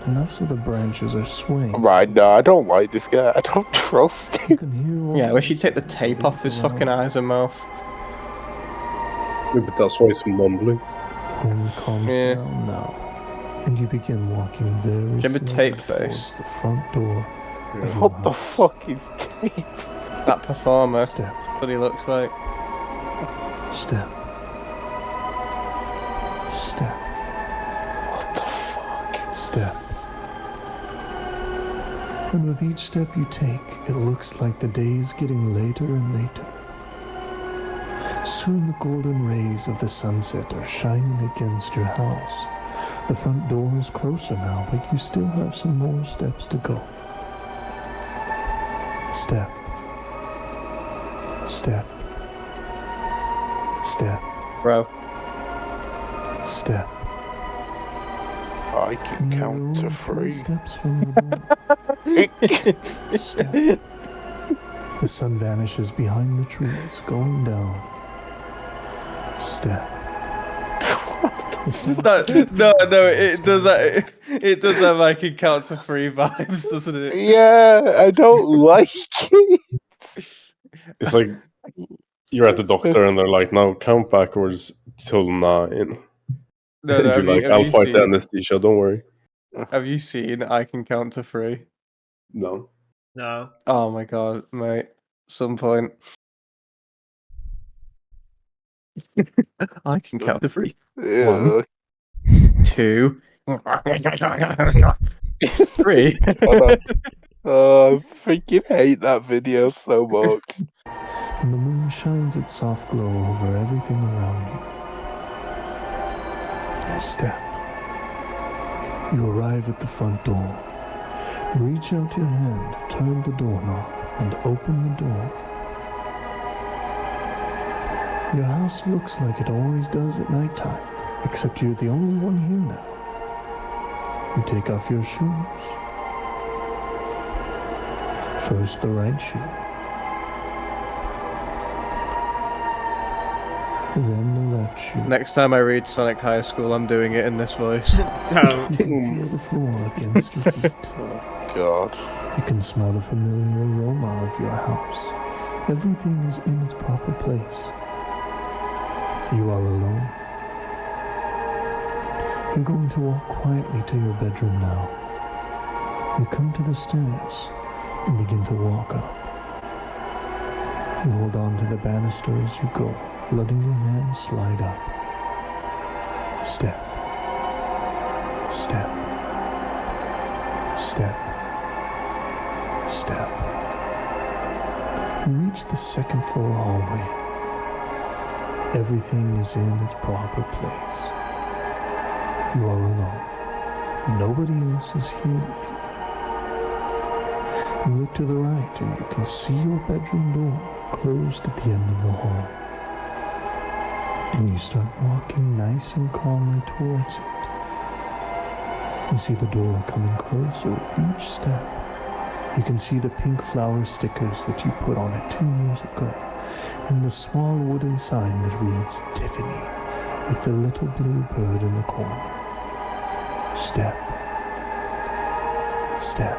enough so the branches are swaying. Right, no, I don't like this guy. I don't trust him. Yeah, I wish he'd take the tape off his fucking eyes and mouth. Yeah, but that's why he's mumbling. Wind calms down now, and you begin walking very Remember slowly Tape Face? towards the front door. Yeah. What the fuck is tape? That performer. Step. What he looks like. Step. Step. What the fuck? Step. And with each step you take, it looks like the day's getting later and later. Soon the golden rays of the sunset are shining against your house. The front door is closer now, but you still have some more steps to go. Step. Step. Step. Bro. Step. I can count to 3. Steps from the door. Step. The sun vanishes behind the trees, going down. Step. No, it does that. It does have I can count to 3 vibes, doesn't it? Yeah, I don't like it. It's like you're at the doctor and they're like, now count backwards till 9. No, And you're like, I'll fight the seen, anesthesia, don't worry. have you seen I can count to 3? No. No. Oh my god, mate. Some point. I can count to 3. Yeah. 1, 2, 3. Oh, I freaking hate that video so much. And the moon shines its soft glow over everything around you. Step. You arrive at the front door. Reach out your hand, turn the doorknob, and open the door. Your house looks like it always does at nighttime, except you're the only one here now. You take off your shoes. First the right shoe. Then the left shoe. Next time I read Sonic High School, I'm doing it in this voice. Don't. You can feel the floor against your feet. Oh, God. You can smell the familiar aroma of your house. Everything is in its proper place. You are alone. You're going to walk quietly to your bedroom now. You come to the stairs and begin to walk up. You hold on to the banister as you go, letting your hand slide up. Step. Step. Step. Step. You reach the second floor hallway. Everything is in its proper place. You are alone. Nobody else is here with you. You look to the right and you can see your bedroom door closed at the end of the hall. And you start walking nice and calmly towards it. You see the door coming closer with each step. You can see the pink flower stickers that you put on it 2 years ago, and the small wooden sign that reads Tiffany, with the little blue bird in the corner. Step. Step.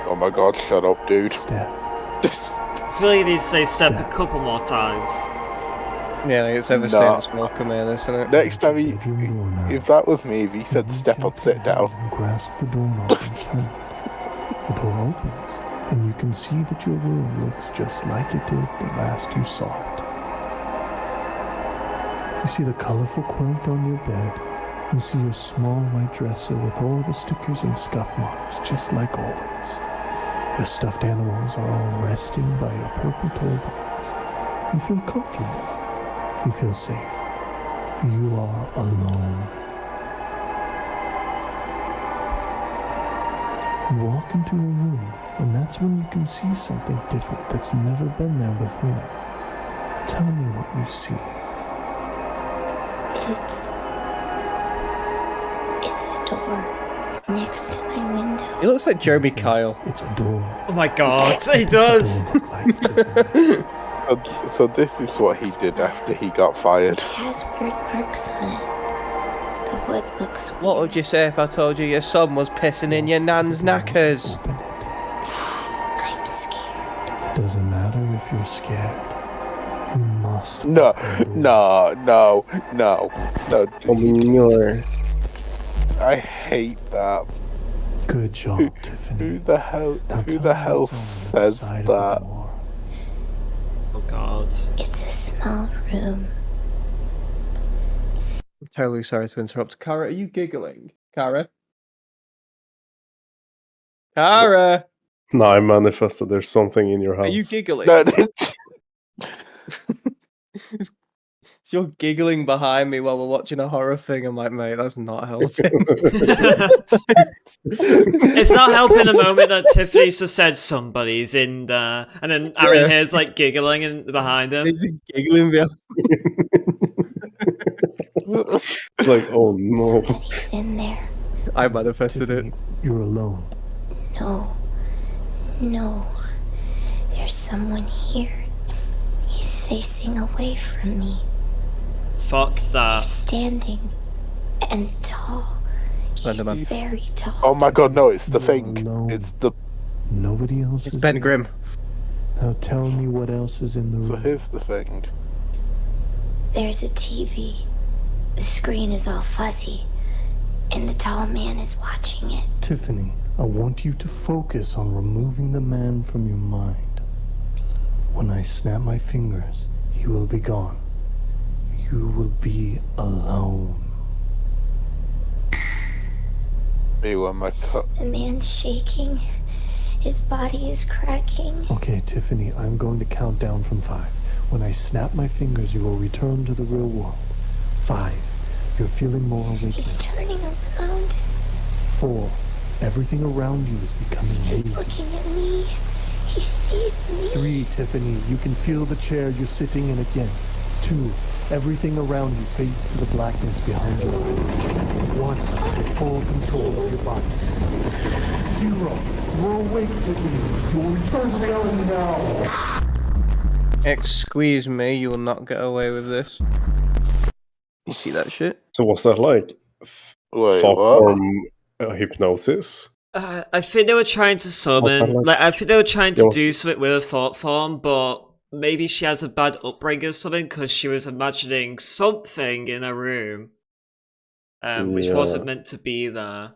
Oh my God, shut up, dude. Step. I feel like you need to say step a couple more times. Yeah, like it's ever since welcome here, isn't it? Next time if that was me, if he said step, I'd sit down. Grasp the doorknob and turn. The door opens, and you can see that your room looks just like it did the last you saw it. You see the colorful quilt on your bed. You see your small white dresser with all the stickers and scuff marks, just like always. Your stuffed animals are all resting by your purple toy box. You feel comfortable. You feel safe. You are alone. You walk into your room, and that's when you can see something different that's never been there before. Tell me what you see. It's a door next to my window. He looks like Jeremy Kyle. It's a door. Oh my god, he does! So this is what he did after he got fired. It has weird marks on it. The wood looks weird. What would you say if I told you your son was pissing in your nan's knackers? I'm scared. Doesn't matter if you're scared. You must. No. I hate that. Good job, Tiffany. Who the hell says that? Oh god. It's a small room. I'm totally sorry to interrupt. Kara, are you giggling? Kara? Kara! No, I manifested there's something in your house. Are you giggling? You're giggling behind me while we're watching a horror thing. I'm like, mate, that's not helping. It's not helping the moment that Tiffany's just said somebody's in there, and then Aaron hears like giggling behind him. He's giggling behind. It's like, oh no. He's in there. I manifested it. You're alone. No. There's someone here. He's facing away from me. Fuck that. He's standing and tall. Slenderman. He's very tall. Oh my god, no, it's the thing. It's the... Nobody else It's is Ben there. Grimm. Now tell me what else is in the room. So here's the thing. There's a TV. The screen is all fuzzy, and the tall man is watching it. Tiffany, I want you to focus on removing the man from your mind. When I snap my fingers, he will be gone. You will be alone. The man's shaking. His body is cracking. Okay, Tiffany, I'm going to count down from 5. When I snap my fingers, you will return to the real world. 5. You're feeling more awake. He's turning around. 4. Everything around you is becoming hazy. He's looking at me. He sees me. 3, Tiffany, you can feel the chair you're sitting in again. 2, everything around you fades to the blackness behind your eyes. 1, full control of your body. 0, you're awake, Tiffany. You'll return to reality now. Excuse me, you will not get away with this. You see that shit? So what's that like? Wait, Thought what? form hypnosis? I think they were trying to summon, I think they were trying to do something with a thought form, but maybe she has a bad upbringing or something because she was imagining something in a room, which wasn't meant to be there.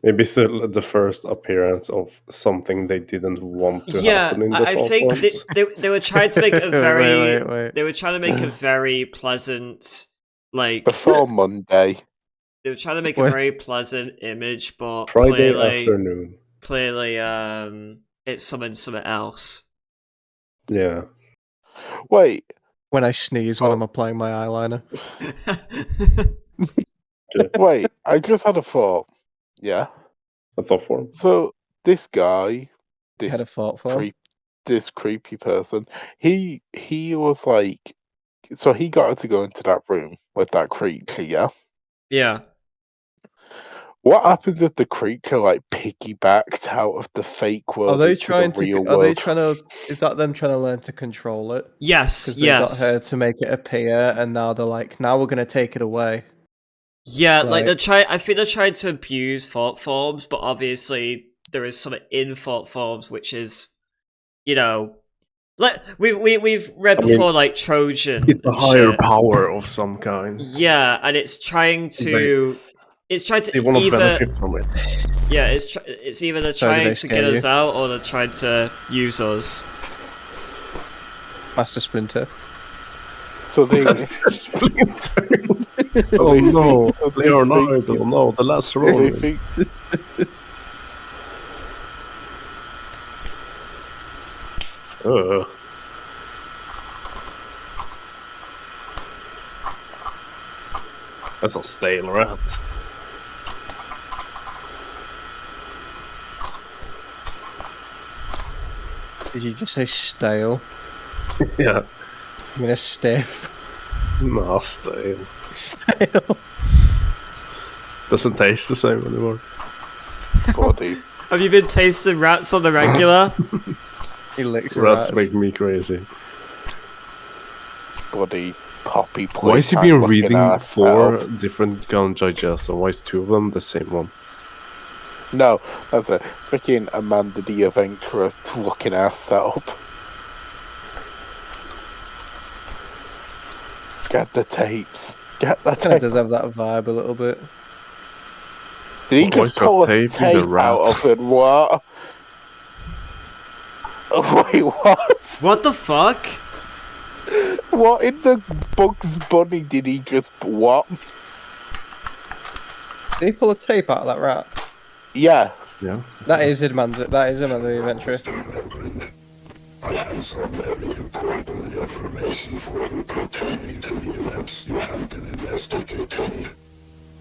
Maybe it's the first appearance of something they didn't want to happen in the I think they were trying to make a very wait. They were trying to make a very pleasant, like before Monday. They were trying to make a very pleasant image, but Friday clearly, afternoon. Clearly, it summoned something else. Yeah. Wait. When I sneeze when I'm applying my eyeliner. Wait, I just had a thought. Yeah. A thought form. So this guy, this had a thought form. This creepy person, he was like, so he got her to go into that room with that creature, yeah? Yeah. What happens if the creature like piggybacked out of the fake world? Are they into trying the real to? Are they world? trying to? Is that them trying to learn to control it? Yes. Because they got her to make it appear, and now they're like, now we're gonna take it away. Yeah, like they're trying. I think they're trying to abuse thought forms, but obviously there is something in thought forms which is, you know, like we've read before, like Trojan. It's a higher power of some kind. Yeah, and it's trying to. They want to benefit from it. Yeah, it's either they're So do trying they to scare get us you? out or they're trying to use us. Master Splinter. So they. Oh no, Leonardo, no, the last roll. That's a stale rat. Did you just say stale? Yeah. I mean a stiff. No, stale. Stale. Doesn't taste the same anymore. Body. Have you been tasting rats on the regular? He licks Rats make me crazy. Bloody poppy. Why is he been playtime reading looking ass 4 setup. different gun judges, and why is 2 of them the same one? No, that's a freaking Amanda the Adventurer looking ass setup. Get the tapes. Get the Kind of tapes. does have that vibe a little bit. Did he Why just is there pull a tape tape in the out rat? of it? What? Oh, wait, what? What the fuck? What in the Bugs Bunny did he just what? Did he pull a tape out of that rat? Yeah. Yeah. That is Amanda the Adventurer. I have some very important information for you pertaining to the events you have been investigating.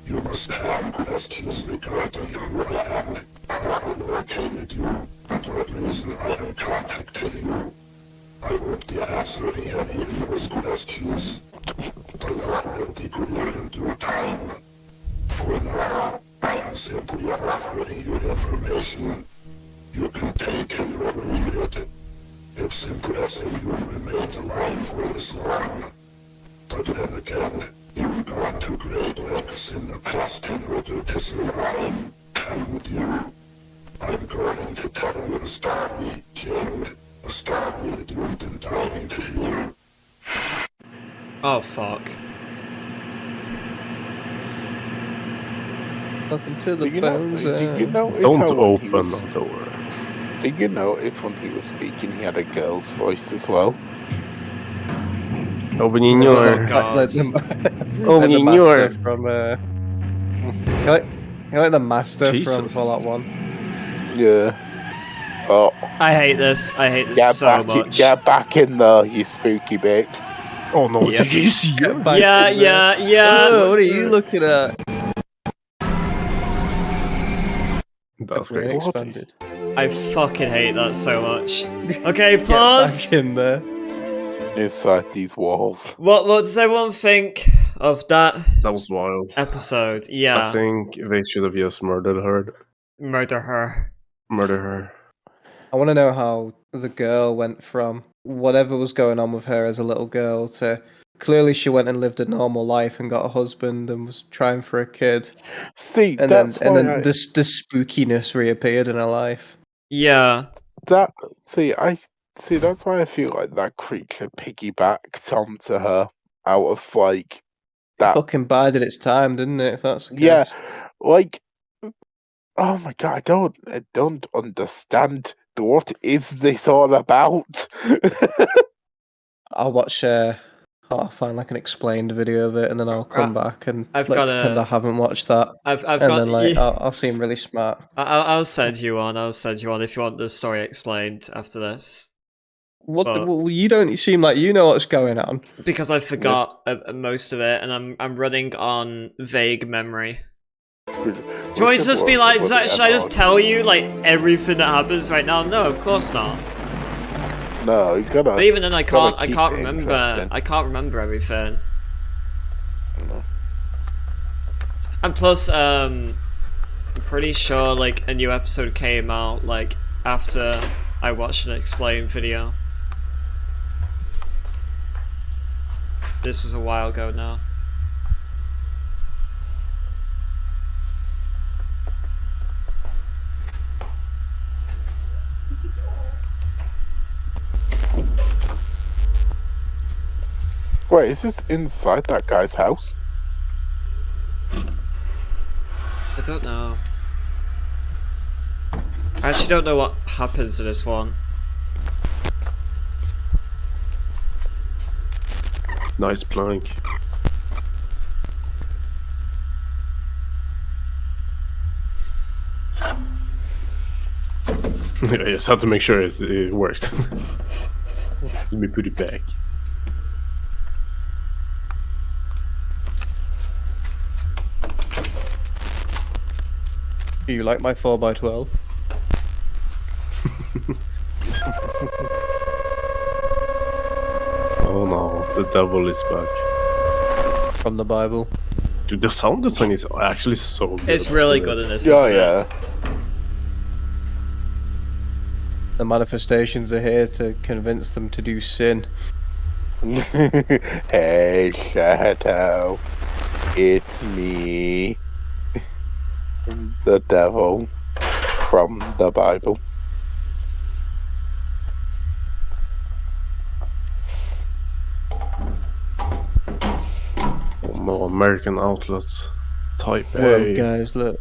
You must have questions regarding who I am, how I located you, and what reason I am contacting you. I won't be answering any of those questions. The law will be clear in due time. For now, I am simply offering you information. You can take it or leave it. It's impressive you remained alive for this long. But then again, you've gone to great lengths in the past in order to survive, haven't you? I'm going to tell you a story, Jim. A story that you've been dying to hear. Oh, fuck. Welcome to the Do you bones. notice Don't how when he open was, the door. did you notice when he was speaking he had a girl's voice as well? Open in Oh, your... God. Like the in master your... from like the master from Jesus. Fallout 1. Yeah. Oh. I hate this. I hate this so much. Get back in there, you spooky bitch. Oh no, Yep. did you see her? Yeah. Oh, what are you looking at? That's Brain crazy. expanded. I fucking hate that so much. Okay, pause. Get back in there. Inside these walls. What does everyone think of that? That was wild. Episode. Yeah. I think they should have just murdered her. Murder her. Murder her. I want to know how the girl went from whatever was going on with her as a little girl to clearly she went and lived a normal life and got a husband and was trying for a kid. See, and that's then why the spookiness reappeared in her life. Yeah. That's why I feel like that creature piggybacked onto her out of like that. Fucking bided its time, didn't it? If that's the case. Yeah, like, oh my god, I don't understand. What is this all about? I'll watch. I'll find like an explained video of it, and then I'll come back and pretend I haven't watched that. I'll seem really smart. I'll send you one. If you want the story explained after this. Well, you don't seem like you know what's going on. Because I forgot most of it, and I'm running on vague memory. Do you want me to just be like, should I just tell you like everything that happens right now? No, of course not. No, you gotta. But even then, I can't remember. I can't remember everything. No. And plus, I'm pretty sure like a new episode came out like after I watched an explained video. This was a while ago now. Wait, is this inside that guy's house? I don't know. I actually don't know what happens to this one. Nice plank. I just have to make sure it works. Let me put it back. Do you like my 4x12? Oh no, the devil is back. From the Bible. Dude, the sound design is actually so good. It's really good in this. Oh yeah. The manifestations are here to convince them to do sin. Hey, Shadow. It's me. The devil from the Bible. Oh no, American outlets. Type A. Whoa, guys, look.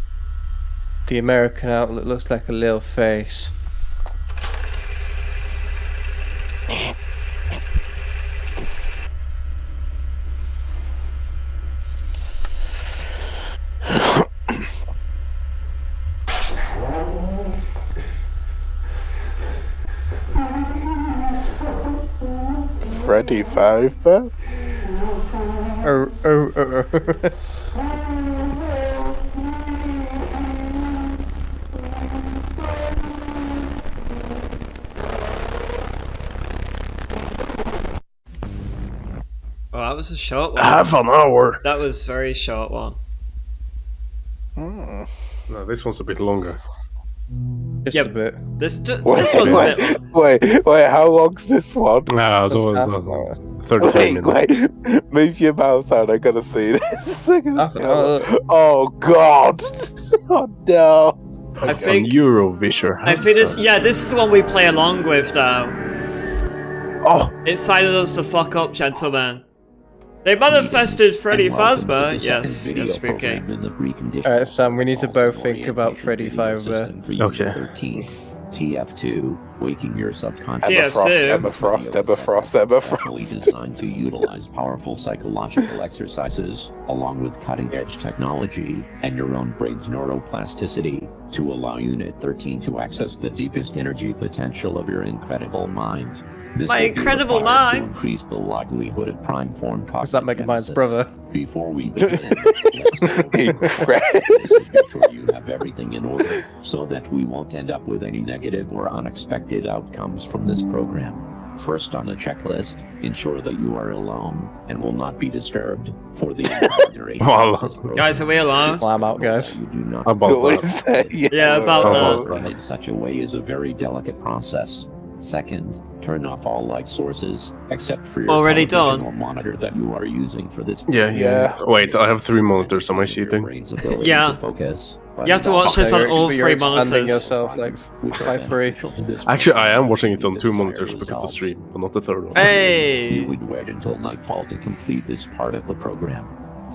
The American outlet looks like a little face. Freddy Fazbear? Oh, that was a short one. Half an hour. That was very short one. No, this one's a bit longer. Just a bit. This one's a bit long. Wait, how long's this one? Nah, Just half that an hour. 35 minutes. Wait, move your mouse out, I gotta see this. Half an hour. Oh god! Oh no! I think Eurovision. I think this is the one we play along with though. Oh! It signed us the fuck up, gentlemen. They manifested Freddy Fazbear. Yes, spooky. Alright, Sam, we need to both think about Freddy Fazbear. Okay. TF2, waking your subconscious. Emma Frost. Specially designed to utilize powerful psychological exercises, along with cutting-edge technology and your own brain's neuroplasticity, to allow Unit 13 to access the deepest energy potential of your incredible mind. My incredible mind! To increase the likelihood of prime form cognitive Is that Megamind's brother? Before we begin, let's go over make sure you have everything in order, so that we won't end up with any negative or unexpected outcomes from this program. First on the checklist, ensure that you are alone and will not be disturbed for the entire duration of this program. Guys, are we alone? Well, I'm out, guys. You do not About that. Yeah, about that. run in such a way is a very delicate process. Second, turn off all light sources except for your already television done or monitor that you are using for this. Yeah. Wait, I have 3 monitors. Am I cheating? Yeah. Focus. You have to watch this on all You're 3 expanding monitors. yourself like by 3. Actually, I am watching it on 2 monitors because the stream, but not the third one. Hey! You would wait until nightfall to complete this part of the program.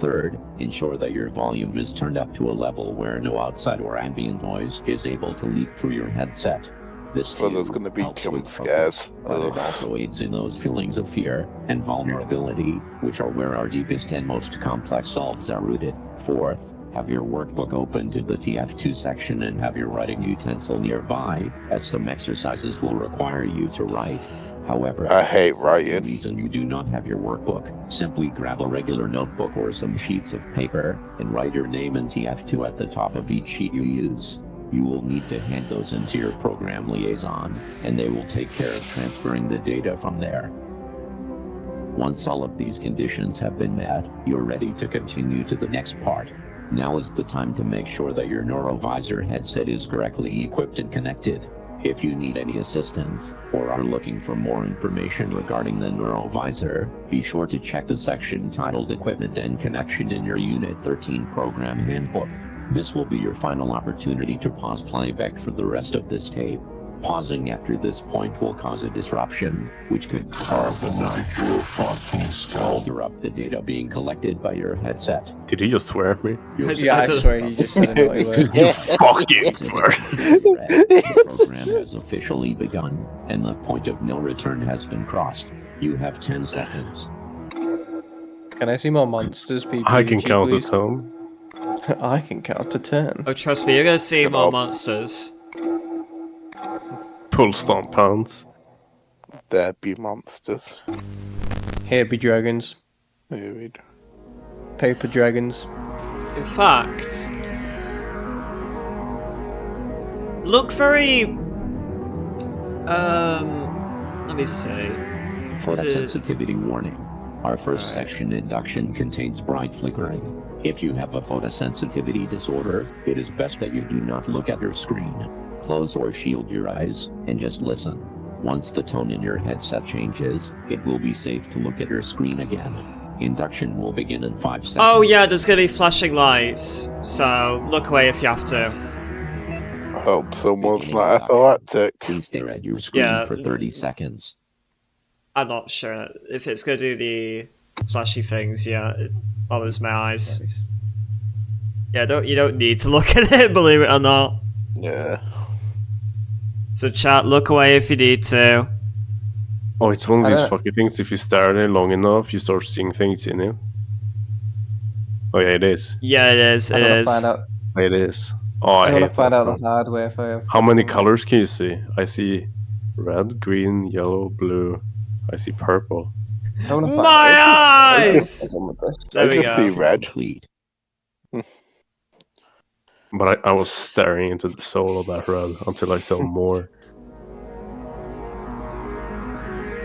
Third, ensure that your volume is turned up to a level where no outside or ambient noise is able to leak through your headset. This So there's gonna be jump scares. but it also aids in those feelings of fear and vulnerability, which are where our deepest and most complex selves are rooted. Fourth, have your workbook open to the TF2 section and have your writing utensil nearby, as some exercises will require you to write. However, I hate writing. for the reason you do not have your workbook, simply grab a regular notebook or some sheets of paper and write your name and TF2 at the top of each sheet you use. You will need to hand those into your program liaison, and they will take care of transferring the data from there. Once all of these conditions have been met, you're ready to continue to the next part. Now is the time to make sure that your Neurovisor headset is correctly equipped and connected. If you need any assistance, or are looking for more information regarding the Neurovisor, be sure to check the section titled Equipment and Connection in your Unit 13 Program Handbook. This will be your final opportunity to pause playback for the rest of this tape. Pausing after this point will cause a disruption, which could interrupt the data being collected by your headset. Did he just swear at me? Yeah, I swear you just said a naughty word. You fucking swear. The program has officially begun, and the point of no return has been crossed. You have 10 seconds. Can I see more monsters, people? I can count to 10. I can count to 10. Oh, trust me, you're gonna see more monsters. Pull stomp pounds. There be monsters. Here be dragons. Here we go. Paper dragons. In fact, look very. Let me see. Photosensitivity warning. Our first section, induction, contains bright flickering. If you have a photosensitivity disorder, it is best that you do not look at your screen. Close or shield your eyes, and just listen. Once the tone in your headset changes, it will be safe to look at your screen again. Induction will begin in 5 seconds. Oh yeah, there's gonna be flashing lights, so look away if you have to. I hope someone's not epileptic. Please stare at your screen for 30 seconds. I'm not sure if it's gonna do the flashy things. Yeah, it bothers my eyes. Yeah, you don't need to look at it, believe it or not. Yeah. So chat, look away if you need to. Oh, it's one of these fucking things. If you stare at it long enough, you start seeing things in it. Oh yeah, it is. Yeah, it is. It is. It is. Oh, I I want to hate find that out one. the hard way if I have. How many colors can you see? I see Red, green, yellow, blue. I see purple. I want to My find out. I eyes! There we just see go. red. But I was staring into the soul of that red until I saw more.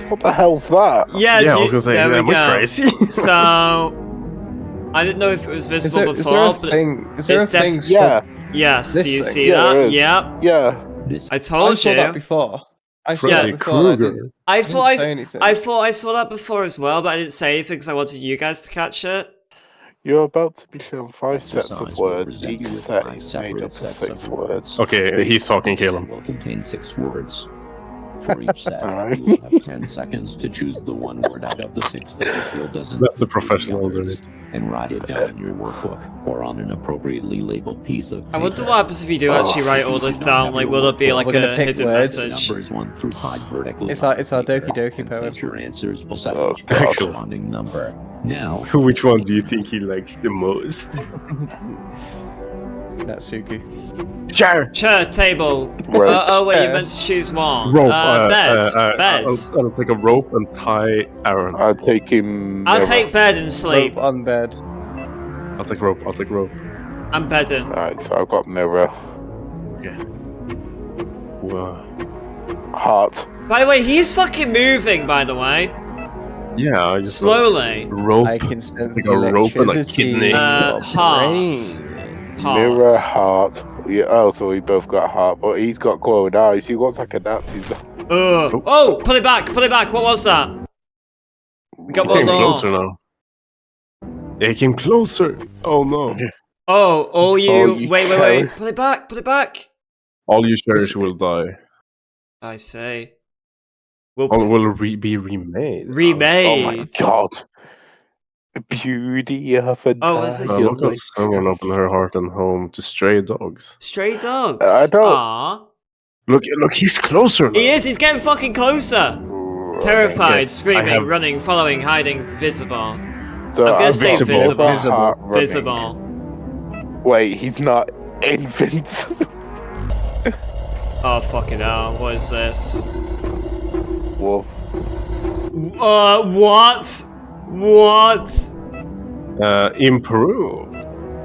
What the hell's that? Yeah, I was gonna say, there am we I go. crazy? So, I didn't know if it was visible Is before, there a but thing? Is there a it's thing? Yeah. Yes, do This you thing? see Yeah, that? there is. Yep. Yeah. I I told saw you. that before. I saw Freddy that before. And Krueger. I didn't thought say anything. I thought I saw that before as well, but I didn't say anything because I wanted you guys to catch it. You're about to be shown 5 sets Exercise of will words. present Each you with set 5 is made separate up of sets 6 of words. Okay, he's talking, Each Caleb. set will contain 6 words. For each set, Alright. you will have 10 seconds to choose the one word out of the 6 that you feel doesn't Let the fit with professional do others, it. and write it down in your workbook or on an appropriately labeled piece of paper. I wonder what happens if you do actually write all this down. Like, will it be like We're gonna a pick hidden words. message? Numbers 1 through 5 vertically. It's our on Doki paper, Doki and poem. place your answers beside Oh, each God. corresponding number. Now, Which one do you think he likes the most? Natsuki. Chair! Chair, table. Ropes. Oh wait, you Chair. meant to choose one. Rope. Bed. Bed. I'll take a rope and tie Aaron. I'll take him. I'll take bed and sleep. Rope on bed. I'll take rope. I'll take rope. I'm bedding. Alright, so I've got mirror. Okay. Whoa. Heart. By the way, he's fucking moving. By the way, Yeah, I just slowly. rope. I can sense Like a rope and a electricity kidney. in your Heart. brain. Mirror, heart. Yeah, oh, so we both got heart, but he's got glowing eyes. He looks like a Nazi. Oh, pull it back. Pull it back. What was that? We got It one came more. closer now. It came closer. Oh no. Oh, you. you Wait. carry- Pull it back. Pull it back. All you cherish will die. I say. All will be remade. Remade. Oh my god. Beauty of a Oh, is this- Look at someone open her heart and home to stray dogs. Stray dogs. I don't- Aw. Look, he's closer now. He is. He's getting fucking closer. Terrified, Okay, screaming, running, following, hiding, visible. So I'm gonna say visible. Heart running. Visible. Wait, he's not invincible. Oh fucking hell! What is this? Wolf. What? What? Improved.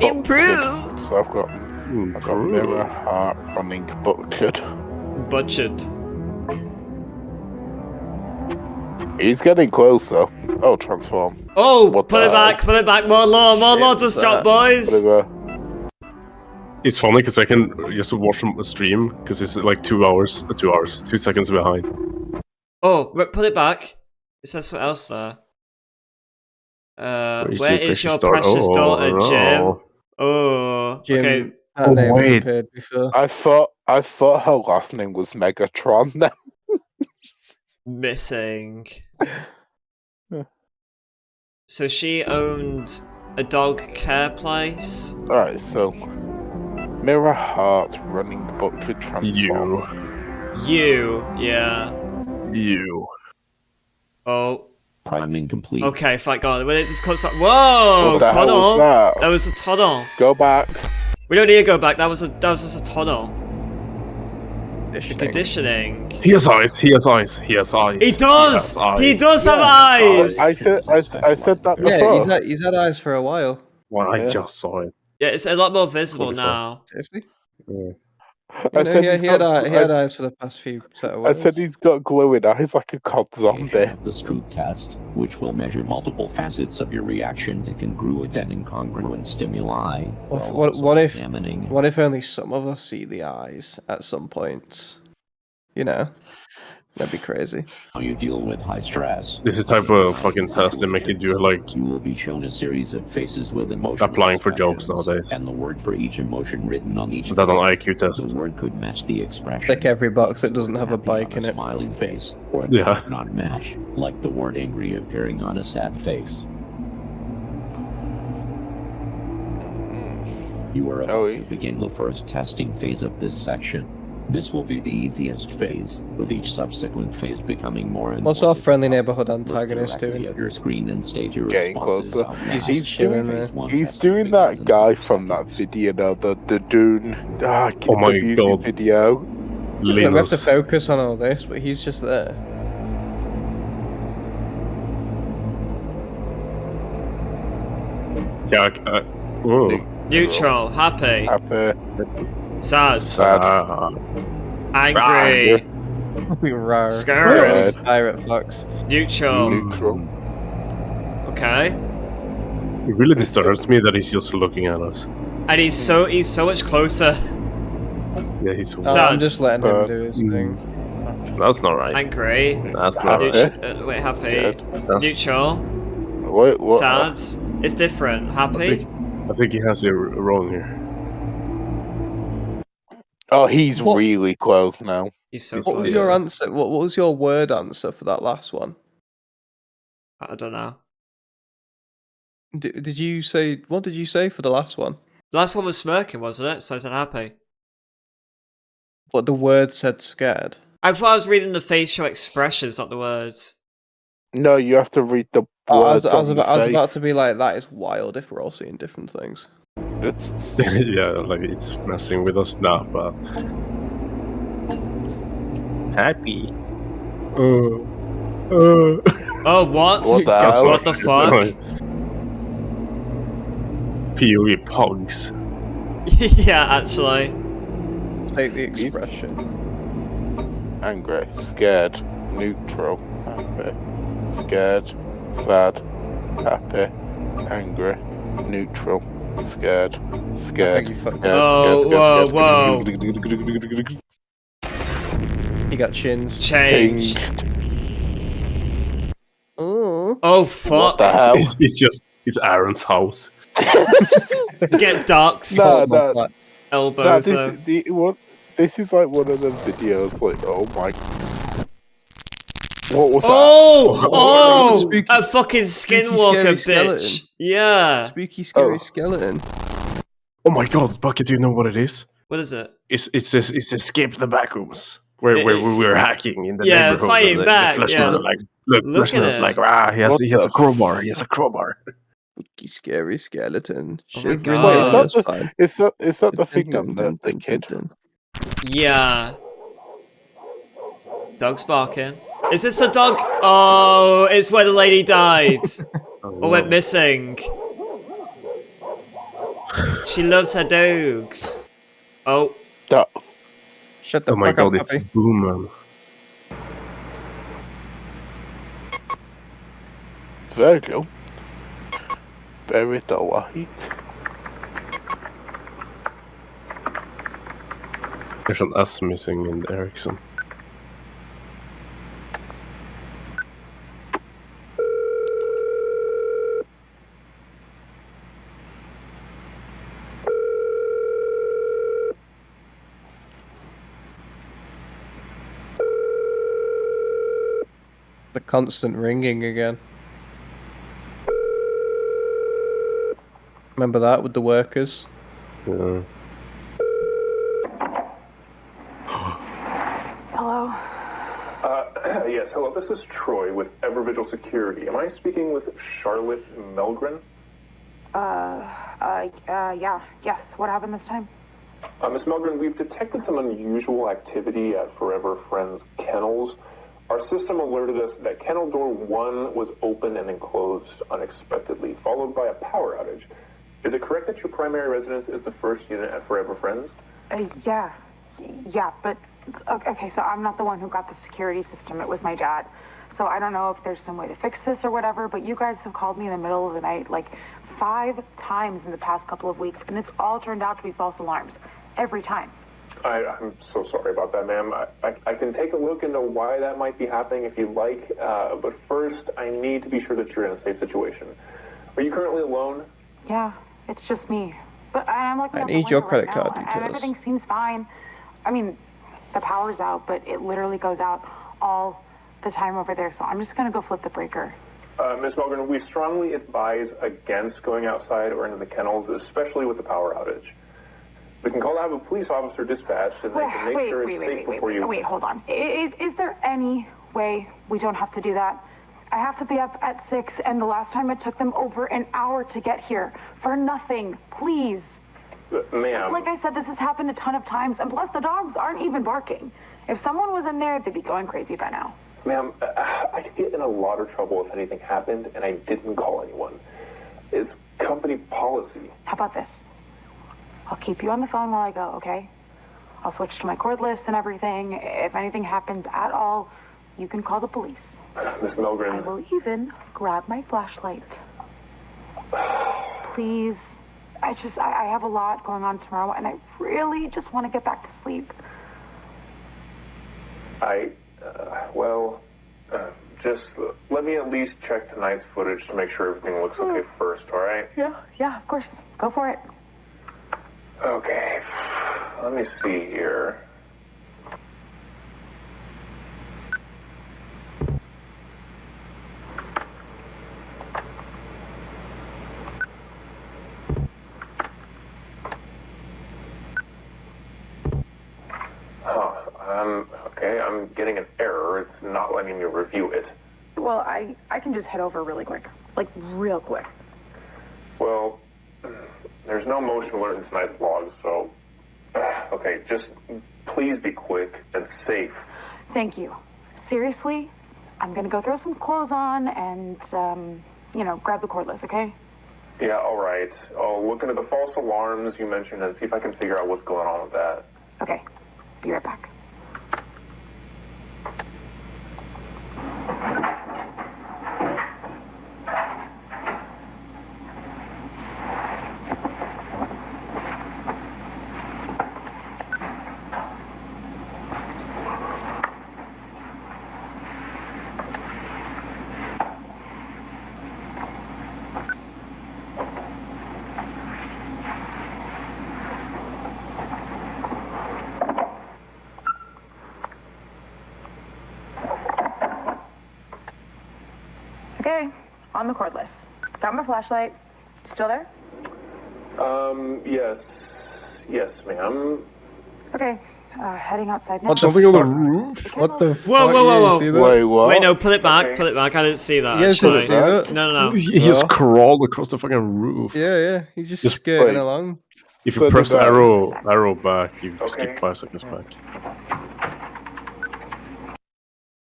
Improved. So I've got mirror, heart, running, butchered. Budget. He's getting closer. Oh, transform. Oh, What pull the it back, pull it back. More law to stop, boys. Whatever. It's funny because I can just watch a stream because it's like 2 hours, 2 seconds behind. Oh, pull it back. It says something else there. Where is your precious daughter, no. Jim? Oh, Jim, okay. that name was appeared before. I thought her last name was Megatron. Then Missing. So she owned a dog care place. all right, so mirror, heart, running, butchered, transform. You, yeah. You. Oh. Priming complete. Okay, thank God. When it just cuts up. Whoa! What the hell Tunnel. was that? That was a tunnel. Go back. We don't need to go back. That was just a tunnel. The conditioning. He has eyes. He has eyes. He has eyes. He does. He does have Yeah. eyes. I said that before. Yeah, he's had eyes for a while. Well, I just saw it. Yeah, it's a lot more visible Holy now. Seriously? Yeah. I said he he's had got- eyes for the past few set of I words. said he's got glowing eyes like a cod zombie. The Stroop test, which will measure multiple facets of your reaction to congruent and incongruent stimuli. What if only some of us see the eyes at some points? You know, that'd be crazy. How you deal with high stress. This is the type of fucking test they make you do, like You will be shown a series of faces with emotion. applying for jobs nowadays. And the word for each emotion written on each That an face. IQ test. The word could match the expression. Click every box that doesn't have a bike in it. Smiling face, or Yeah. not match, like the word angry appearing on a sad face. You are about to begin the first testing phase of this section. This will be the easiest phase, with each subsequent phase becoming more and What's more our friendly neighborhood difficult. Look antagonist directly doing? at your screen and state your Getting responses closer. out loud. He's chilling there. He's doing that guy from that video, the Dune. Oh my the music God. video. So we have to focus on all this, but he's just there. Yeah. Neutral. Happy. Happy. Sad. Sad. Angry. Rawr. Scared. Pirate fox. Neutral. Neutral. Okay. It really disturbs me that he's just looking at us. And he's so much closer. Yeah, he's. Sad. I'm just letting him do his thing. That's not right. Angry. That's not right. Wait, happy. Neutral. What? Sad. It's different. Happy. I think he has it wrong here. Oh, he's really close now. He's so What close. was your answer? What was your word answer for that last one? I don't know. Did you say? What did you say for the last one? The last one was smirking, wasn't it? So I said happy. But the word said scared. I thought I was reading the facial expressions, not the words. No, you have to read the words I was on the about face. to be like, that is wild if we're all seeing different things. It's yeah, like it's messing with us now, but happy. Oh, what? What the hell? What the fuck? POE pogs. Yeah, actually. Take the expression. Angry, scared, neutral, happy, scared, sad, happy, angry, neutral, scared, scared, Whoa. He got chins. Changed. Ooh. Oh, fuck. What the hell? It's Aaron's house. Get ducks. No. Elbows. This is like one of them videos. Like, oh my. What was that? Oh! Spooky- A fucking skinwalker scary bitch. skeleton. Yeah. Spooky, scary skeleton. Oh my god, Bucket, do you know what it is? What is it? It's escape the backrooms. Where we were hacking in the neighborhood. Fighting and back. The Fleshman like, look, Fleshman's like, he has a crowbar. He has a crowbar. Spooky, scary skeleton. Oh my Shivering God. in Is the that the thing that the kid? Yeah. Dog's barking. Is this the dog? Oh, it's where the lady died. Or went missing. She loves her dogs. Oh. Shut the Oh my fuck god, up, it's puppy. Boom. Virgil. Bury the white. There's an S missing in Ericsson. The constant ringing again. Remember that with the workers? Yeah. Hello? Yes, hello, this is Troy with Evervigil Security. Am I speaking with Charlotte Melgren? Yes. What happened this time? Miss Melgren, we've detected some unusual activity at Forever Friends Kennels. Our system alerted us that kennel door 1 was open and then closed unexpectedly, followed by a power outage. Is it correct that your primary residence is the first unit at Forever Friends? Yeah, but okay, so I'm not the one who got the security system. It was my dad. So I don't know if there's some way to fix this or whatever, but you guys have called me in the middle of the night like 5 times in the past couple of weeks, and it's all turned out to be false alarms. Every time. I'm so sorry about that, ma'am. I can take a look into why that might be happening if you'd like, but first I need to be sure that you're in a safe situation. Are you currently alone? Yeah, it's just me. But I'm looking I out the need your window credit right card now, and details. everything seems fine. I mean, the power's out, but it literally goes out all the time over there, so I'm just gonna go flip the breaker. Ms. Melgren, we strongly advise against going outside or into the kennels, especially with the power outage. We can call to have a police officer dispatched, and they can make sure it's safe before you... Wait, hold on. Is there any way we don't have to do that? I have to be up at 6, and the last time it took them over an hour to get here. For nothing. Please. Ma'am. Like I said, this has happened a ton of times, and plus the dogs aren't even barking. If someone was in there, they'd be going crazy by now. Ma'am, I could get in a lot of trouble if anything happened and I didn't call anyone. It's company policy. How about this? I'll keep you on the phone while I go, okay? I'll switch to my cordless and everything. If anything happens at all, you can call the police. Miss Milgren. I will even grab my flashlight. Please. I have a lot going on tomorrow, and I really just want to get back to sleep. Just let me at least check tonight's footage to make sure everything looks okay first, all right? Yeah, of course. Go for it. Okay, let me see here. I'm getting an error. It's not letting me review it. Well, I can just head over really quick. Like, real quick. Well, there's no motion alert in tonight's log, so... Okay, just please be quick and safe. Thank you. Seriously, I'm gonna go throw some clothes on and, grab the cordless, okay? Yeah, all right. I'll look into the false alarms you mentioned and see if I can figure out what's going on with that. Okay, be right back. Okay, on the cordless. Got my flashlight. Still there? Yes, ma'am. Okay, heading outside now. What the fuck? On the roof? What the fuck? Whoa. Wait, what? Wait, no, pull it back. Pull it back. I didn't see that. You guys didn't see that? No. He just crawled across the fucking roof. Yeah. He's just skirting along. If you press arrow back, you skip 5 seconds back.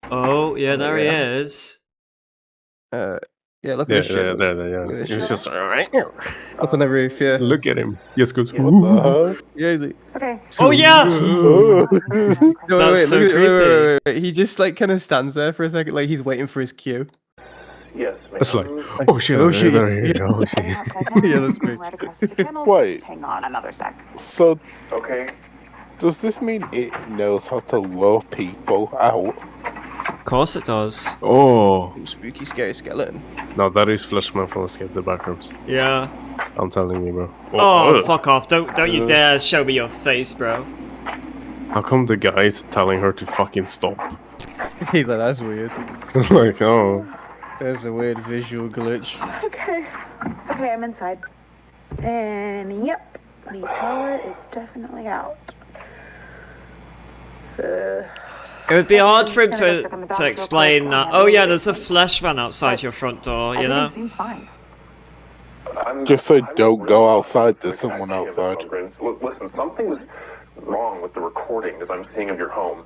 Oh, yeah, there he is. Yeah, look at this shit. There. He's just up on the roof, yeah. Look at him. He just goes, what the hell? Yeah, he's like... Okay. Oh, yeah! No, That's so creepy. Wait. He just, like, kind of stands there for a second, like he's waiting for his cue. Yes, ma'am. It's like, oh shit. Yeah, that's great. Wait. Hang on another sec. So, okay. Does this mean it knows how to lure people out? Of course it does. Oh. Spooky, scary skeleton. No, that is Fleshman from Escape the Backrooms. Yeah. I'm telling you, bro. Oh, fuck off. Don't you dare show me your face, bro. How come the guy's telling her to fucking stop? He's like, that's weird. Like, oh. There's a weird visual glitch. Okay, I'm inside. And yep, the power is definitely out. It would be hard for him to explain that. Oh yeah, there's a flesh van outside your front door, you know? Just so don't go outside, there's someone outside. Listen, something's wrong with the recordings I'm seeing of your home.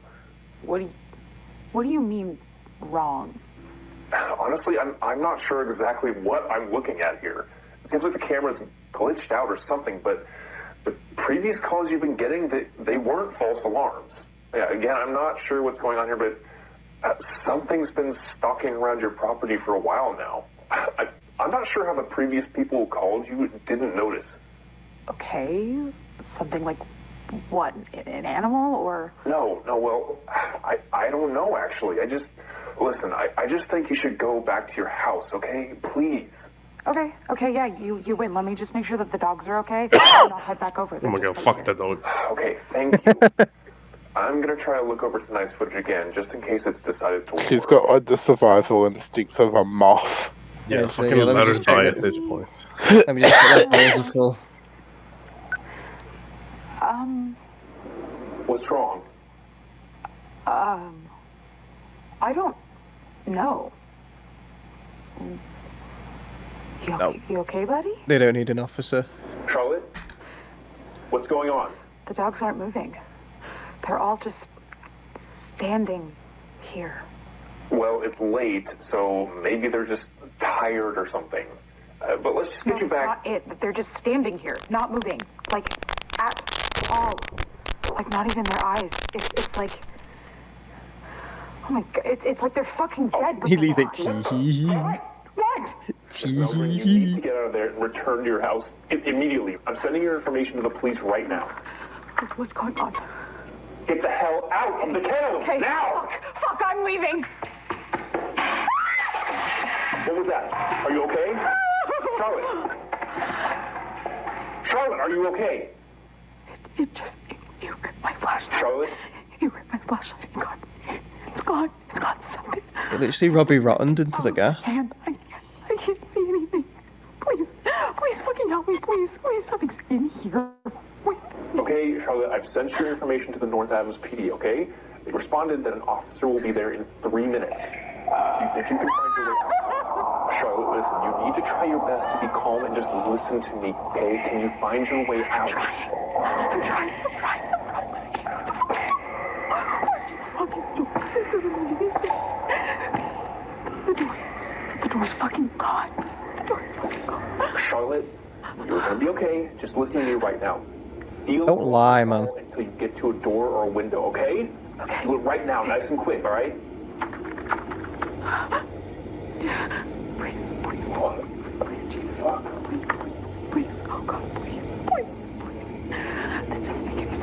What do you mean wrong? Honestly, I'm not sure exactly what I'm looking at here. It seems like the camera's glitched out or something, but the previous calls you've been getting, they weren't false alarms. Yeah, again, I'm not sure what's going on here, but something's been stalking around your property for a while now. I'm not sure how the previous people who called you didn't notice. Okay, something like what, an animal or? No, well, I don't know actually. Listen, I just think you should go back to your house, okay? Please. Okay, yeah, you win. Let me just make sure that the dogs are okay, and I'll head back over. Oh my god, fuck the dogs. Okay, thank you. I'm gonna try to look over tonight's footage again, just in case it's decided to work. He's got like the survival instincts of a moth. Yeah, fucking let her die at this point. Let me just put that laser full. What's wrong? I don't know. You okay, buddy? They don't need an officer. Charlotte? What's going on? The dogs aren't moving. They're all just standing here? Well, it's late, so maybe they're just tired or something. But let's just get you back. That's not it. They're just standing here, not moving. Like, at all. Like, not even their eyes. It's like... Oh my god, it's like they're fucking dead. He leaves it tee. What? You need to get out of there and return to your house immediately. I'm sending your information to the police right now. What's going on? Get the hell out of the kennel now! Fuck, I'm leaving. What was that? Are you okay? Charlotte? Charlotte, are you okay? You ripped my flashlight. Charlotte? You ripped my flashlight. It's gone. It's gone something. Literally Robbie Rottened into the gaff. I can't see anything. Please fucking help me, please. Something's in here. Okay, Charlotte, I've sent your information to the North Adams PD, okay? They responded that an officer will be there in 3 minutes. If you can find your way out. Charlotte, listen, you need to try your best to be calm and just listen to me, okay? Can you find your way out? I'm trying. The door's fucking gone. Charlotte, you're gonna be okay. Just listen to me right now. Don't lie, man. Until you get to a door or a window, okay? Do it right now, nice and quick, all right? Please, Jesus, please, oh God, please. This doesn't make any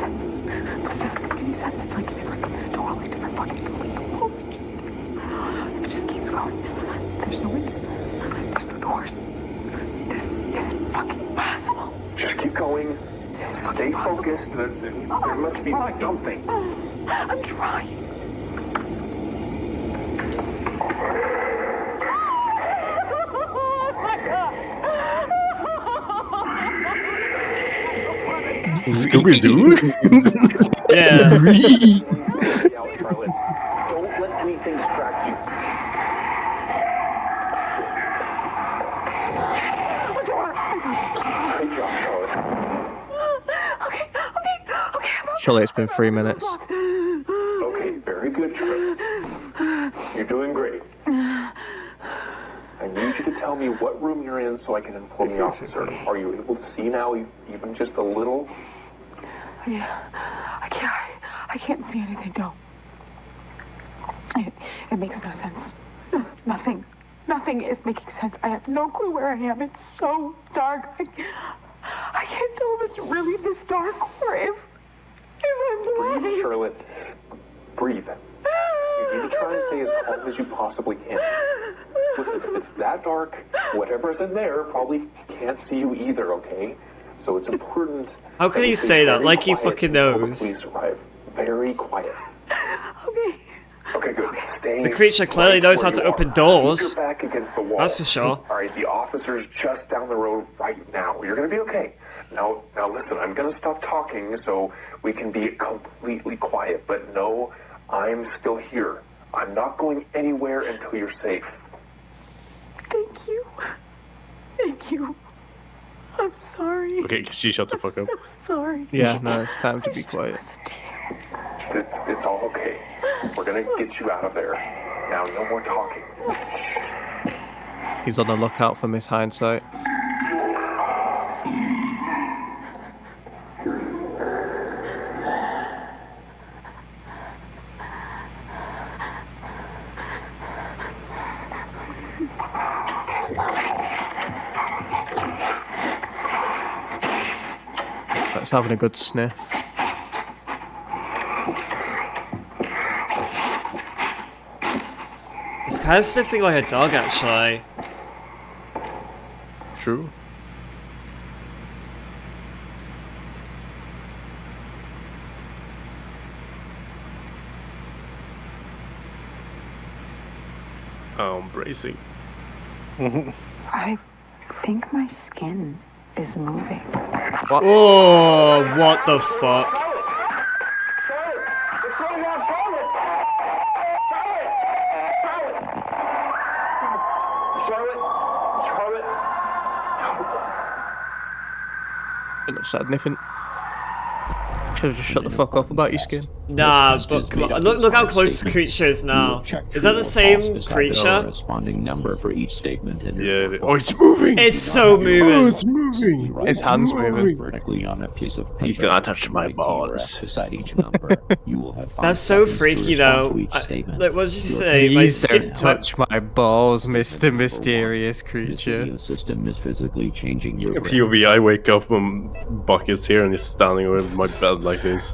sense. It's like a totally different fucking building. It just keeps going. There's no windows. There's no doors. This isn't fucking possible. Just keep going. Stay focused. There must be something. I'm trying. Scooby-Doo? Yeah. Charlotte, don't let anything distract you. Great job, Charlotte. Okay. Surely it's been 3 minutes. Okay, very good, Charlotte. You're doing great. I need you to tell me what room you're in so I can inform the officer. Are you able to see now, even just a little? Yeah, I can't see anything, no. It makes no sense. Nothing is making sense. I have no clue where I am. It's so dark. I can't tell if it's really this dark or if I'm blind. Breathe, Charlotte. Breathe. You need to try and stay as calm as you possibly can. Listen, if it's that dark, whatever's in there probably can't see you either, okay? So it's important. How can he say that? Like he fucking knows. Please arrive. Very quiet. Okay, good. Stay. The creature clearly knows how to open doors. Keep your back against the wall. That's for sure. All right, the officer's just down the road right now. You're gonna be okay. Now listen. I'm gonna stop talking so we can be completely quiet. But no, I'm still here. I'm not going anywhere until you're safe. Thank you. I'm sorry. Okay, she shut the fuck up. I'm sorry. Yeah, no, it's time to be quiet. It's all okay. We're gonna get you out of there. Now, no more talking. He's on the lookout for Miss Hindsight. That's having a good sniff. It's kind of sniffing like a dog, actually. True. I'm bracing. I think my skin is moving. What? Oh, what the fuck? Enough sad sniffing. Should have just shut the fuck up about your skin. Nah, but come on. Look how close the creature is now. Is that the same creature? Corresponding number for each statement in your report. Oh, it's moving! It's so moving! Oh, it's moving! His hand's moving. Vertically on a piece of paper. He's gonna touch my balls. Beside each number, you will have 5 That's so seconds to freaky respond though. to each statement. Like, what did you say? Please don't touch my balls, Mr. Mysterious Creature. The system is physically changing your brain. POV, I wake up when Bucket's here and he's standing over my bed like this.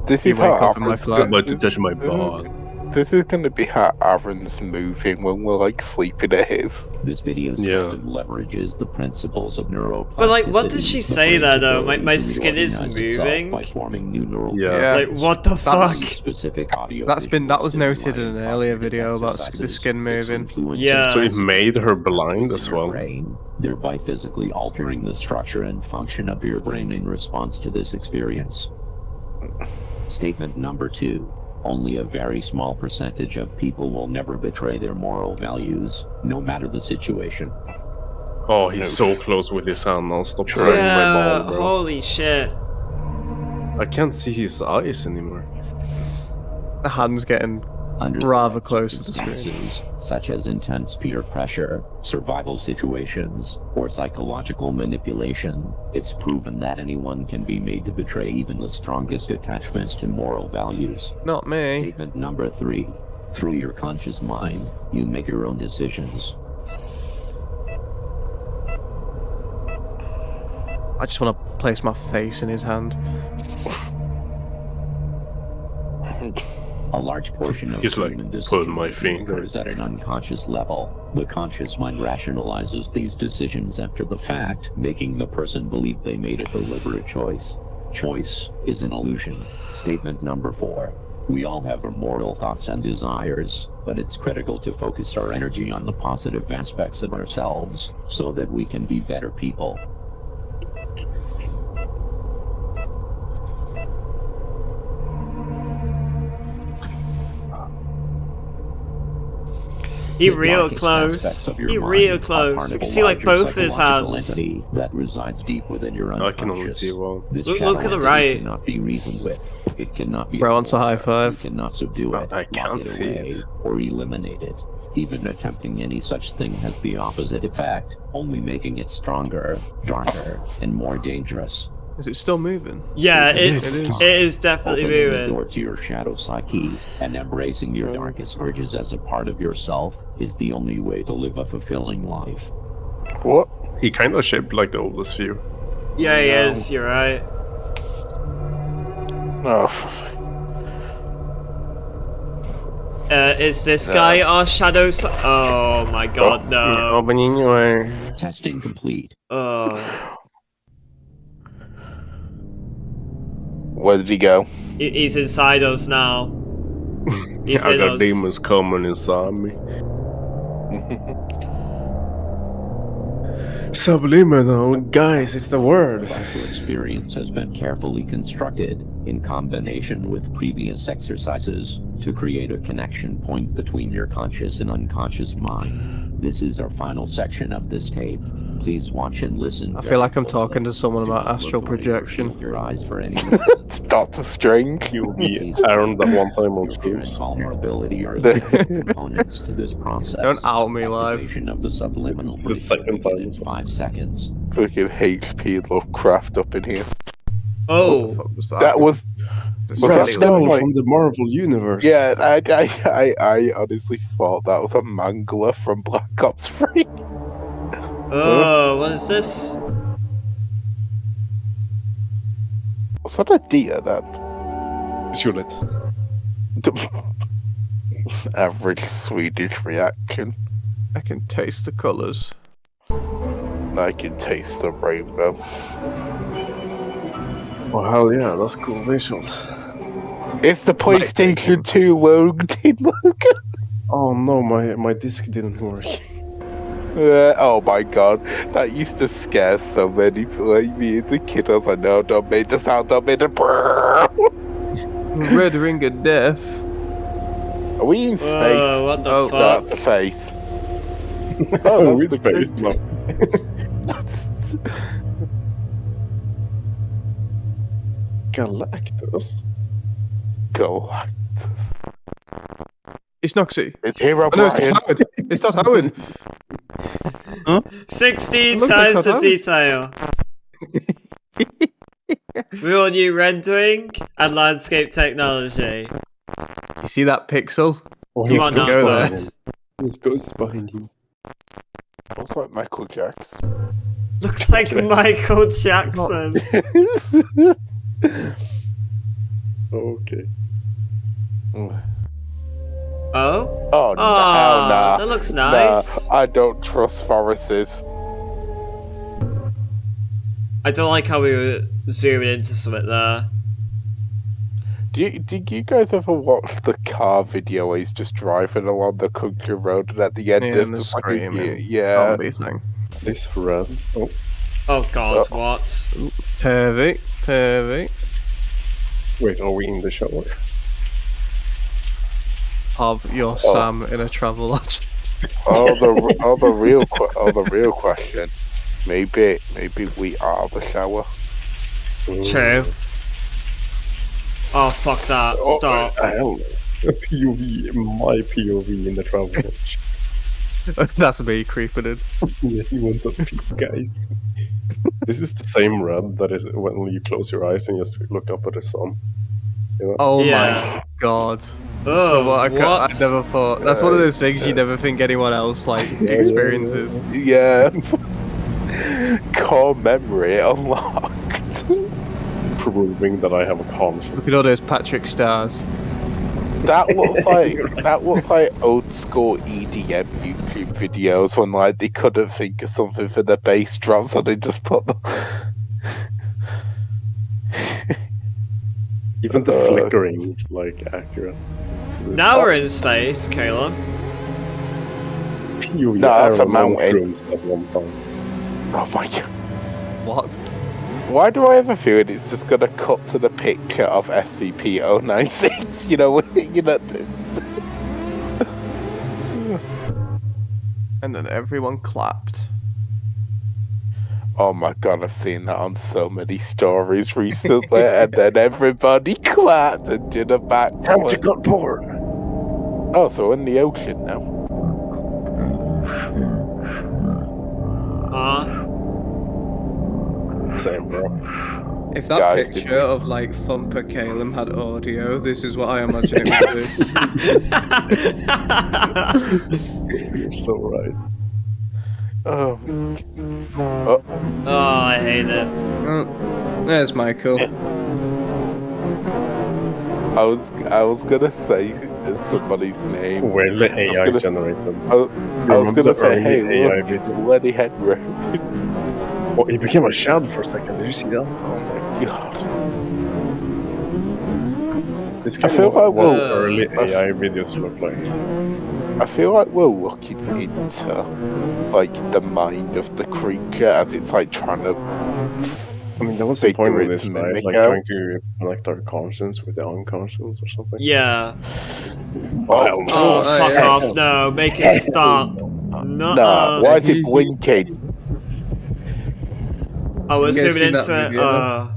This is how Aaron's about to touch my ball. This is going to be how Aaron's moving when we're like sleeping at his. This video system leverages the principles of neuroplasticity. But like, what did she say there though? My skin is moving. By forming new neural Like, what the fuck? Specific audio that was noted in an earlier video about the skin moving. Yeah. So it made her blind as well. Thereby physically altering the structure and function of your brain in response to this experience. Statement number 2. Only a very small percentage of people will never betray their moral values, no matter the situation. Oh, he's so close with his hand now. Stop trying my ball, bro. Holy shit. I can't see his eyes anymore. The hand's getting rather close to the screen. Such as intense peer pressure, survival situations, or psychological manipulation, it's proven that anyone can be made to betray even the strongest attachments to moral values. Not me. Statement number 3. Through your conscious mind, you make your own decisions. I just want to place my face in his hand. A large portion of human decisions occurs at an unconscious level. The conscious mind rationalizes these decisions after the fact, making the person believe they made a deliberate choice. Choice is an illusion. Statement number 4. We all have immoral thoughts and desires, but it's critical to focus our energy on the positive aspects of ourselves, so that we can be better people. He real close. He real close. You can see like both his hands. That resides deep within your I can only see one. Look at the right. Cannot be reasoned with. It cannot be. Bro wants a high five. You cannot subdue it. I can't see it. Or eliminate it. Even attempting any such thing has the opposite effect, only making it stronger, darker, and more dangerous. Is it still moving? Yeah, it is definitely Opening moving. the door to your shadow psyche and embracing your darkest urges as a part of yourself is the only way to live a fulfilling life. What? He kind of shaped like the oldest few. Yeah, he is. You're right. Oh. Is this guy our shadow? Oh my god, no. Opening your. Testing complete. Oh. Where did he go? He's inside us now. He's I in got us. demons coming inside me. Subliminal, guys, it's the word. The vital experience has been carefully constructed in combination with previous exercises to create a connection point between your conscious and unconscious mind. This is our final section of this tape. Please watch and listen. I feel like I'm talking to someone about astral projection. Your eyes for any Doctor Strange. You'll be Aaron that one time on stream. Vulnerability are the components to this process. Don't out me live. Of the subliminal. The second time. 5 seconds. Fucking HP Lovecraft up in here. Oh, that was that spell from the Marvel universe? Yeah, I honestly thought that was a mangler from Black Ops 3. Oh, what is this? Was that a deer then? Shoot it. Average Swedish reaction. I can taste the colours. I can taste the rainbow. Oh hell yeah, that's cool visuals. It's the PlayStation 2 logo. Oh no, my disc didn't work. Oh my god, that used to scare so many people like me as a kid. I was like, no, don't make the sound, don't make the Red Ring of Death. Are we in space? What the fuck? That's a face. Oh, that's the face. No. Galactus. Galactus. It's Noxie. It's Hero Oh, no, it's Brian. Todd Howard. It's Todd Howard. 16 It looks like times Todd the Howard. detail. Real new rendering and landscape technology. You see that pixel? Oh, Come on now, go there. Todd. There's ghosts behind him. Looks like Michael Jackson. Looks like Michael Jackson. Okay. Oh? Oh, nah. That looks nice. Nah, I don't trust forests. I don't like how we were zooming into something there. Did you guys ever watch the car video where he's just driving along the country road and at the end Yeah, there's and the just fucking screaming. yeah. Zombie thing. This red. Oh. Oh god, what? Pervy. Wait, are we in the shower? Of your Sam in a travel lodge. the real question. Maybe we are the shower. True. Oh fuck that! Stop. Hell no. POV, my POV in the travel lodge. That's me creeping in. Yeah, he wants a peek, guys. This is the same red that is when you close your eyes and just look up at the sun. You know? Oh Yeah. my god. Oh, So I what? never thought. That's one of those things you never think anyone else experiences. Yeah. Core memory unlocked. Proving that I have a conscience. Look at all those Patrick stars. That looks like old school EDM YouTube videos when like they couldn't think of something for the bass drum, so they just put the Even the flickering is like accurate. Now we're in space, Caleb. POV, No, that's a Iron mountain. mushrooms at one time. Oh my god. What? Why do I ever feel it's just gonna cut to the picture of SCP-096? You know. And then everyone clapped. Oh my god, I've seen that on so many stories recently, and then everybody clapped and did a backflip. Time to cut porn. Oh, so we're in the ocean now. Same, bro. If that Guys, picture of like Thumper Calum had audio, this is what I imagine it would be. You're so right. Oh. Oh, I hate it. Oh, there's Michael. I was gonna say somebody's name. Well, the AI generated. I was gonna say, hey, look, it's Lenny Henry. Oh, he became a shadow for a second. Did you see that? Oh my god. It's I kind feel of like what we're early AI videos look like. I feel like we're looking into like the mind of the creature as it's like trying to. I mean, that was the point of its this, right? mimic Like out. trying to connect our conscience with the unconscious or something. Yeah. Oh, Oh, fuck yeah. off! No, make it stop. No. Nah, why is it blinking? I was You guys zooming seen into that it. video?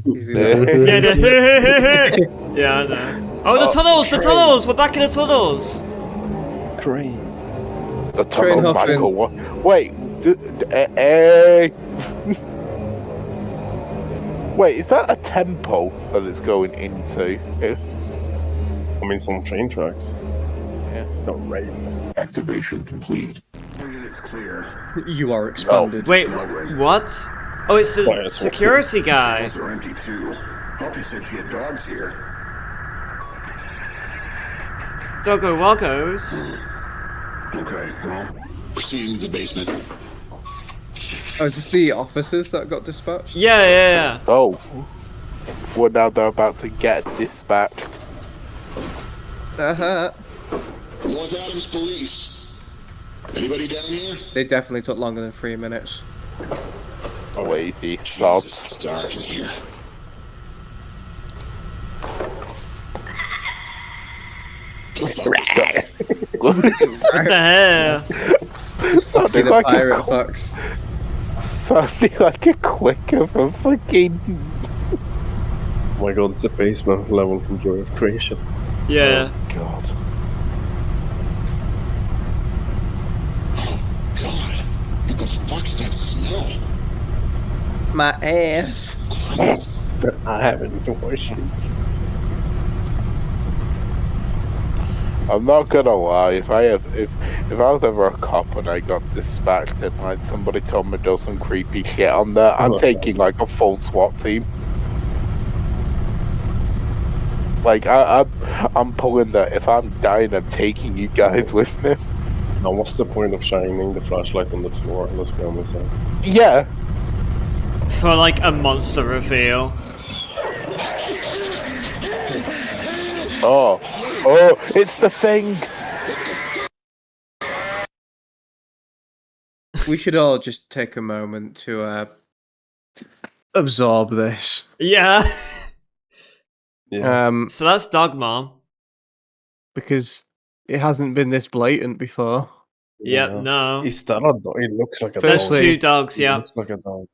You see that? Yeah, I know. Oh, the tunnels! The tunnels! We're back in the tunnels! Train. The Train tunnels, hopping. Michael. What? Wait. Wait, is that a temple that it's going into? I mean, some train tracks. Yeah. No, rails. Activation complete. Units clear. You are expanded. Wait, what? Oh, it's the Well, it's security guy. Those are empty too. Thought you said she had dogs here. Doggo Woggos. Okay, well, Proceeding to the basement. Oh, is this the officers that got dispatched? Yeah. Oh. Well, now they're about to get dispatched. Uh-huh. Was Adams Police? Anybody down here? They definitely took longer than 3 minutes. Lazy sods. It's dark in here. What the hell? See Sounding the like pirate a fox. sounding like a quicker from fucking Oh my god, it's a basement level from Joy of Creation. Yeah. Oh god. God, what the fuck's that smell? My ass. I haven't watched it. I'm not gonna lie, if I was ever a cop and I got dispatched and like somebody told me there's some creepy shit on there, I'm taking like a full SWAT team. Like I'm pulling that. If I'm dying, I'm taking you guys with me. Now, what's the point of shining the flashlight on the floor? Let's be honest. Yeah. For like a monster reveal. Oh, it's the thing. We should all just take a moment to absorb this. Yeah. Yeah. So that's Dog Mom. Because it hasn't been this blatant before. Yep, no. Is that a dog? It looks like a There's dog. two dogs, It yeah. looks like a dog.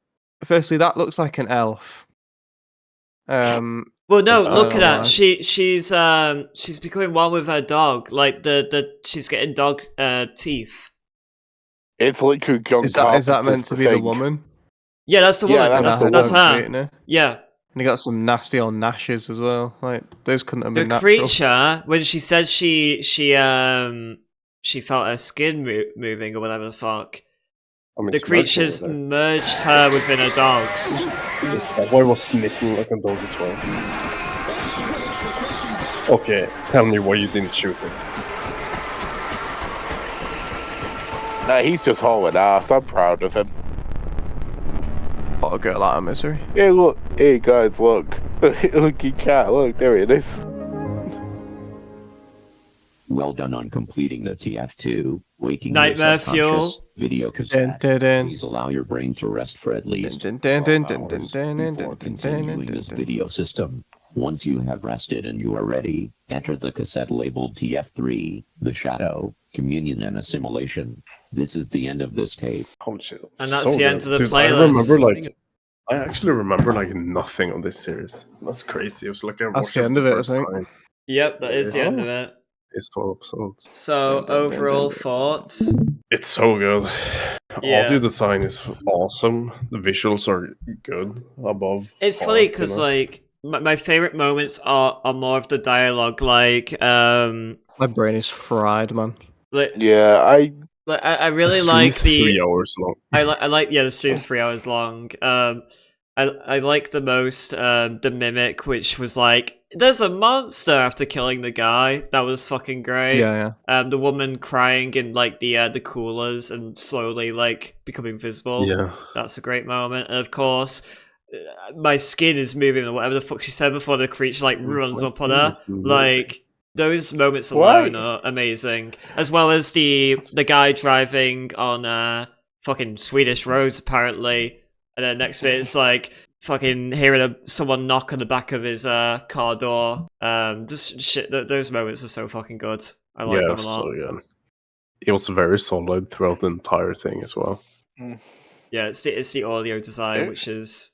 Firstly, that looks like an elf. Well, no, look at that. why. She's becoming one with her dog. Like she's getting dog teeth. It's like who John Is that meant to be the woman? Yeah, that's the woman. That's her. Yeah. And he got some nasty old gnashes as well. Like those couldn't have The been natural. creature, when she said she felt her skin moving or whatever the fuck. I mean, The creatures merged her within her dogs. Yes, that boy was sniffing like a dog as well. Okay, tell me why you didn't shoot it. Nah, he's just hauling ass. I'm proud of him. What a girl out of misery. Hey, look. Hey, guys, look. Look, you cat. Look, there it is. Well done on completing the TF2. Waking Nightmare your subconscious Fuel. video cassette. Please allow your brain to rest for at least 12 hours before continuing this video system. Once you have rested and you are ready, enter the cassette labeled TF3, The Shadow, Communion and Assimilation. This is the end of this tape. Holy shit. And that's so the end good. of the Dude, playlist. I actually remember nothing of this series. That's crazy. It was like I That's watched the it end for of the it, I first think. time. Yep, that is the end of it. It's 12 episodes. So, overall thoughts? It's so good. Yeah. Audio design is awesome. The visuals are good. Above. It's par, funny because, you know? like, my favorite moments are more of the dialogue. Like, my brain is fried, man. Like, yeah, I really The like stream's the 3 hours long. I like the stream's 3 hours long. I like the most the mimic, which was like, there's a monster after killing the guy. That was fucking great. Yeah. The woman crying in like the coolers and slowly like becoming visible. Yeah. That's a great moment. And of course, my skin is moving or whatever the fuck she said before the creature like runs my up on skin her. is moving. Like, those moments alone are amazing. As well as the guy driving on fucking Swedish roads apparently. And then next bit it's like fucking hearing someone knock on the back of his car door. Just shit. Those moments are so fucking good. I like them a lot. So good. It was very solid throughout the entire thing as well. Yeah, it's the audio design which is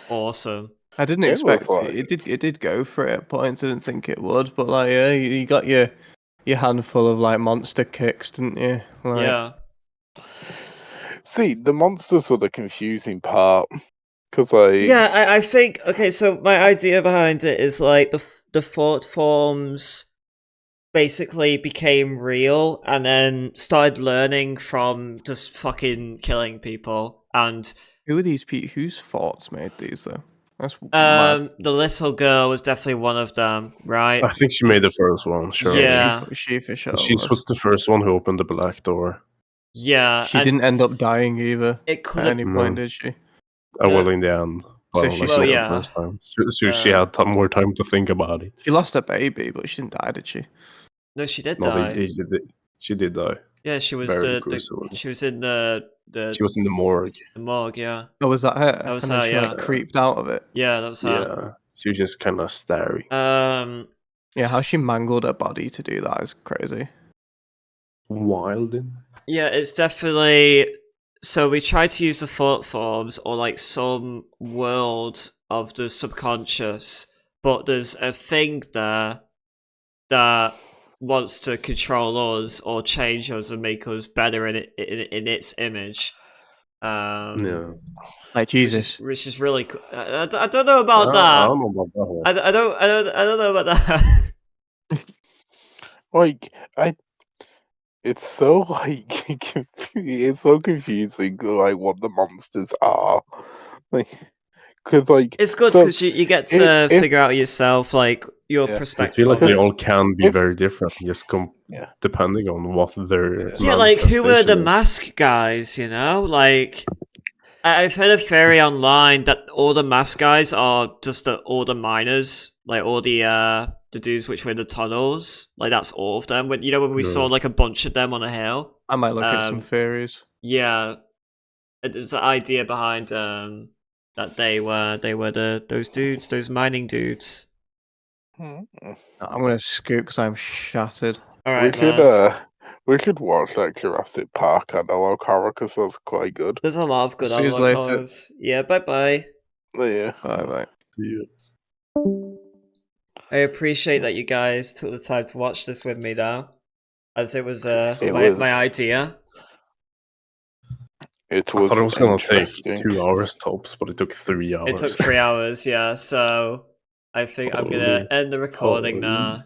awesome. I didn't expect it. It did go for it at points. I didn't think it would, but like, yeah, you got your handful of like monster kicks, didn't you? Like, yeah. See, the monsters were the confusing part. Cause like... Yeah, I think, okay, so my idea behind it is like the thought forms basically became real and then started learning from just fucking killing people. And who are these people? Whose thoughts made these though? That's mad. The little girl was definitely one of them, right? I think she made the first one, sure. Yeah. She for sure. She was the first one who opened the black door. Yeah. She didn't end up dying either. It could at any point, did she? Well, in the end. Well, So like she- not yeah. the first time. So she had more time to think about it. She lost her baby, but she didn't die, did she? No, she did No, die. she did die. Yeah, she was Very gruesomely. she was in the She was in the morgue. the morgue, yeah. Oh, was that her? That was and then her, she yeah. like creeped out of it. Yeah, that was her. Yeah. She was just kind of starry. Yeah, how she mangled her body to do that is crazy. Wilding. Yeah, it's definitely. So we try to use the thought forms or like some world of the subconscious but there's a thing there that wants to control us or change us and make us better in its image. Yeah. Like Jesus. Which is really cool. I don't know about that. I don't know about that one. I don't know about that. Like, it's so like it's so confusing. Like what the monsters are, like because like it's good because you get to figure out yourself, like your I perspective. feel like of they it. all can be very different, just depending on what their like who are the manifestation is. mask guys? You know, like I've heard a theory online that all the mask guys are just all the miners, like all the dudes which were in the tunnels. Like that's all of them. When we saw like a bunch of them on a hill. I might look at some theories. Yeah, there's an idea behind that they were those dudes, those mining dudes. I'm gonna scoot because I'm shattered. All right, we should watch that Jurassic Park analog horror because that's quite good. There's a lot of good See you analog later. horrors. Yeah, bye. Yeah. Bye. Yeah. I appreciate that you guys took the time to watch this with me, though, as it was my idea. I thought it was gonna take 2 hours tops, but it took 3 hours. It took 3 hours, yeah. So I think I'm gonna end the recording now.